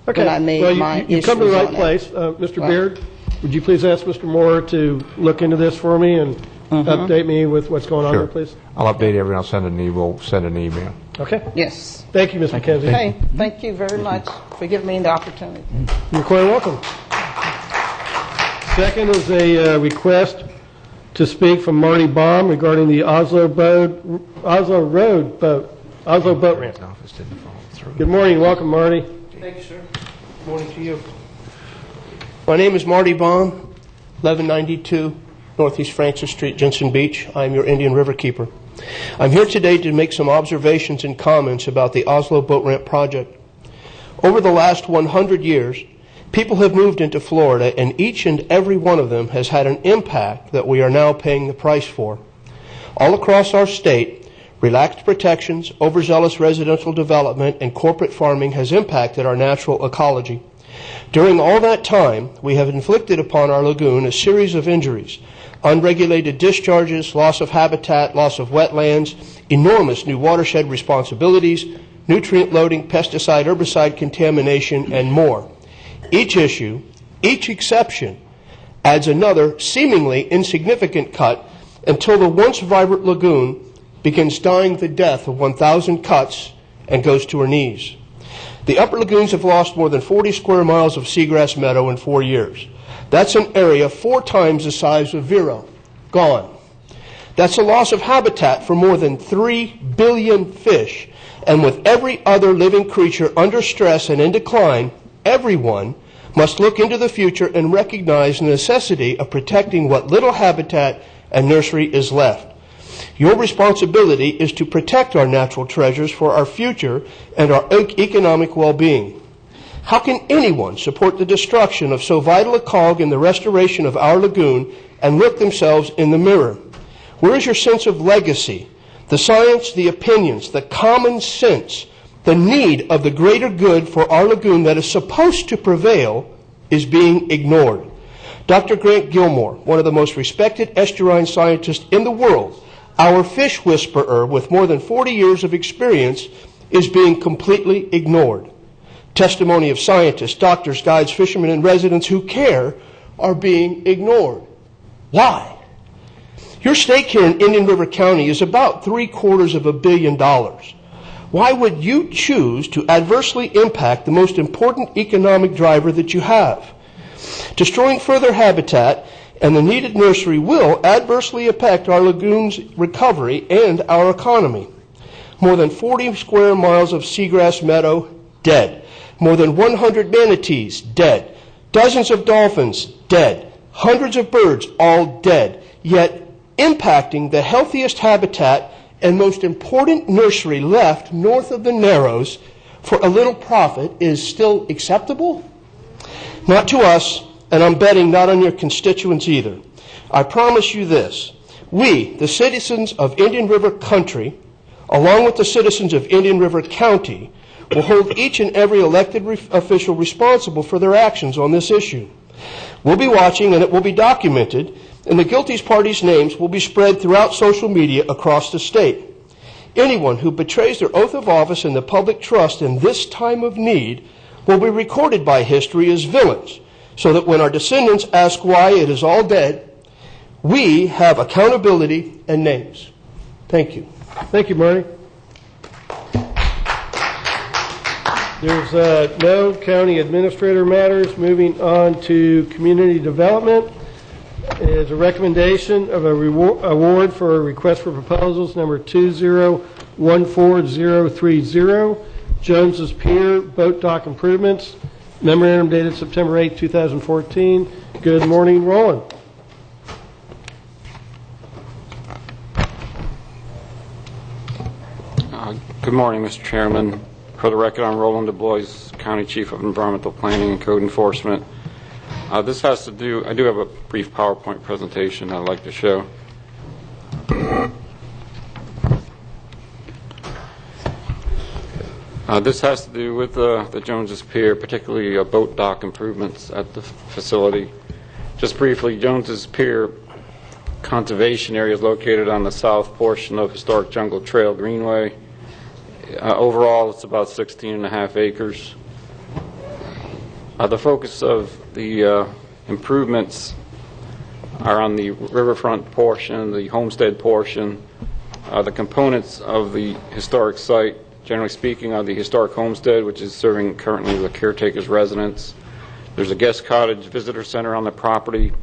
when I made well, my you come to the issues right on it. place. Mr. Right. Beard, would you please ask Mr. Moore to look into this for me and update me with what's going on Sure. there, please? I'll update everyone. I'll send an email. Okay. Yes. Thank you, Ms. McKenzie. Hey, thank you very much for giving me the opportunity. You're quite welcome. Second is a request to speak from Marty Baum regarding the Oslo boat ramp. Good morning. Welcome, Marty. Thank you, sir. Good morning to you. My name is Marty Baum, 1192 Northeast Francis Street, Jensen Beach. I am your Indian River keeper. I'm here today to make some observations and comments about the Oslo boat ramp project. Over the last 100 years, people have moved into Florida, and each and every one of them has had an impact that we are now paying the price for. All across our state, relaxed protections, overzealous residential development, and corporate farming has impacted our natural ecology. During all that time, we have inflicted upon our lagoon a series of injuries: unregulated discharges, loss of habitat, loss of wetlands, enormous new watershed responsibilities, nutrient loading, pesticide, herbicide contamination, and more. Each issue, each exception, adds another seemingly insignificant cut until the once vibrant lagoon begins dying the death of 1,000 cuts and goes to her knees. The upper lagoons have lost more than 40 square miles of seagrass meadow in 4 years. That's an area 4 times the size of Vero. Gone. That's a loss of habitat for more than 3 billion fish. And with every other living creature under stress and in decline, everyone must look into the future and recognize the necessity of protecting what little habitat and nursery is left. Your responsibility is to protect our natural treasures for our future and our economic well-being. How can anyone support the destruction of so vital a cog in the restoration of our lagoon and look themselves in the mirror? Where is your sense of legacy, the science, the opinions, the common sense? The need of the greater good for our lagoon that is supposed to prevail is being ignored. Dr. Grant Gilmore, one of the most respected estuarine scientists in the world, our fish whisperer with more than 40 years of experience, is being completely ignored. Testimony of scientists, doctors, guides, fishermen, and residents who care are being ignored. Why? Your stake here in Indian River County is about $750 million. Why would you choose to adversely impact the most important economic driver that you have? Destroying further habitat and the needed nursery will adversely affect our lagoon's recovery and our economy. More than 40 square miles of seagrass meadow, dead. More than 100 manatees, dead. Dozens of dolphins, dead. Hundreds of birds, all dead. Yet impacting the healthiest habitat and most important nursery left north of the Narrows for a little profit is still acceptable? Not to us, and I'm betting not on your constituents either. I promise you this: we, the citizens of Indian River Country, along with the citizens of Indian River County, will hold each and every elected official responsible for their actions on this issue. We'll be watching, and it will be documented, and the guilty parties' names will be spread throughout social media across the state. Anyone who betrays their oath of office and the public trust in this time of need will be recorded by history as villains, so that when our descendants ask why it is all dead, we have accountability and names. Thank you. Thank you, Marty. There's no county administrator matters. Moving on to community development is a recommendation of a award for a request for proposals number 2014030, Jones's Pier Boat Dock Improvements, memorandum dated September 8, 2014. Good morning, Roland. Good morning, Mr. Chairman. For the record, I'm Roland DuBois, County Chief of Environmental Planning and Code Enforcement. This has to do, I do have a brief PowerPoint presentation I'd like to show. This has to do with the Jones's Pier, particularly boat dock improvements at the facility. Just briefly, Jones's Pier Conservation Area is located on the south portion of Historic Jungle Trail Greenway. Overall, it's about 16.5 acres. The focus of the improvements are on the riverfront portion, the homestead portion. The components of the historic site, generally speaking, are the historic homestead, which is serving currently the caretaker's residence. There's a guest cottage visitor center on the property.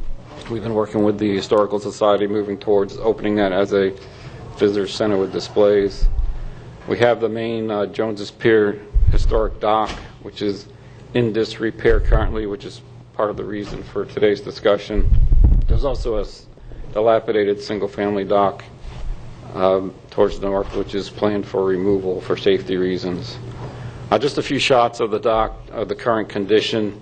We've been working with the Historical Society moving towards opening that as a visitor center with displays. We have the main Jones's Pier historic dock, which is in disrepair currently, which is part of the reason for today's discussion. There's also a dilapidated single-family dock towards the north, which is planned for removal for safety reasons. Just a few shots of the dock, of the current condition.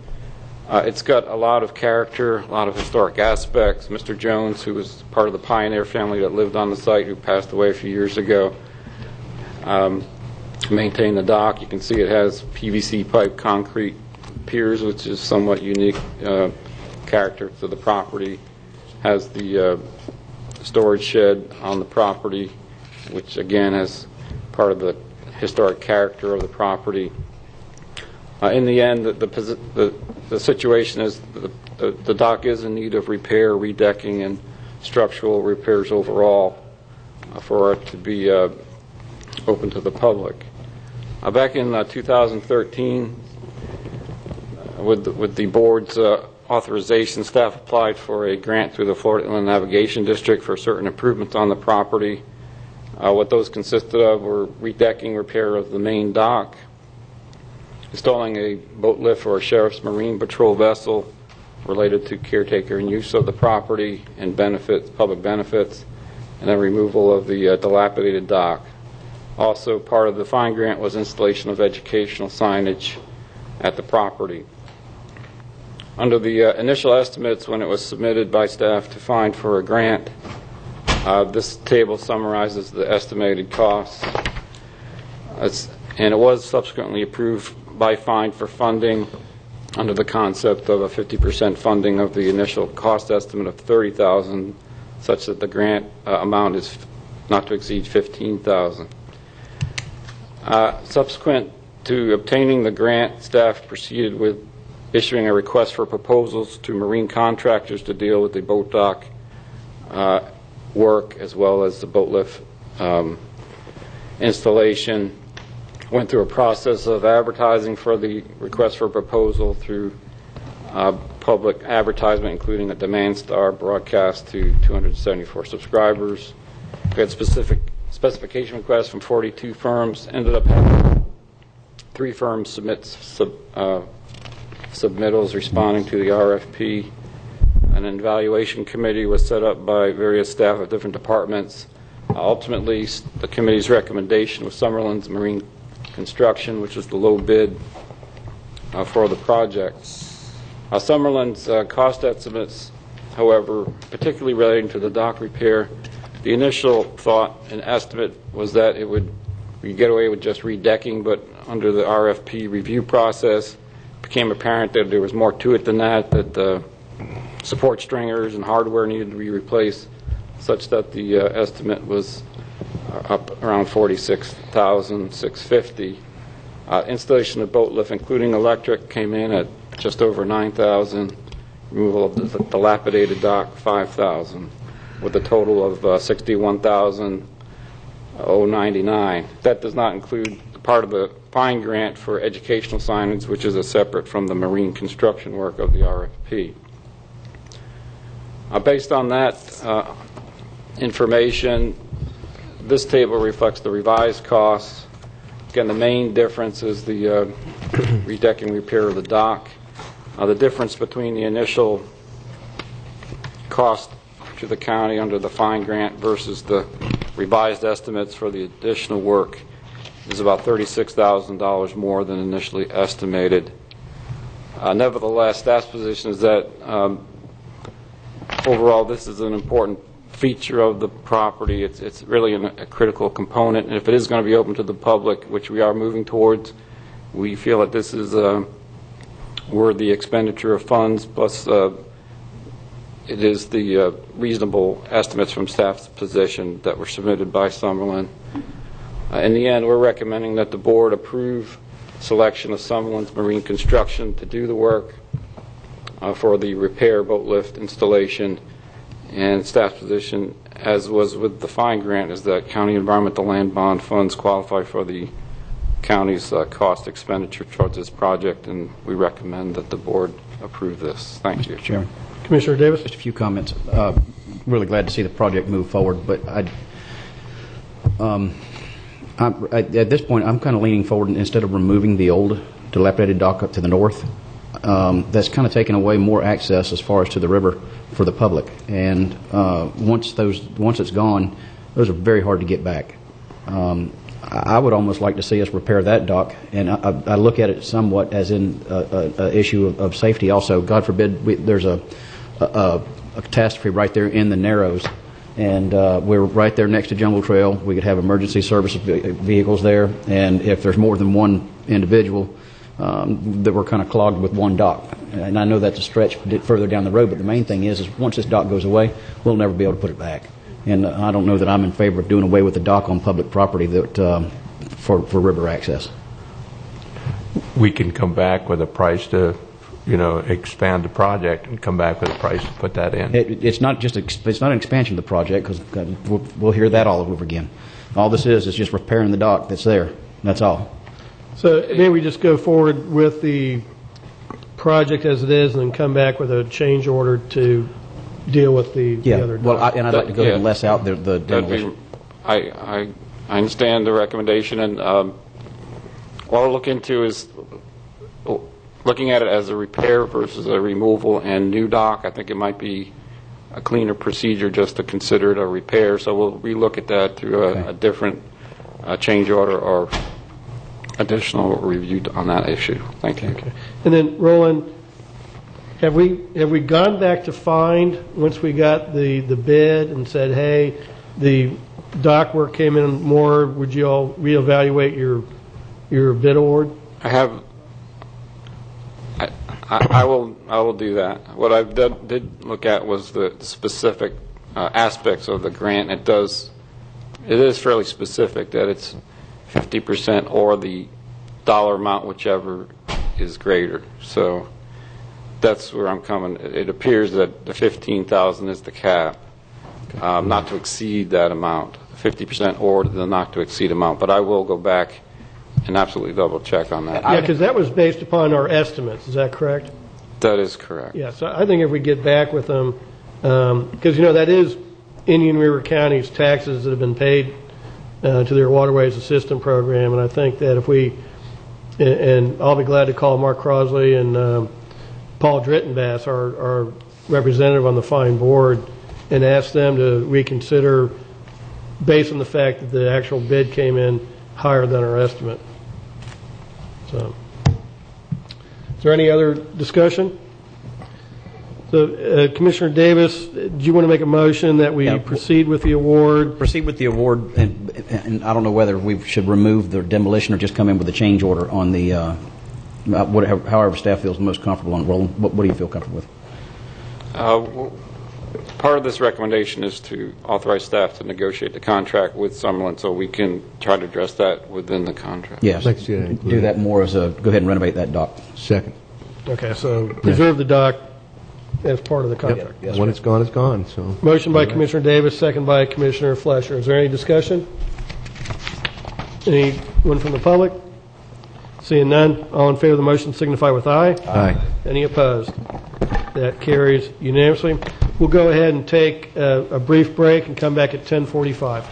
It's got a lot of character, a lot of historic aspects. Mr. Jones, who was part of the pioneer family that lived on the site, who passed away a few years ago, maintain the dock. You can see it has PVC pipe concrete piers, which is somewhat unique character to the property. Has the storage shed on the property, which again has part of the historic character of the property. In the end, the situation is the dock is in need of repair, redecking, and structural repairs overall for it to be open to the public. Back in 2013, with the board's authorization, staff applied for a grant through the Florida Inland Navigation District for certain improvements on the property. What those consisted of were redecking, repair of the main dock, installing a boat lift for a Sheriff's Marine Patrol vessel related to caretaker and use of the property and benefits, public benefits, and then removal of the dilapidated dock. Also, part of the fine grant was installation of educational signage at the property. Under the initial estimates when it was submitted by staff to fine for a grant, this table summarizes the estimated costs. And it was subsequently approved by fine for funding under the concept of a 50% funding of the initial cost estimate of $30,000, such that the grant amount is not to exceed $15,000. Subsequent to obtaining the grant, staff proceeded with issuing a request for proposals to marine contractors to deal with the boat dock work as well as the boat lift installation. Went through a process of advertising for the request for proposal through public advertisement, including a demand star broadcast to 274 subscribers. We had specification requests from 42 firms. Ended up having 3 firms submit submittals responding to the RFP. An evaluation committee was set up by various staff of different departments. Ultimately, the committee's recommendation was Summerlin's Marine Construction, which was the low bid for the project. Summerlin's cost estimates, however, particularly relating to the dock repair, the initial thought and estimate was that it would get away with just redecking, but under the RFP review process, it became apparent that there was more to it than that, that the support stringers and hardware needed to be replaced, such that the estimate was up around $46,650. Installation of boat lift, including electric, came in at just over $9,000. Removal of the dilapidated dock, $5,000. with a total of $61,099. That does not include part of the fine grant for educational signage, which is separate from the marine construction work of the RFP. Based on that information, this table reflects the revised costs. Again, the main difference is the redecking repair of the dock. The difference between the initial cost to the county under the fine grant versus the revised estimates for the additional work is about $36,000 more than initially estimated. Nevertheless, staff's position is that overall this is an important feature of the property. It's really a critical component, and if it is going to be open to the public, which we are moving towards, we feel that this is a worthy expenditure of funds, plus it is the reasonable estimates from staff's position that were submitted by Summerlin. In the end, we're recommending that the board approve selection of Summerlin's Marine Construction to do the work for the repair boat lift installation, and staff's position, as was with the fine grant, is that county environmental land bond funds qualify for the county's cost expenditure towards this project, and we recommend that the board approve this. Thank you. Chairman. Commissioner Davis? Just a few comments. Really glad to see the project move forward, but at this point, I'm kind of leaning forward, instead of removing the old dilapidated dock up to the north. That's kind of taken away more access as far as to the river for the public, and once it's gone, those are very hard to get back. I would almost like to see us repair that dock, and I look at it somewhat as in an issue of safety also. God forbid there's a catastrophe right there in the Narrows, and we're right there next to Jungle Trail. We could have emergency service vehicles there, and if there's more than one individual, that we're kind of clogged with one dock. And I know that's a stretch further down the road, but the main thing is once this dock goes away, we'll never be able to put it back. And I don't know that I'm in favor of doing away with the dock on public property that for river access. We can come back with a price to, expand the project, and come back with a price to put that in. It's not an expansion of the project, because we'll hear that all over again. All this is just repairing the dock that's there. That's all. So maybe we just go forward with the project as it is, and then come back with a change order to deal with the other dock. Well, and I'd like to go ahead and less out the demolition. I understand the recommendation, and what I'll look into is looking at it as a repair versus a removal and new dock. I think it might be a cleaner procedure just to consider it a repair, so we'll relook at that through a different change order or additional review on that issue. Thank you. Okay. And then, Roland, have we gone back to find, once we got the bid and said, hey, the dock work came in more, would you all reevaluate your bid award? I will do that. What I did look at was the specific aspects of the grant. It is fairly specific that it's 50% or the dollar amount, whichever is greater. So that's where I'm coming. It appears that the $15,000 is the cap, not to exceed that amount, 50% or the not to exceed amount. But I will go back and absolutely double check on that. Yeah, because that was based upon our estimates. Is that correct? That is correct. Yeah, so I think if we get back with them, because that is Indian River County's taxes that have been paid to their Waterways Assistance Program, and I think that if we, and I'll be glad to call Mark Crosley and Paul Drittenbass, our representative on the fine board, and ask them to reconsider based on the fact that the actual bid came in higher than our estimate. So, is there any other discussion? So, Commissioner Davis, do you want to make a motion that we proceed with the award? Proceed with the award, and I don't know whether we should remove the demolition or just come in with a change order on the, however staff feels most comfortable on. Roland, what do you feel comfortable with? Part of this recommendation is to authorize staff to negotiate the contract with Summerlin, so we can try to address that within the contract. Yes, do that more as a, go ahead and renovate that dock. Second. Okay, so preserve the dock as part of the contract. Yep. When it's gone, it's gone, so. Motion by Commissioner Davis, second by Commissioner Flesher. Is there any discussion? Anyone from the public? Seeing none, all in favor of the motion signify with aye. Aye. Any opposed? That carries unanimously. We'll go ahead and take a brief break and come back at 10:45.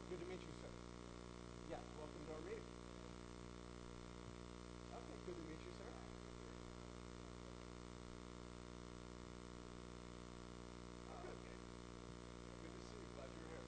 Good to meet you, sir. Yeah, welcome to our meeting. Okay, good to meet you, sir. Good. Good to see you. Glad you're here.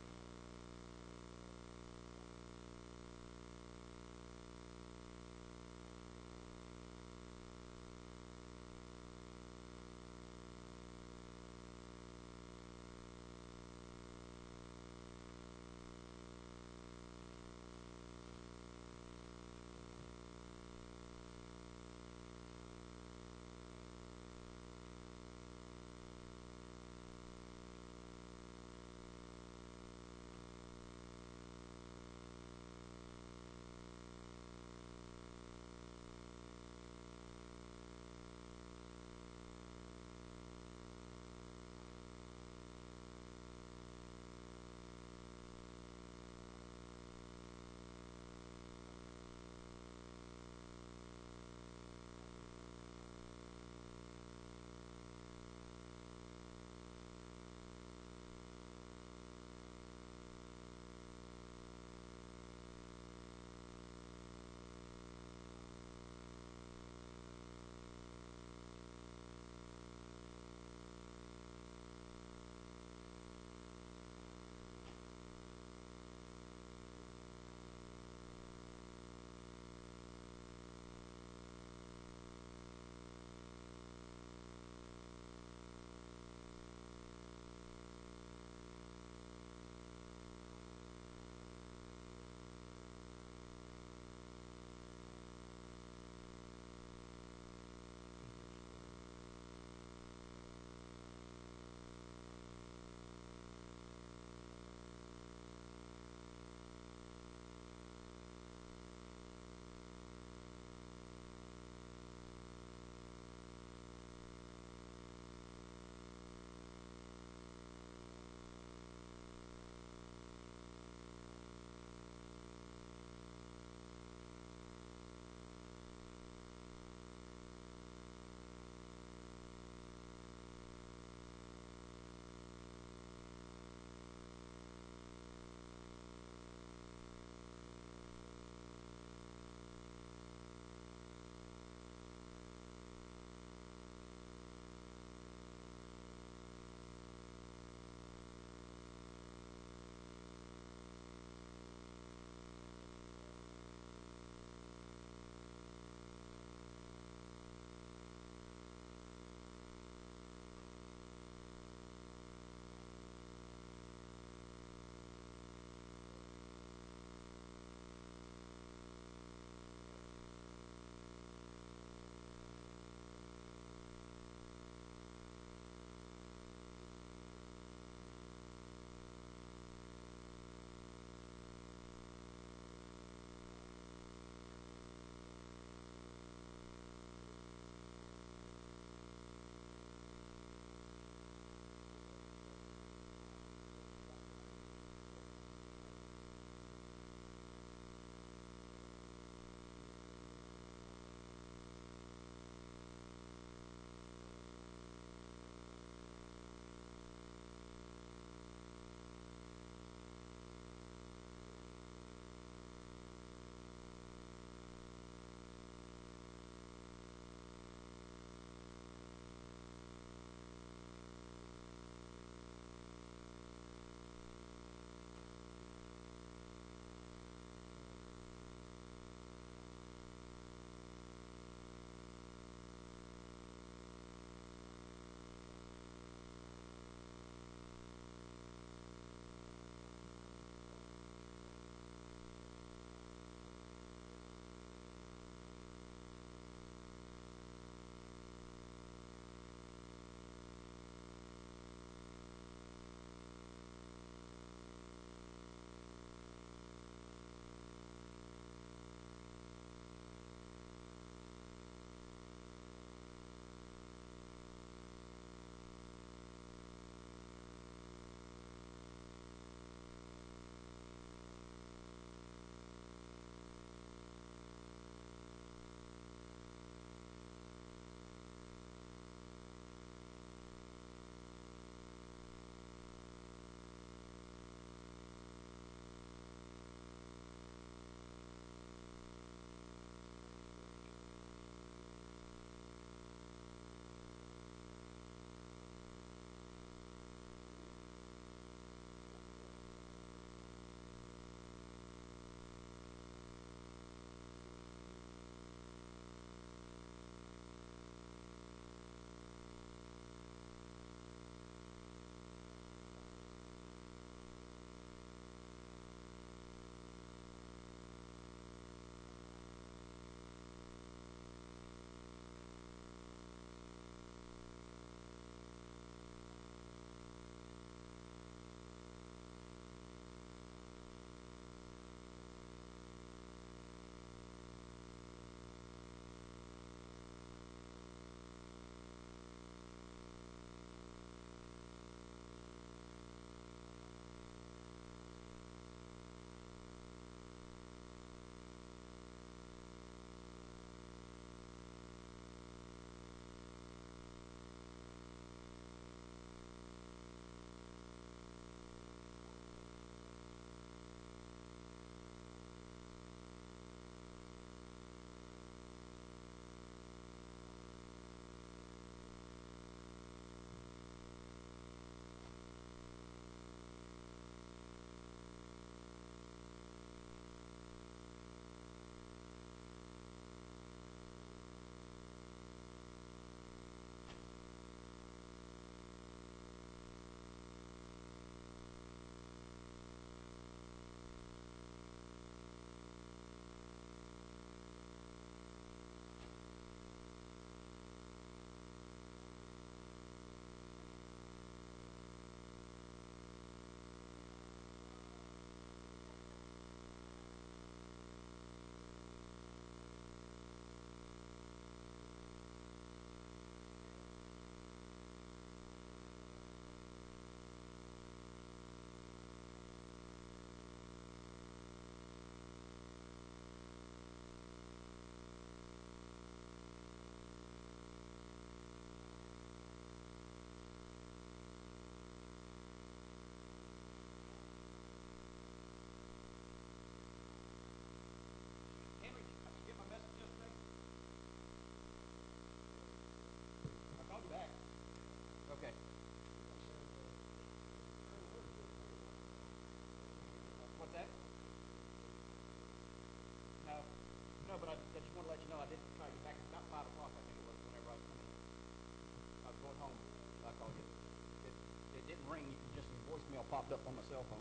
popped up on my cell phone.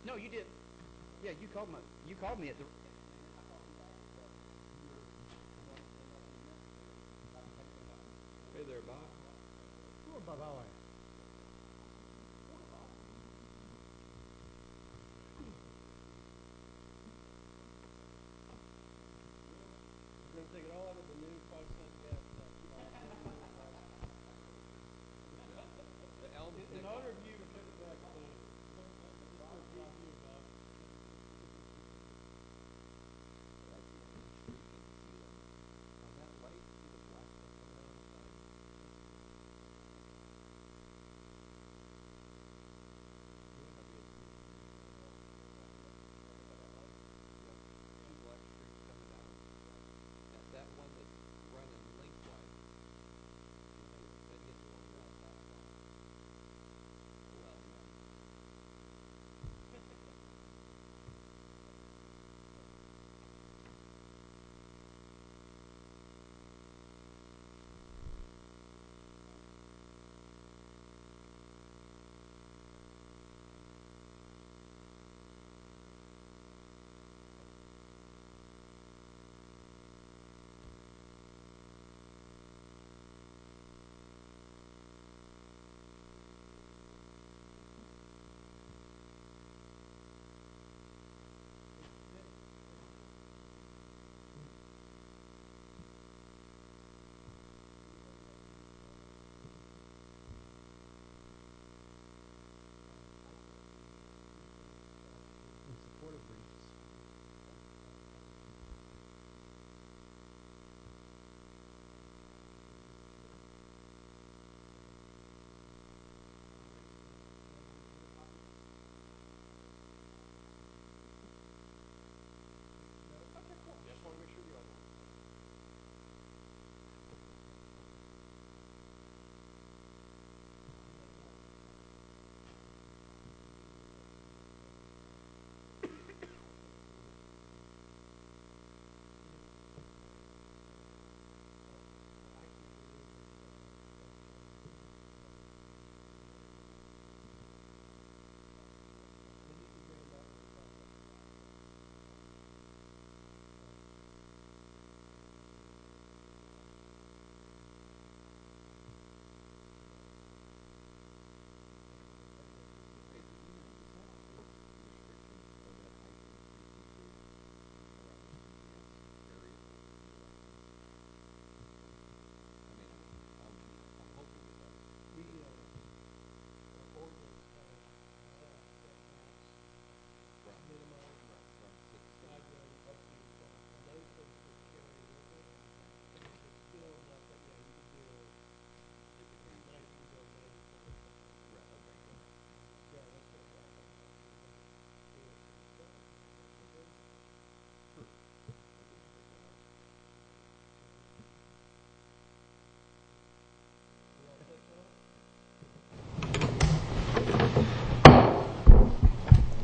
No, you did. Yeah, you called me at the. Hey there, Bob. Sure, Bob, how are you? We're going to take it all out of the new 5-cent gas tax. In honor of you, we took it back to the. That one that's running lengthwise. That gets a little rough, that's why. Well, no. Just want to make sure you're on.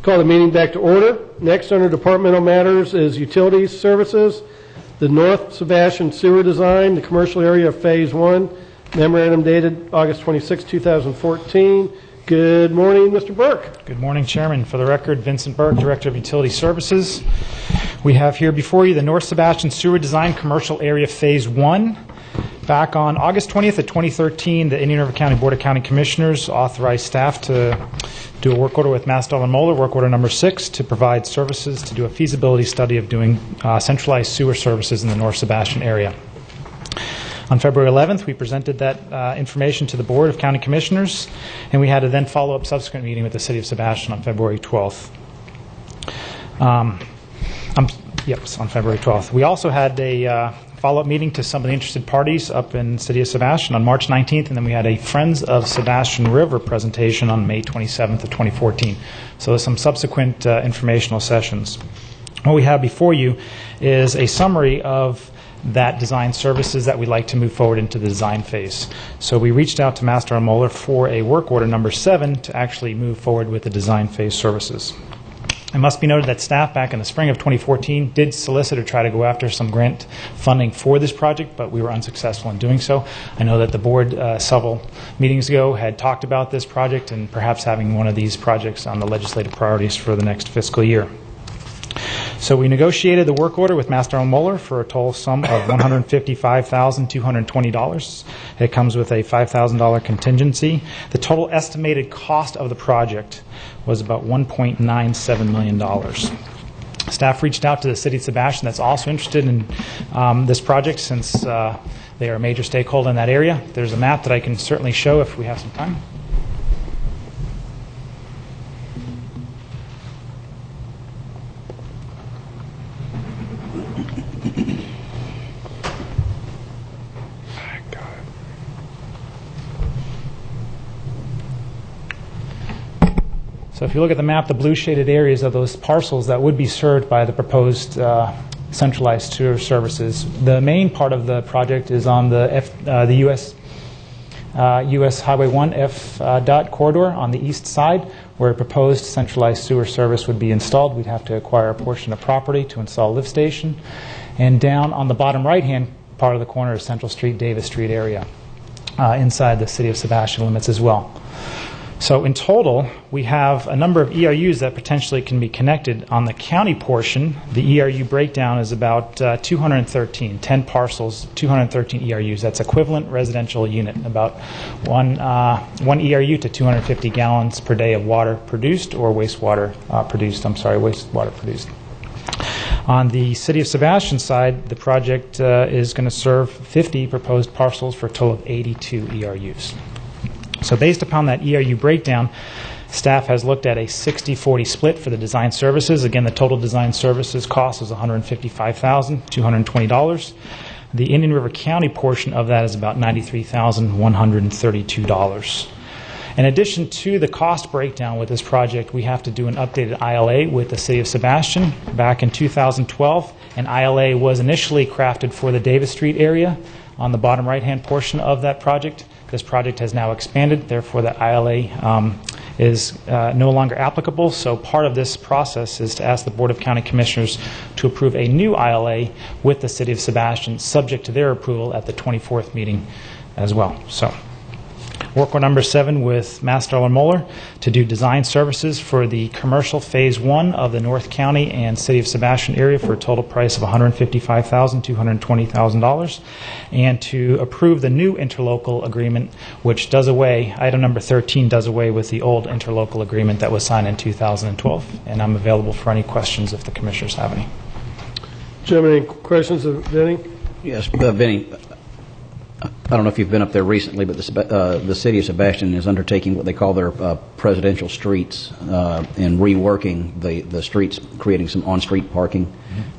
Call the meeting back to order. Next, under departmental matters is utilities services, the North Sebastian sewer design, the commercial area of Phase 1, memorandum dated August 26, 2014. Good morning, Mr. Burke. Good morning, Chairman. For the record, Vincent Burke, Director of Utility Services. We have here before you the North Sebastian sewer design, commercial area Phase 1. Back on August 20th of 2013, the Indian River County Board of County Commissioners authorized staff to do a work order with Mastel & Moeller, work order number 6, to provide services to do a feasibility study of doing centralized sewer services in the North Sebastian area. On February 11th, we presented that information to the Board of County Commissioners, and we had a then follow-up subsequent meeting with the City of Sebastian on February 12th. On February 12th. We also had a follow-up meeting to some of the interested parties up in the City of Sebastian on March 19th, and then we had a Friends of Sebastian River presentation on May 27th of 2014. So there's some subsequent informational sessions. What we have before you is a summary of that design services that we'd like to move forward into the design phase. So we reached out to Mastel & Moeller for a work order number 7 to actually move forward with the design phase services. It must be noted that staff back in the spring of 2014 did solicit or try to go after some grant funding for this project, but we were unsuccessful in doing so. I know that the board several meetings ago had talked about this project and perhaps having one of these projects on the legislative priorities for the next fiscal year. So we negotiated the work order with Master Moeller for a total sum of $155,220. It comes with a $5,000 contingency. The total estimated cost of the project was about $1.97 million. Staff reached out to the City of Sebastian that's also interested in this project since they are a major stakeholder in that area. There's a map that I can certainly show if we have some time. So if you look at the map, the blue shaded areas of those parcels that would be served by the proposed centralized sewer services. The main part of the project is on the US Highway 1 F corridor on the east side, where a proposed centralized sewer service would be installed. We'd have to acquire a portion of property to install a lift station. And down on the bottom right-hand part of the corner is Central Street, Davis Street area, inside the City of Sebastian limits as well. So in total, we have a number of ERUs that potentially can be connected. On the county portion, the ERU breakdown is about 213, 10 parcels, 213 ERUs. That's equivalent residential unit, about one ERU to 250 gallons per day of water produced or wastewater produced. On the City of Sebastian side, the project is going to serve 50 proposed parcels for a total of 82 ERUs. So based upon that ERU breakdown, staff has looked at a 60-40 split for the design services. Again, the total design services cost is $155,220. The Indian River County portion of that is about $93,132. In addition to the cost breakdown with this project, we have to do an updated ILA with the City of Sebastian. Back in 2012, an ILA was initially crafted for the Davis Street area on the bottom right-hand portion of that project. This project has now expanded, therefore the ILA is no longer applicable. So part of this process is to ask the Board of County Commissioners to approve a new ILA with the City of Sebastian, subject to their approval at the 24th meeting as well. So work order number 7 with Master Moeller to do design services for the commercial phase 1 of the North County and City of Sebastian area for a total price of $155,220,000, and to approve the new interlocal agreement, which does away, item number 13 does away with the old interlocal agreement that was signed in 2012. And I'm available for any questions if the commissioners have any. Do you have any questions of Vinny? Yes, Vinny. I don't know if you've been up there recently, but the City of Sebastian is undertaking what they call their presidential streets and reworking the streets, creating some on-street parking,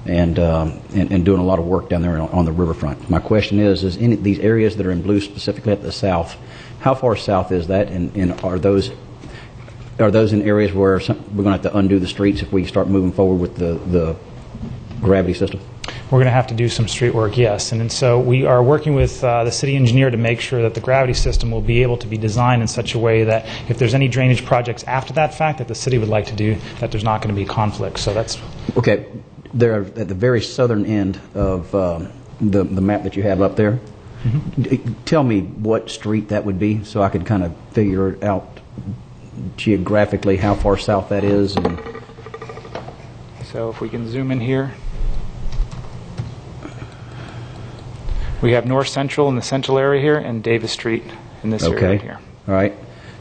and doing a lot of work down there on the riverfront. My question is any of these areas that are in blue, specifically at the south, how far south is that, and are those in areas where we're going to have to undo the streets if we start moving forward with the gravity system? We're going to have to do some street work, yes. And so we are working with the city engineer to make sure that the gravity system will be able to be designed in such a way that if there's any drainage projects after that fact that the city would like to do, that there's not going to be conflict. So that's... Okay. There, at the very southern end of the map that you have up there, tell me what street that would be so I could kind of figure it out geographically how far south that is. And so if we can zoom in here. We have North Central in the central area here and Davis Street in this area right here. All right.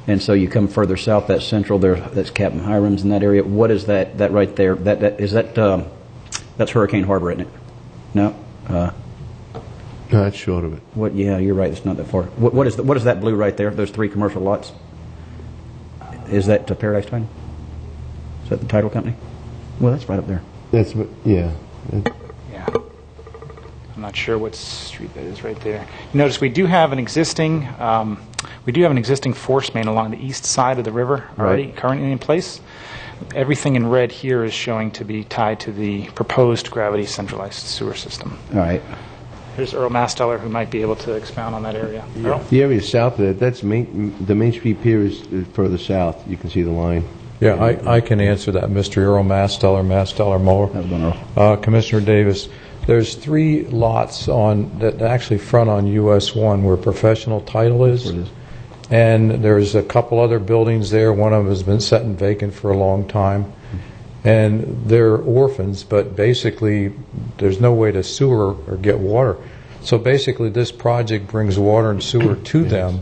And so you come further south, that's Central there, that's Captain Hiram's in that area. What is that right there? That's Hurricane Harbor, isn't it? No? No, that's short of it. What? Yeah, you're right. It's not that far. What is that blue right there? Those 3 commercial lots? Is that Paradise Title? Is that the title company? Well, that's right up there. That's, yeah. Yeah. I'm not sure what street that is right there. You notice we do have an existing force main along the east side of the river already currently in place. Everything in red here is showing to be tied to the proposed gravity centralized sewer system. All right. Here's Earl Masteller, who might be able to expound on that area. Yeah. The area south of that, the Main Street Pier is further south. You can see the line. Yeah, I can answer that, Mr. Earl Masteller Moore. Commissioner Davis, there's 3 lots that actually front on US 1 where professional title is. And there's a couple other buildings there. One of them has been sitting vacant for a long time. And they're orphans, but basically there's no way to sewer or get water. So basically this project brings water and sewer to them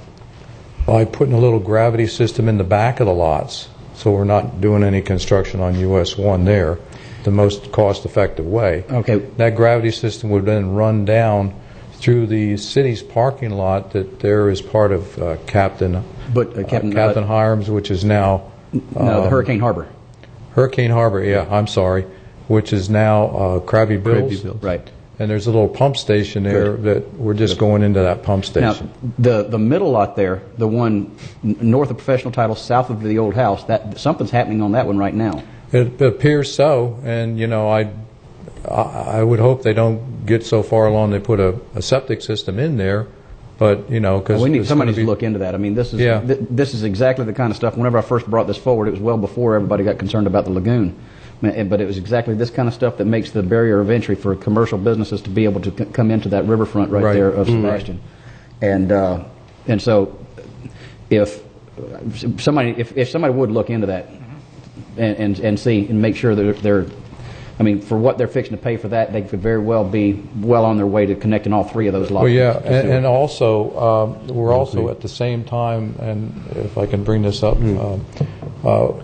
by putting a little gravity system in the back of the lots. So we're not doing any construction on US 1 there, the most cost-effective way. Okay. That gravity system would then run down through the city's parking lot that there is part of Captain Hiram's, which is now... the Hurricane Harbor. Hurricane Harbor, yeah, I'm sorry, which is now Krabby Bill's. Right. And there's a little pump station there that we're just going into that pump station. Now, the middle lot there, the one north of professional title, south of the old house, that something's happening on that one right now. It appears so, and I would hope they don't get so far along they put a septic system in there, but because we need somebody to look into that. I mean, this is this is exactly the kind of stuff. Whenever I first brought this forward, it was well before everybody got concerned about the lagoon. But it was exactly this kind of stuff that makes the barrier of entry for commercial businesses to be able to come into that riverfront right there of Sebastian. And so if somebody would look into that and see and make sure that they're, I mean, for what they're fixing to pay for that, they could very well be well on their way to connecting all 3 of those lots. Well, yeah, and also we're also at the same time, and if I can bring this up,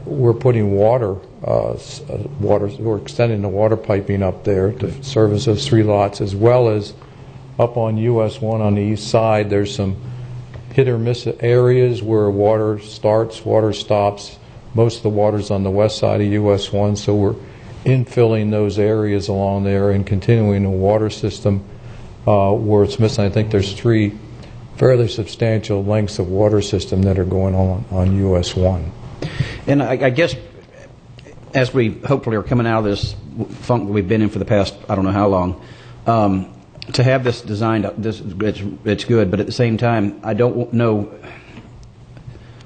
we're putting water. We're extending the water piping up there to service those 3 lots, as well as up on US 1 on the east side. There's some hit or miss areas where water starts, water stops. Most of the water's on the west side of US 1, so we're infilling those areas along there and continuing the water system where it's missing. I think there's 3 fairly substantial lengths of water system that are going on US 1. And I guess as we hopefully are coming out of this funk that we've been in for the past, I don't know how long, to have this designed, it's good, but at the same time, I don't know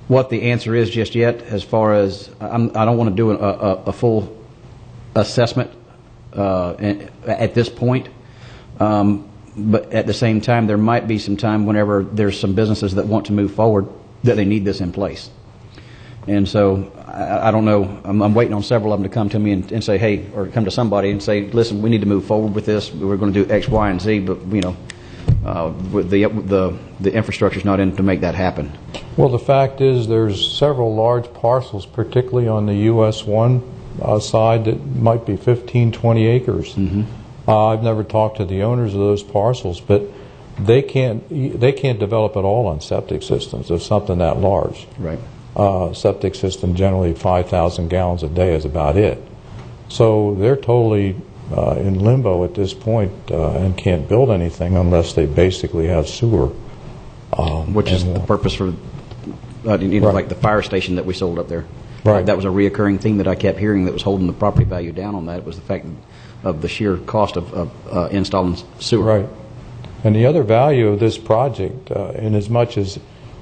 what the answer is just yet as far as, I don't want to do a full assessment at this point, but at the same time, there might be some time whenever there's some businesses that want to move forward that they need this in place. And so I don't know. I'm waiting on several of them to come to me and say, hey, or come to somebody and say, listen, we need to move forward with this. We're going to do X, Y, and Z, but the infrastructure's not in to make that happen. Well, the fact is there's several large parcels, particularly on the US 1 side, that might be 15, 20 acres. I've never talked to the owners of those parcels, but they can't develop at all on septic systems of something that large. Right. Septic system, generally 5,000 gallons a day is about it. So they're totally in limbo at this point and can't build anything unless they basically have sewer. Which is the purpose for, like the fire station that we sold up there. Right. That was a reoccurring theme that I kept hearing that was holding the property value down on that. It was the fact of the sheer cost of installing sewer. Right. And the other value of this project, in as much as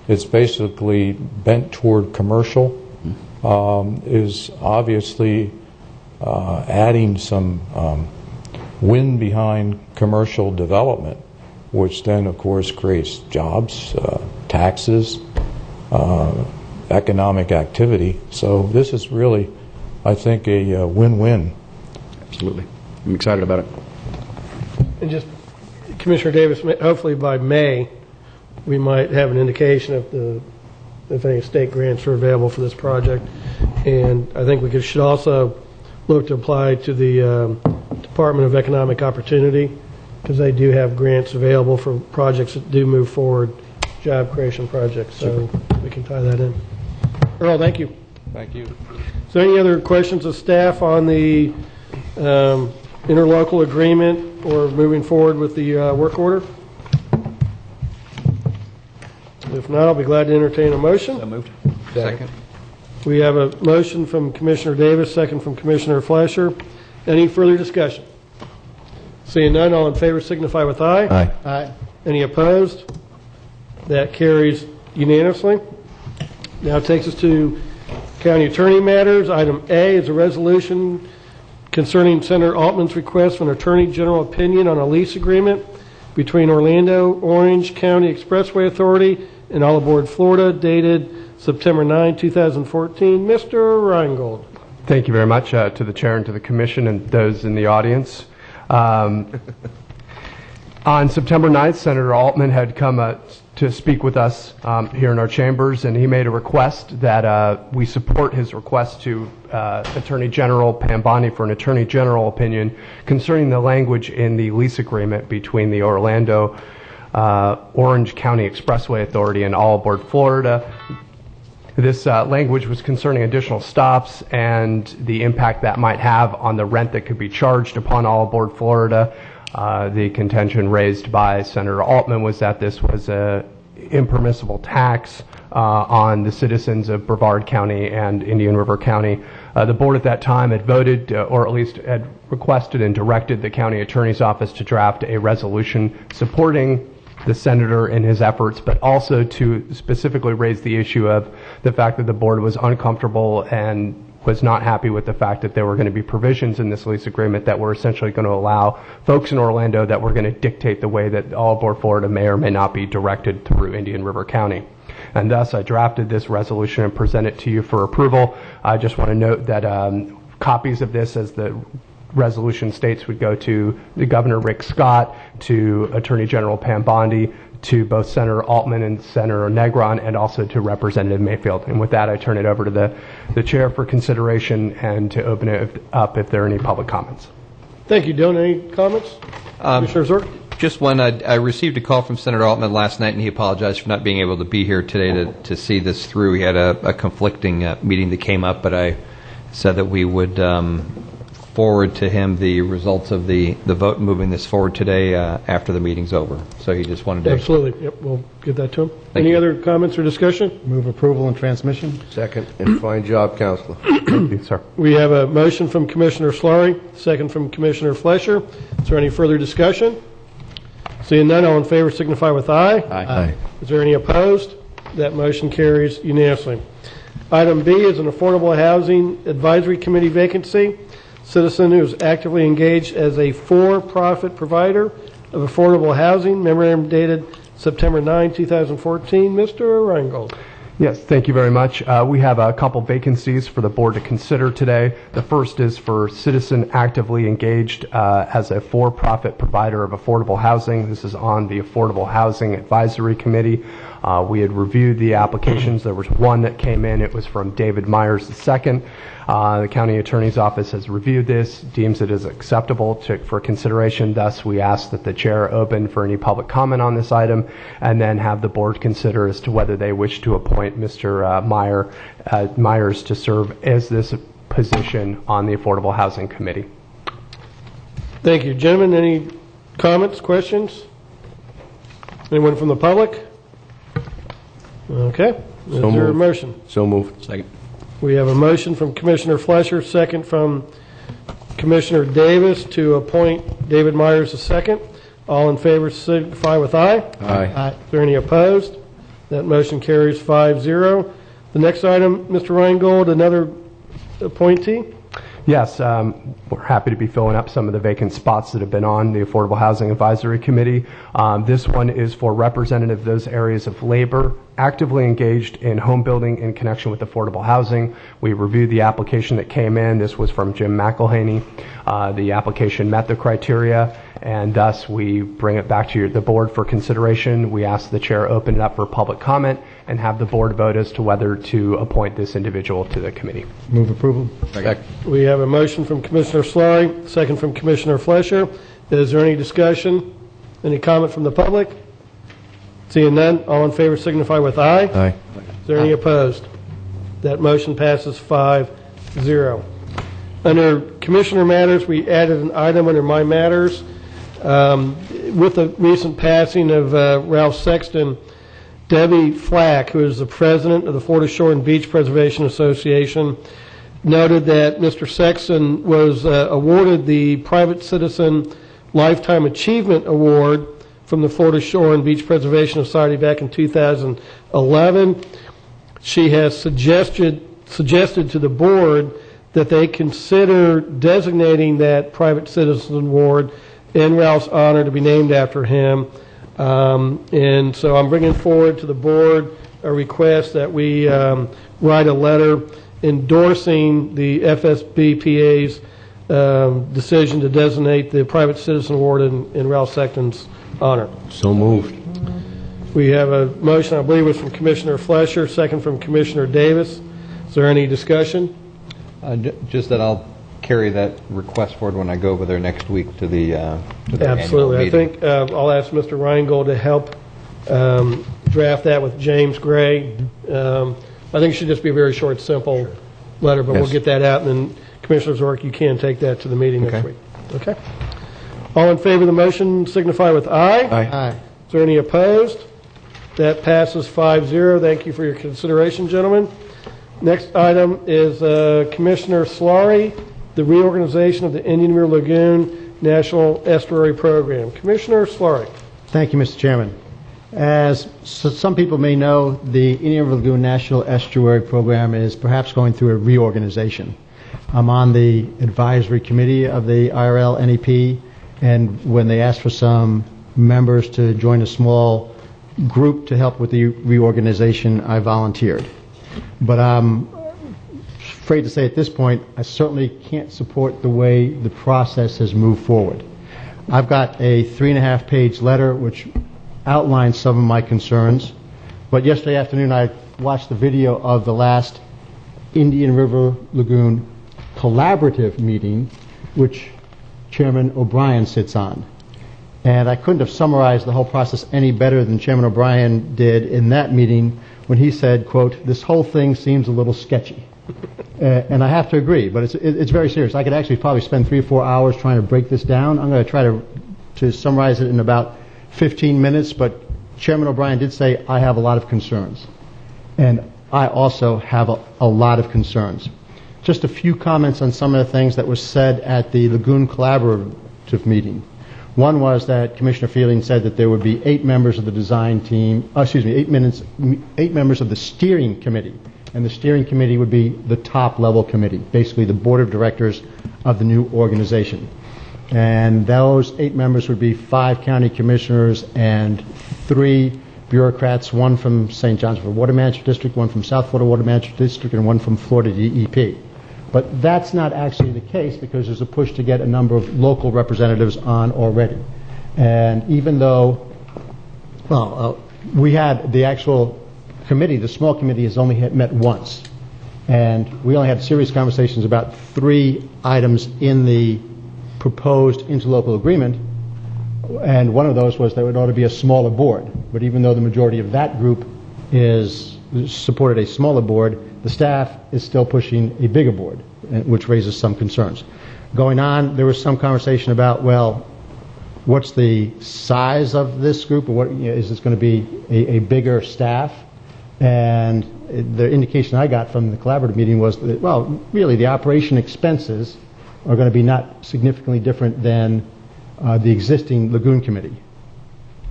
it's basically bent toward commercial, is obviously adding some wind behind commercial development, which then, of course, creates jobs, taxes, economic activity. So this is really, I think, a win-win. Absolutely. I'm excited about it. And just, Commissioner Davis, hopefully by May, we might have an indication if any state grants are available for this project. And I think we should also look to apply to the Department of Economic Opportunity, because they do have grants available for projects that do move forward, job creation projects. So we can tie that in. Earl, thank you. Thank you. Is there any other questions of staff on the interlocal agreement or moving forward with the work order? If not, I'll be glad to entertain a motion. So moved. Second. We have a motion from Commissioner Davis, second from Commissioner Fleischer. Any further discussion? Seeing none, all in favor signify with aye. Aye. Aye. Any opposed? That carries unanimously. Now it takes us to County Attorney matters. Item A is a resolution concerning Senator Altman's request for an Attorney General opinion on a lease agreement between Orlando Orange County Expressway Authority and All Aboard Florida, dated September 9, 2014. Mr. Reingold. Thank you very much to the Chair and to the Commission and those in the audience. On September 9th, Senator Altman had come to speak with us here in our chambers, and he made a request that we support his request to Attorney General Pambani for an Attorney General opinion concerning the language in the lease agreement between the Orlando Orange County Expressway Authority and All Aboard Florida. This language was concerning additional stops and the impact that might have on the rent that could be charged upon All Aboard Florida. The contention raised by Senator Altman was that this was an impermissible tax on the citizens of Brevard County and Indian River County. The board at that time had voted, or at least had requested and directed the county attorney's office to draft a resolution supporting the senator in his efforts, but also to specifically raise the issue of the fact that the board was uncomfortable and was not happy with the fact that there were going to be provisions in this lease agreement that were essentially going to allow folks in Orlando that were going to dictate the way that All Aboard Florida may or may not be directed through Indian River County. And thus I drafted this resolution and present it to you for approval. I just want to note that copies of this, as the resolution states, would go to the Governor Rick Scott, to Attorney General Pam Bondi, to both Senator Altman and Senator Negron, and also to Representative Mayfield. And with that, I turn it over to the chair for consideration and to open it up if there are any public comments. Thank you, Dylan. Any comments? Commissioner Zork? Just one. I received a call from Senator Altman last night, and he apologized for not being able to be here today to see this through. He had a conflicting meeting that came up, but I said that we would forward to him the results of the vote moving this forward today after the meeting's over. So he just wanted to... Absolutely. Yep, we'll get that to him. Any other comments or discussion? Move approval and transmission. Second. And fine job, Counselor. Thank you, sir. We have a motion from Commissioner Slurry, second from Commissioner Flesher. Is there any further discussion? Seeing none, all in favor signify with aye. Aye. Is there any opposed? That motion carries unanimously. Item B is an Affordable Housing Advisory Committee vacancy. Citizen who is actively engaged as a for-profit provider of affordable housing. Memorandum dated September 9, 2014. Mr. Reingold. Yes, thank you very much. We have a couple vacancies for the board to consider today. The first is for citizen actively engaged as a for-profit provider of affordable housing. This is on the Affordable Housing Advisory Committee. We had reviewed the applications. There was one that came in. It was from David Myers II. The county attorney's office has reviewed this, deems it as acceptable for consideration. Thus, we ask that the chair open for any public comment on this item and then have the board consider as to whether they wish to appoint Mr. Myers to serve as this position on the Affordable Housing Committee. Thank you. Gentlemen, any comments, questions? Anyone from the public? Okay. Is there a motion? So moved. Second. We have a motion from Commissioner Flesher, second from Commissioner Davis to appoint David Myers II. All in favor signify with aye. Aye. Is there any opposed? That motion carries 5-0. The next item, Mr. Reingold, another appointee. Yes, we're happy to be filling up some of the vacant spots that have been on the Affordable Housing Advisory Committee. This one is for representative of those areas of labor actively engaged in home building in connection with affordable housing. We reviewed the application that came in. This was from Jim McElhaney. The application met the criteria, and thus we bring it back to the board for consideration. We ask the chair open it up for public comment and have the board vote as to whether to appoint this individual to the committee. Move approval. We have a motion from Commissioner Slurry, second from Commissioner Flesher. Is there any discussion? Any comment from the public? Seeing none, all in favor signify with aye. Aye. Is there any opposed? That motion passes 5-0. Under Commissioner Matters, we added an item under My Matters. With the recent passing of Ralph Sexton, Debbie Flack, who is the president of the Florida Shore and Beach Preservation Association, noted that Mr. Sexton was awarded the Private Citizen Lifetime Achievement Award from the Florida Shore and Beach Preservation Society back in 2011. She has suggested suggested to the board that they consider designating that private citizen award in Ralph's honor to be named after him. And so I'm bringing forward to the board a request that we write a letter endorsing the FSBPA's decision to designate the private citizen award in Ralph Sexton's honor. So moved. We have a motion, I believe it was from Commissioner Flesher, second from Commissioner Davis. Is there any discussion? Just that I'll carry that request forward when I go over there next week to the Absolutely. I think I'll ask Mr. Reingold to help draft that with James Gray. I think it should just be a very short, simple letter, but we'll get that out, and then Commissioner Zork, you can take that to the meeting next week. Okay. All in favor of the motion signify with aye. Aye. Is there any opposed? That passes 5-0. Thank you for your consideration, gentlemen. Next item is Commissioner Slaughter, the reorganization of the Indian River Lagoon National Estuary Program. Commissioner Slaughter. Thank you, Mr. Chairman. As some people may know, the Indian River Lagoon National Estuary Program is perhaps going through a reorganization. I'm on the advisory committee of the IRL NEP, and when they asked for some members to join a small group to help with the reorganization, I volunteered. But I'm afraid to say at this point, I certainly can't support the way the process has moved forward. I've got a 3.5-page letter which outlines some of my concerns, but yesterday afternoon I watched the video of the last Indian River Lagoon collaborative meeting, which Chairman O'Brien sits on. And I couldn't have summarized the whole process any better than Chairman O'Brien did in that meeting when he said, quote, "This whole thing seems a little sketchy." And I have to agree, but it's very serious. I could actually probably spend 3 or 4 hours trying to break this down. I'm going to try to summarize it in about 15 minutes, but Chairman O'Brien did say, I have a lot of concerns. And I also have a lot of concerns. Just a few comments on some of the things that were said at the Lagoon Collaborative meeting. One was that Commissioner Fielding said that there would be 8 members of the design team, 8 members of the steering committee, and the steering committee would be the top-level committee, basically the board of directors of the new organization. And those 8 members would be 5 county commissioners and 3 bureaucrats, 1 from St. John's River Water Management District, 1 from South Florida Water Management District, and 1 from Florida DEP. But that's not actually the case because there's a push to get a number of local representatives on already. And even though, we had the actual committee, the small committee has only met once. And we only had serious conversations about 3 items in the proposed interlocal agreement. And one of those was that it ought to be a smaller board. But even though the majority of that group supported a smaller board, the staff is still pushing a bigger board, which raises some concerns. Going on, there was some conversation about, well, what's the size of this group, or is this going to be a bigger staff? And the indication I got from the collaborative meeting was that, well, really the operation expenses are going to be not significantly different than the existing lagoon committee.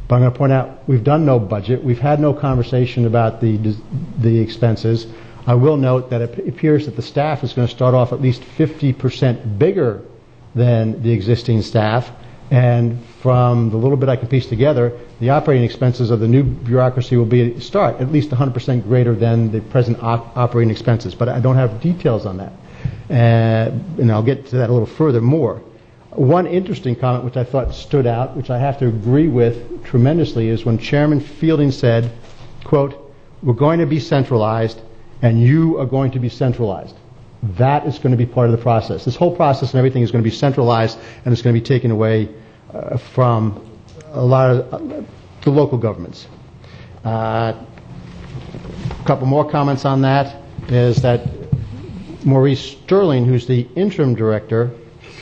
But I'm going to point out, we've done no budget. We've had no conversation about the expenses. I will note that it appears that the staff is going to start off at least 50% bigger than the existing staff. And from the little bit I can piece together, the operating expenses of the new bureaucracy will be at least 100% greater than the present operating expenses. But I don't have details on that. And I'll get to that a little further more. One interesting comment which I thought stood out, which I have to agree with tremendously, is when Chairman Fielding said, quote, "We're going to be centralized and you are going to be centralized." That is going to be part of the process. This whole process and everything is going to be centralized, and it's going to be taken away from a lot of the local governments. A couple more comments on that is that Maurice Sterling, who's the interim director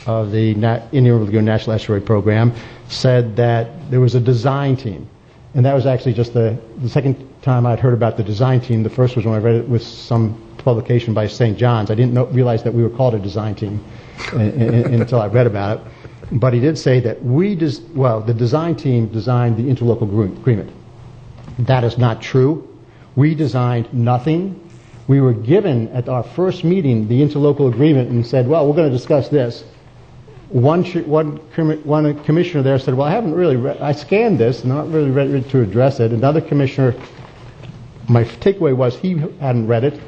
of the Indian River Lagoon National Estuary Program, said that there was a design team. And that was actually just the second time I'd heard about the design team. The first was when I read it with some publication by St. John's. I didn't realize that we were called a design team until I read about it. But he did say that the design team designed the interlocal agreement. That is not true. We designed nothing. We were given at our first meeting the interlocal agreement and said, well, we're going to discuss this. One commissioner there said, well, I haven't really read, I scanned this and I'm not really ready to address it. Another commissioner, my takeaway was he hadn't read it.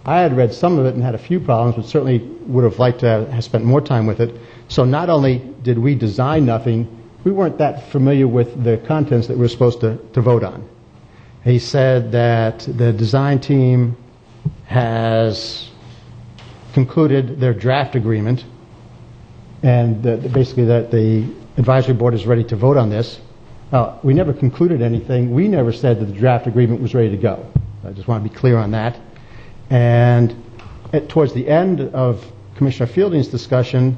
I had read some of it and had a few problems, but certainly would have liked to have spent more time with it. So not only did we design nothing, we weren't that familiar with the contents that we were supposed to vote on. He said that the design team has concluded their draft agreement and basically that the advisory board is ready to vote on this. We never concluded anything. We never said that the draft agreement was ready to go. I just want to be clear on that. And towards the end of Commissioner Fielding's discussion,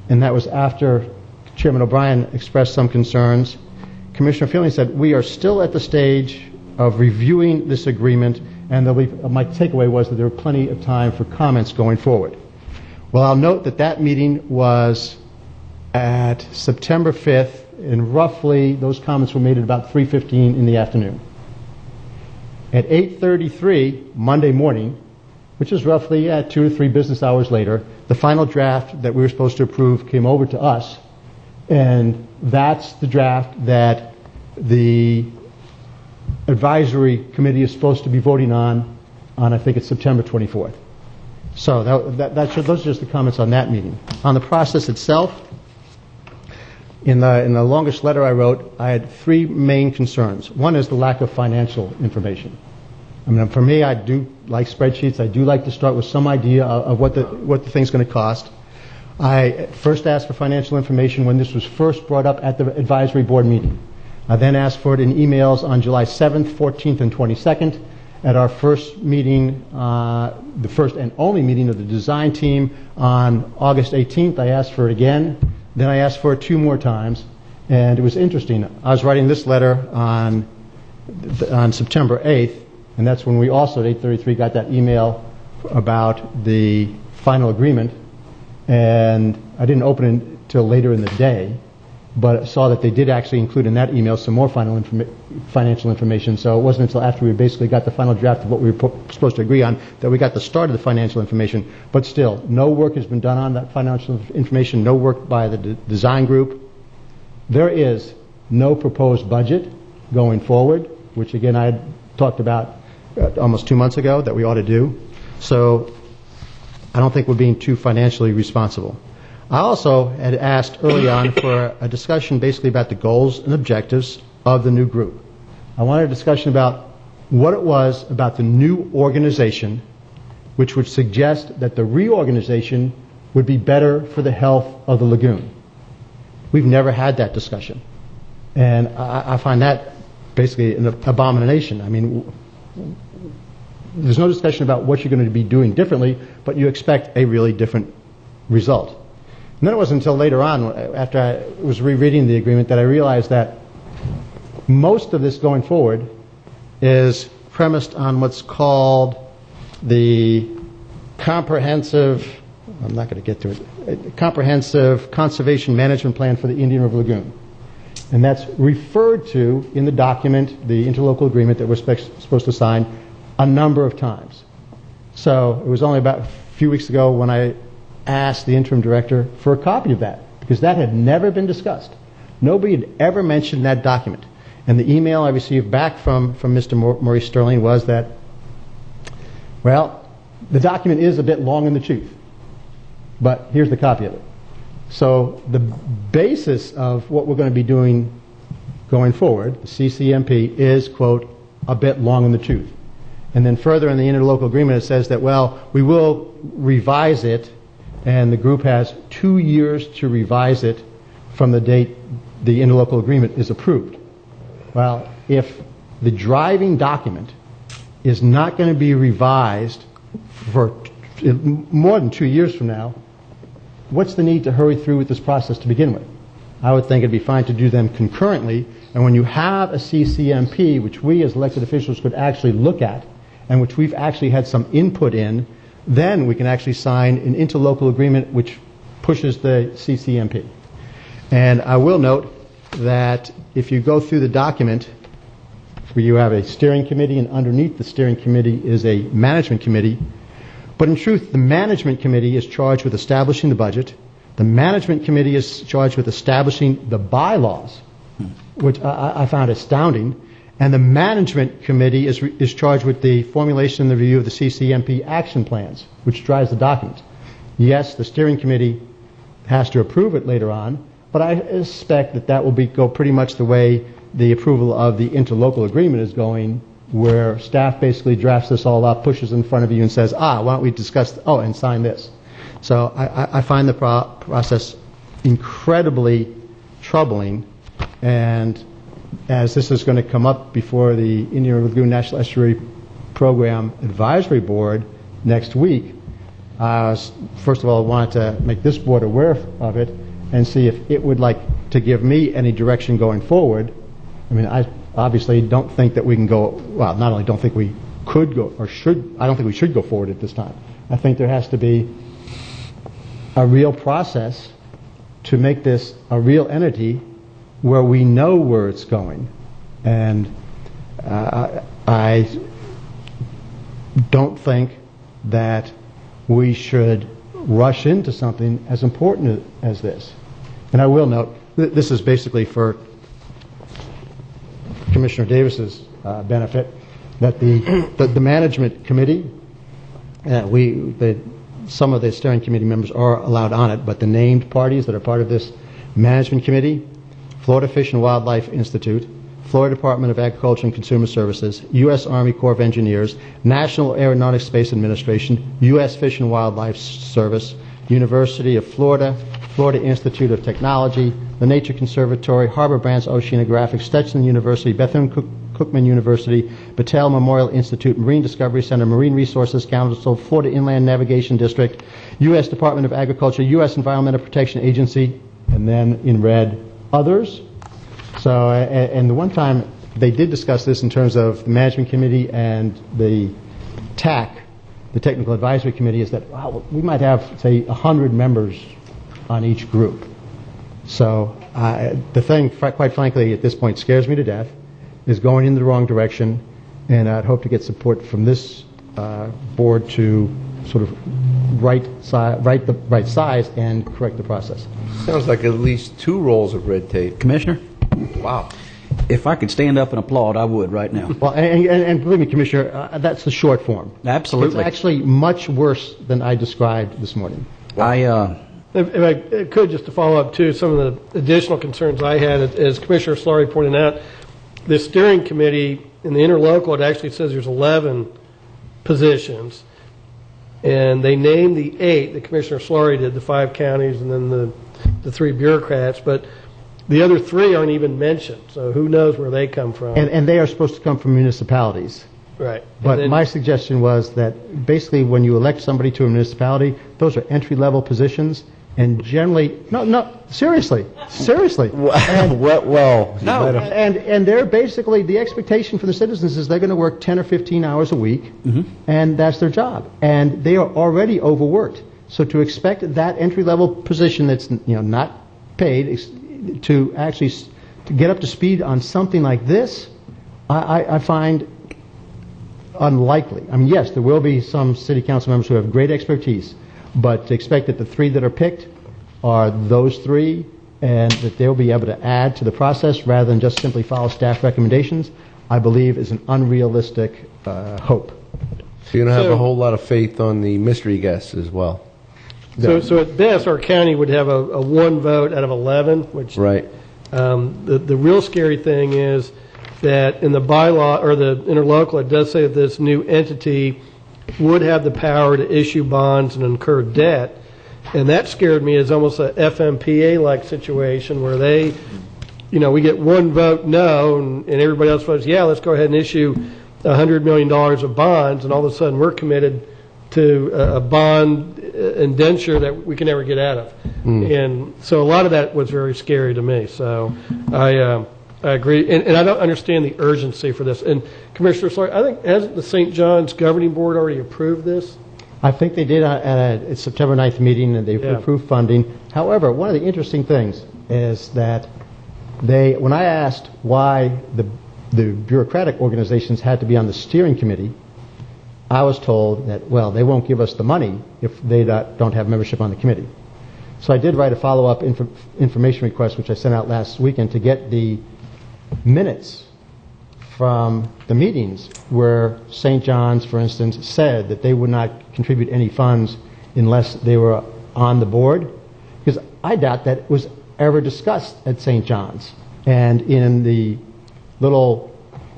and that was after Chairman O'Brien expressed some concerns, Commissioner Fielding said, we are still at the stage of reviewing this agreement, and my takeaway was that there were plenty of time for comments going forward. Well, I'll note that that meeting was at September 5th, and roughly those comments were made at about 3:15 in the afternoon. At 8:33 Monday morning, which is roughly 2 or 3 business hours later, the final draft that we were supposed to approve came over to us, and that's the draft that the advisory committee is supposed to be voting on I think it's September 24th. So those are just the comments on that meeting. On the process itself, in the longest letter I wrote, I had 3 main concerns. One is the lack of financial information. I mean, for me, I do like spreadsheets. I do like to start with some idea of what the thing's going to cost. I first asked for financial information when this was first brought up at the advisory board meeting. I then asked for it in emails on July 7th, 14th, and 22nd. At our first meeting, the first and only meeting of the design team on August 18th, I asked for it again. Then I asked for it 2 more times. And it was interesting. I was writing this letter on September 8th, and that's when we also at 8:33 got that email about the final agreement. And I didn't open it until later in the day, but saw that they did actually include in that email some more financial information. So it wasn't until after we basically got the final draft of what we were supposed to agree on that we got the start of the financial information. But still, no work has been done on that financial information, no work by the design group. There is no proposed budget going forward, which again I had talked about almost 2 months ago that we ought to do. So I don't think we're being too financially responsible. I also had asked early on for a discussion basically about the goals and objectives of the new group. I wanted a discussion about what it was about the new organization which would suggest that the reorganization would be better for the health of the lagoon. We've never had that discussion. And I find that basically an abomination. I mean, there's no discussion about what you're going to be doing differently, but you expect a really different result. And then it wasn't until later on, after I was rereading the agreement, that I realized that most of this going forward is premised on what's called the comprehensive, I'm not going to get to it, comprehensive conservation management plan for the Indian River Lagoon. And that's referred to in the document, the interlocal agreement that we're supposed to sign, a number of times. So it was only about a few weeks ago when I asked the interim director for a copy of that, because that had never been discussed. Nobody had ever mentioned that document. And the email I received back from Mr. Maurice Sterling was that, well, the document is a bit long in the tooth, but here's the copy of it. So the basis of what we're going to be doing going forward, the CCMP, is, quote, a bit long in the tooth. And then further in the interlocal agreement it says that, well, we will revise it, and the group has 2 years to revise it from the date the interlocal agreement is approved. Well, if the driving document is not going to be revised for more than 2 years from now, what's the need to hurry through with this process to begin with? I would think it'd be fine to do them concurrently, and when you have a CCMP, which we as elected officials could actually look at, and which we've actually had some input in, then we can actually sign an interlocal agreement which pushes the CCMP. And I will note that if you go through the document, where you have a steering committee, and underneath the steering committee is a management committee. But in truth, the management committee is charged with establishing the budget. The management committee is charged with establishing the bylaws, which I found astounding. And the management committee is charged with the formulation and the review of the CCMP action plans, which drives the document. Yes, the steering committee has to approve it later on, but I suspect that will go pretty much the way the approval of the interlocal agreement is going, where staff basically drafts this all up, pushes in front of you and says, why don't we discuss, and sign this. So I find the process incredibly troubling, and as this is going to come up before the Indian Lagoon National Estuary Program Advisory Board next week, first of all, I wanted to make this board aware of it and see if it would like to give me any direction going forward. I mean, I obviously don't think that we can go, well, not only don't think we could go, or should, I don't think we should go forward at this time. I think there has to be a real process to make this a real entity where we know where it's going. And I don't think that we should rush into something as important as this. And I will note, this is basically for Commissioner Davis's benefit, that the management committee, some of the steering committee members are allowed on it, but the named parties that are part of this management committee: Florida Fish and Wildlife Institute, Florida Department of Agriculture and Consumer Services, U.S. Army Corps of Engineers, National Aeronautics Space Administration, U.S. Fish and Wildlife Service, University of Florida, Florida Institute of Technology, the Nature Conservatory, Harbor Brands Oceanographic, Stetson University, Bethune-Cookman University, Battelle Memorial Institute, Marine Discovery Center, Marine Resources Council, Florida Inland Navigation District, U.S. Department of Agriculture, U.S. Environmental Protection Agency, and then in red, others. So, and the one time they did discuss this in terms of the management committee and the TAC, the Technical Advisory Committee, is that, wow, we might have, say, 100 members on each group. So the thing, quite frankly, at this point scares me to death, is going in the wrong direction, and I'd hope to get support from this board to sort of right the right size and correct the process. Sounds like at least 2 rolls of red tape. Commissioner? Wow. If I could stand up and applaud, I would right now. Well, and believe me, Commissioner, that's the short form. Absolutely. It's actually much worse than I described this morning. If I could, just to follow up, too, some of the additional concerns I had, as Commissioner Solari pointed out, the steering committee in the interlocal, it actually says there's 11 positions, and they named the 8 that Commissioner Solari did, the 5 counties and then the 3 bureaucrats, but the other 3 aren't even mentioned, so who knows where they come from. And they are supposed to come from municipalities. Right. But my suggestion was that basically when you elect somebody to a municipality, those are entry-level positions, and generally, seriously. And they're basically, the expectation for the citizens is they're going to work 10 or 15 hours a week, and that's their job. And they are already overworked. So to expect that entry-level position that's not paid to actually to get up to speed on something like this, I find unlikely. I mean, yes, there will be some city council members who have great expertise, but to expect that the 3 that are picked are those 3 and that they'll be able to add to the process rather than just simply follow staff recommendations, I believe is an unrealistic hope. So you don't have a whole lot of faith on the mystery guests as well. So at best, our county would have a 1 vote out of 11, which right. The real scary thing is that in the bylaw or the interlocal, it does say that this new entity would have the power to issue bonds and incur debt, and that scared me as almost a FMPA-like situation where they, we get 1 vote no, and everybody else votes yeah, let's go ahead and issue $100 million of bonds, and all of a sudden we're committed to a bond indenture that we can never get out of. And so a lot of that was very scary to me. So I agree, and I don't understand the urgency for this. And Commissioner Solari, I think, hasn't the St. John's Governing Board already approved this? I think they did at a September 9th meeting, and they approved funding. However, one of the interesting things is that when I asked why the bureaucratic organizations had to be on the steering committee, I was told that, well, they won't give us the money if they don't have membership on the committee. So I did write a follow-up information request, which I sent out last weekend, to get the minutes from the meetings where St. John's, for instance, said that they would not contribute any funds unless they were on the board, because I doubt that it was ever discussed at St. John's. And in the little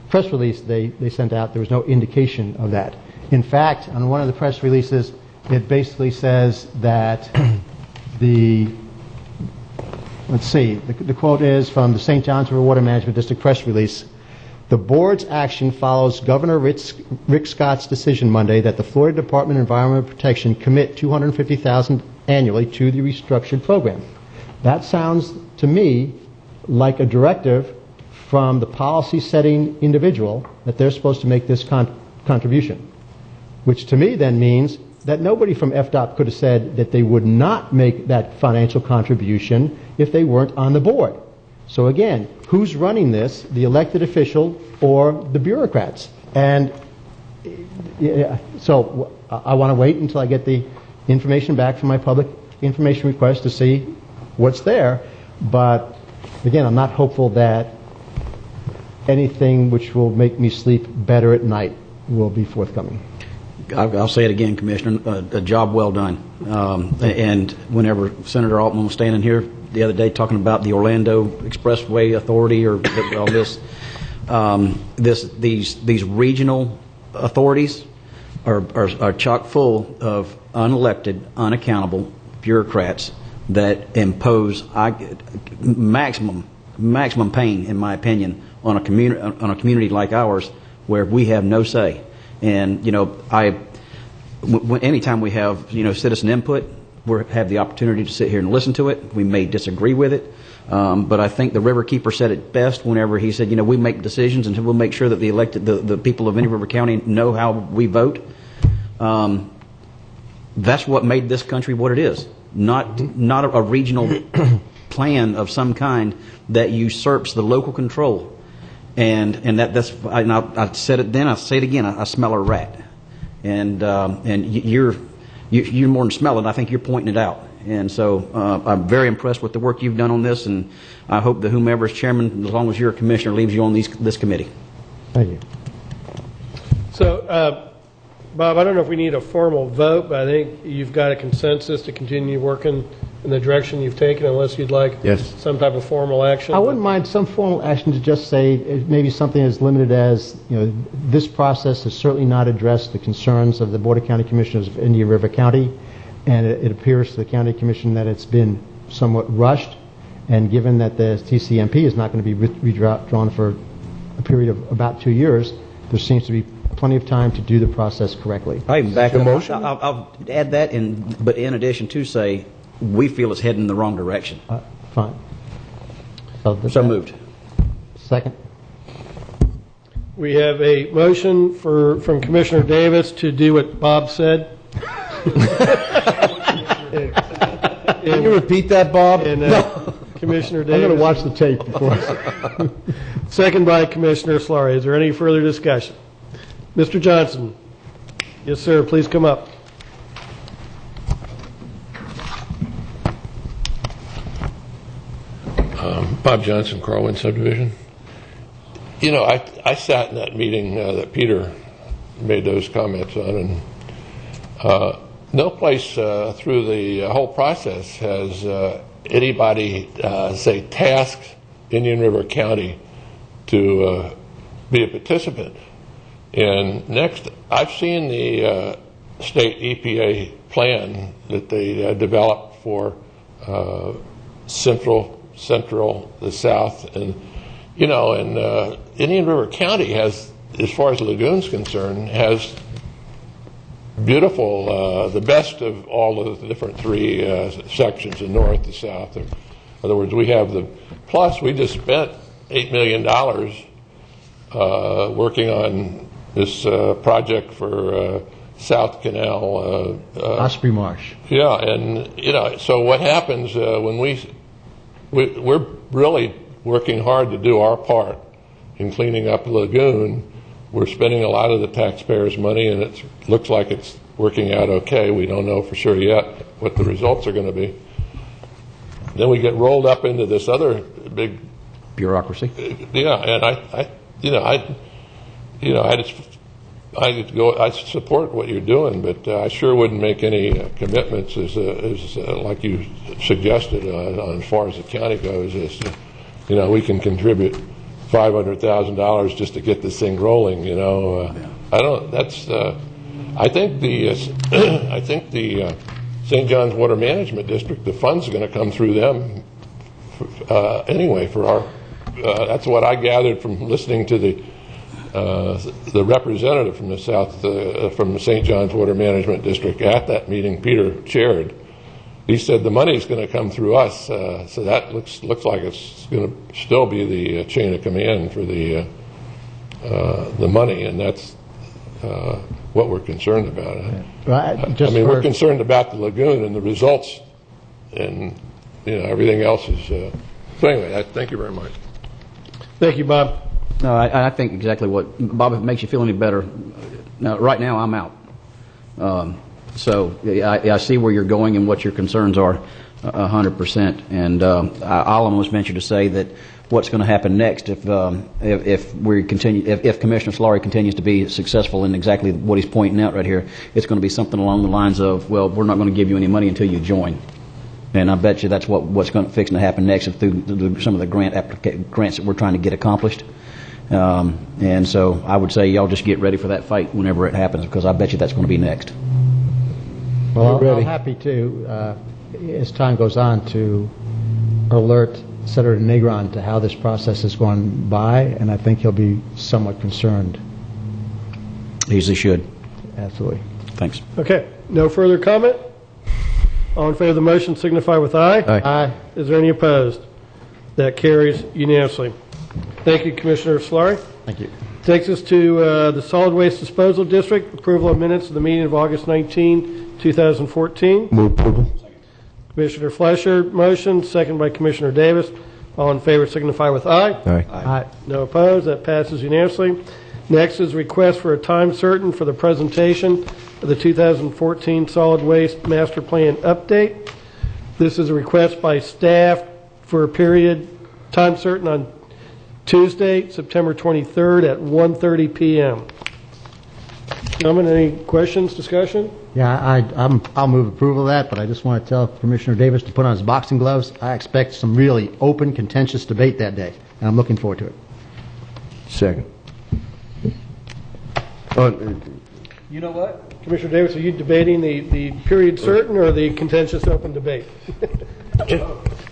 press release they sent out, there was no indication of that. In fact, on one of the press releases, it basically says that the quote is from the St. John's River Water Management District press release: the board's action follows Governor Rick Scott's decision Monday that the Florida Department of Environmental Protection commit $250,000 annually to the restructured program. That sounds to me like a directive from the policy-setting individual that they're supposed to make this contribution, which to me then means that nobody from FDOT could have said that they would not make that financial contribution if they weren't on the board. So again, who's running this, the elected official or the bureaucrats? And so I want to wait until I get the information back from my public information request to see what's there. But again, I'm not hopeful that anything which will make me sleep better at night will be forthcoming. I'll say it again, Commissioner, a job well done. And whenever Senator Altman was standing here the other day talking about the Orlando Expressway Authority or all these regional authorities are chock full of unelected, unaccountable bureaucrats that impose maximum pain, in my opinion, on a community like ours where we have no say. And anytime we have citizen input, we have the opportunity to sit here and listen to it. We may disagree with it, but I think the Riverkeeper said it best whenever he said, we make decisions and we'll make sure that the people of Indian River County know how we vote. That's what made this country what it is. Not a regional plan of some kind that usurps the local control. And I said it then, I say it again, I smell a rat. And you're more than smelling, I think you're pointing it out. And so I'm very impressed with the work you've done on this, and I hope that whomever is chairman, as long as you're a commissioner, leaves you on this committee. Thank you. So, Bob, I don't know if we need a formal vote, but I think you've got a consensus to continue working in the direction you've taken, unless you'd like some type of formal action. I wouldn't mind some formal action to just say maybe something as limited as, this process has certainly not addressed the concerns of the Board of County Commissioners of Indian River County, and it appears to the County Commission that it's been somewhat rushed, and given that the TCMP is not going to be redrawn for a period of about 2 years, there seems to be plenty of time to do the process correctly. I even back up. I'll add that, but in addition to say, we feel it's heading in the wrong direction. Fine. So moved. Second. We have a motion from Commissioner Davis to do what Bob said. Can you repeat that, Bob? And Commissioner Davis. I'm going to watch the tape before. Second by Commissioner Solari. Is there any further discussion? Mr. Johnson. Yes, sir. Please come up. Bob Johnson, Carlwyn Subdivision. I sat in that meeting that Peter made those comments on, and no place through the whole process has anybody, tasked Indian River County to be a participant. And next, I've seen the state EPA plan that they developed for central, the south, and Indian River County has, as far as the lagoon's concerned, has beautiful, the best of all of the different three sections, the north, the south. In other words, we have plus we just spent $8 million working on this project for South Canal. Osprey Marsh. Yeah, and so what happens when we're really working hard to do our part in cleaning up the lagoon. We're spending a lot of the taxpayers' money, and it looks like it's working out okay. We don't know for sure yet what the results are going to be. Then we get rolled up into this other big bureaucracy. Yeah, and I support what you're doing, but I sure wouldn't make any commitments as like you suggested on as far as the county goes. As we can contribute $500,000 just to get this thing rolling. I don't. That's. I think the St. John's Water Management District, the funds are going to come through them anyway. For our, that's what I gathered from listening to the representative from the from the St. John's Water Management District at that meeting Peter chaired. He said the money's going to come through us, so that looks like it's going to still be the chain of command for the money, and that's what we're concerned about. We're concerned about the lagoon and the results, and everything else is. So anyway, thank you very much. Thank you, Bob. No, I think exactly what Bob. If it makes you feel any better, now, right now I'm out. So I see where you're going and what your concerns are, 100%. And I'll almost venture to say that what's going to happen next if we continue, if Commissioner Solari continues to be successful in exactly what he's pointing out right here, it's going to be something along the lines of, well, we're not going to give you any money until you join. And I bet you that's what's fixing to happen next through some of the grants that we're trying to get accomplished. And so I would say y'all just get ready for that fight whenever it happens, because I bet you that's going to be next. Well, I'm happy to, as time goes on, to alert Senator Negron to how this process is going by, and I think he'll be somewhat concerned. Easily should. Absolutely. Thanks. Okay. No further comment? All in favor of the motion signify with aye. Aye. Is there any opposed? That carries unanimously. Thank you, Commissioner Solari. Thank you. Takes us to the Solid Waste Disposal District, approval of minutes of the meeting of August 19, 2014. Move approval. Commissioner Fleischer, motion, second by Commissioner Davis. All in favor signify with aye. Aye. Aye. No opposed. That passes unanimously. Next is request for a time certain for the presentation of the 2014 Solid Waste Master Plan update. This is a request by staff for a period, time certain on Tuesday, September 23rd at 1:30 p.m. Gentlemen, any questions, discussion? Yeah, I'll move approval of that, but I just want to tell Commissioner Davis to put on his boxing gloves. I expect some really open, contentious debate that day, and I'm looking forward to it. Second. You know what? Commissioner Davis, are you debating the period certain or the contentious open debate?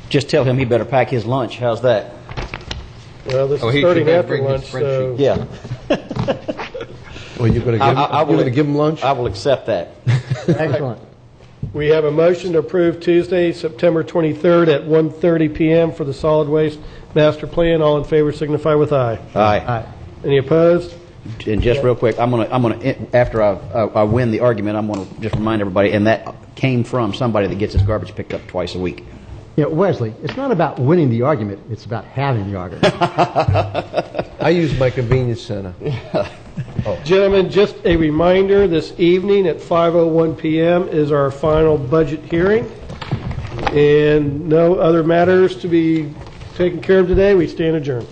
Just tell him he better pack his lunch. How's that? Well, this is starting after lunch, so... Yeah. Well, you're going to give him lunch? I will accept that. Excellent. We have a motion to approve Tuesday, September 23rd at 1:30 p.m. for the Solid Waste Master Plan. All in favor signify with aye. Aye. Aye. Any opposed? And just real quick, I'm gonna after I win the argument, I'm gonna just remind everybody, and that came from somebody that gets his garbage picked up twice a week. Yeah, Wesley, it's not about winning the argument, it's about having the argument. I use my convenience center. Gentlemen, just a reminder, this evening at 5:01 p.m. is our final budget hearing. And no other matters to be taken care of today. We stand adjourned.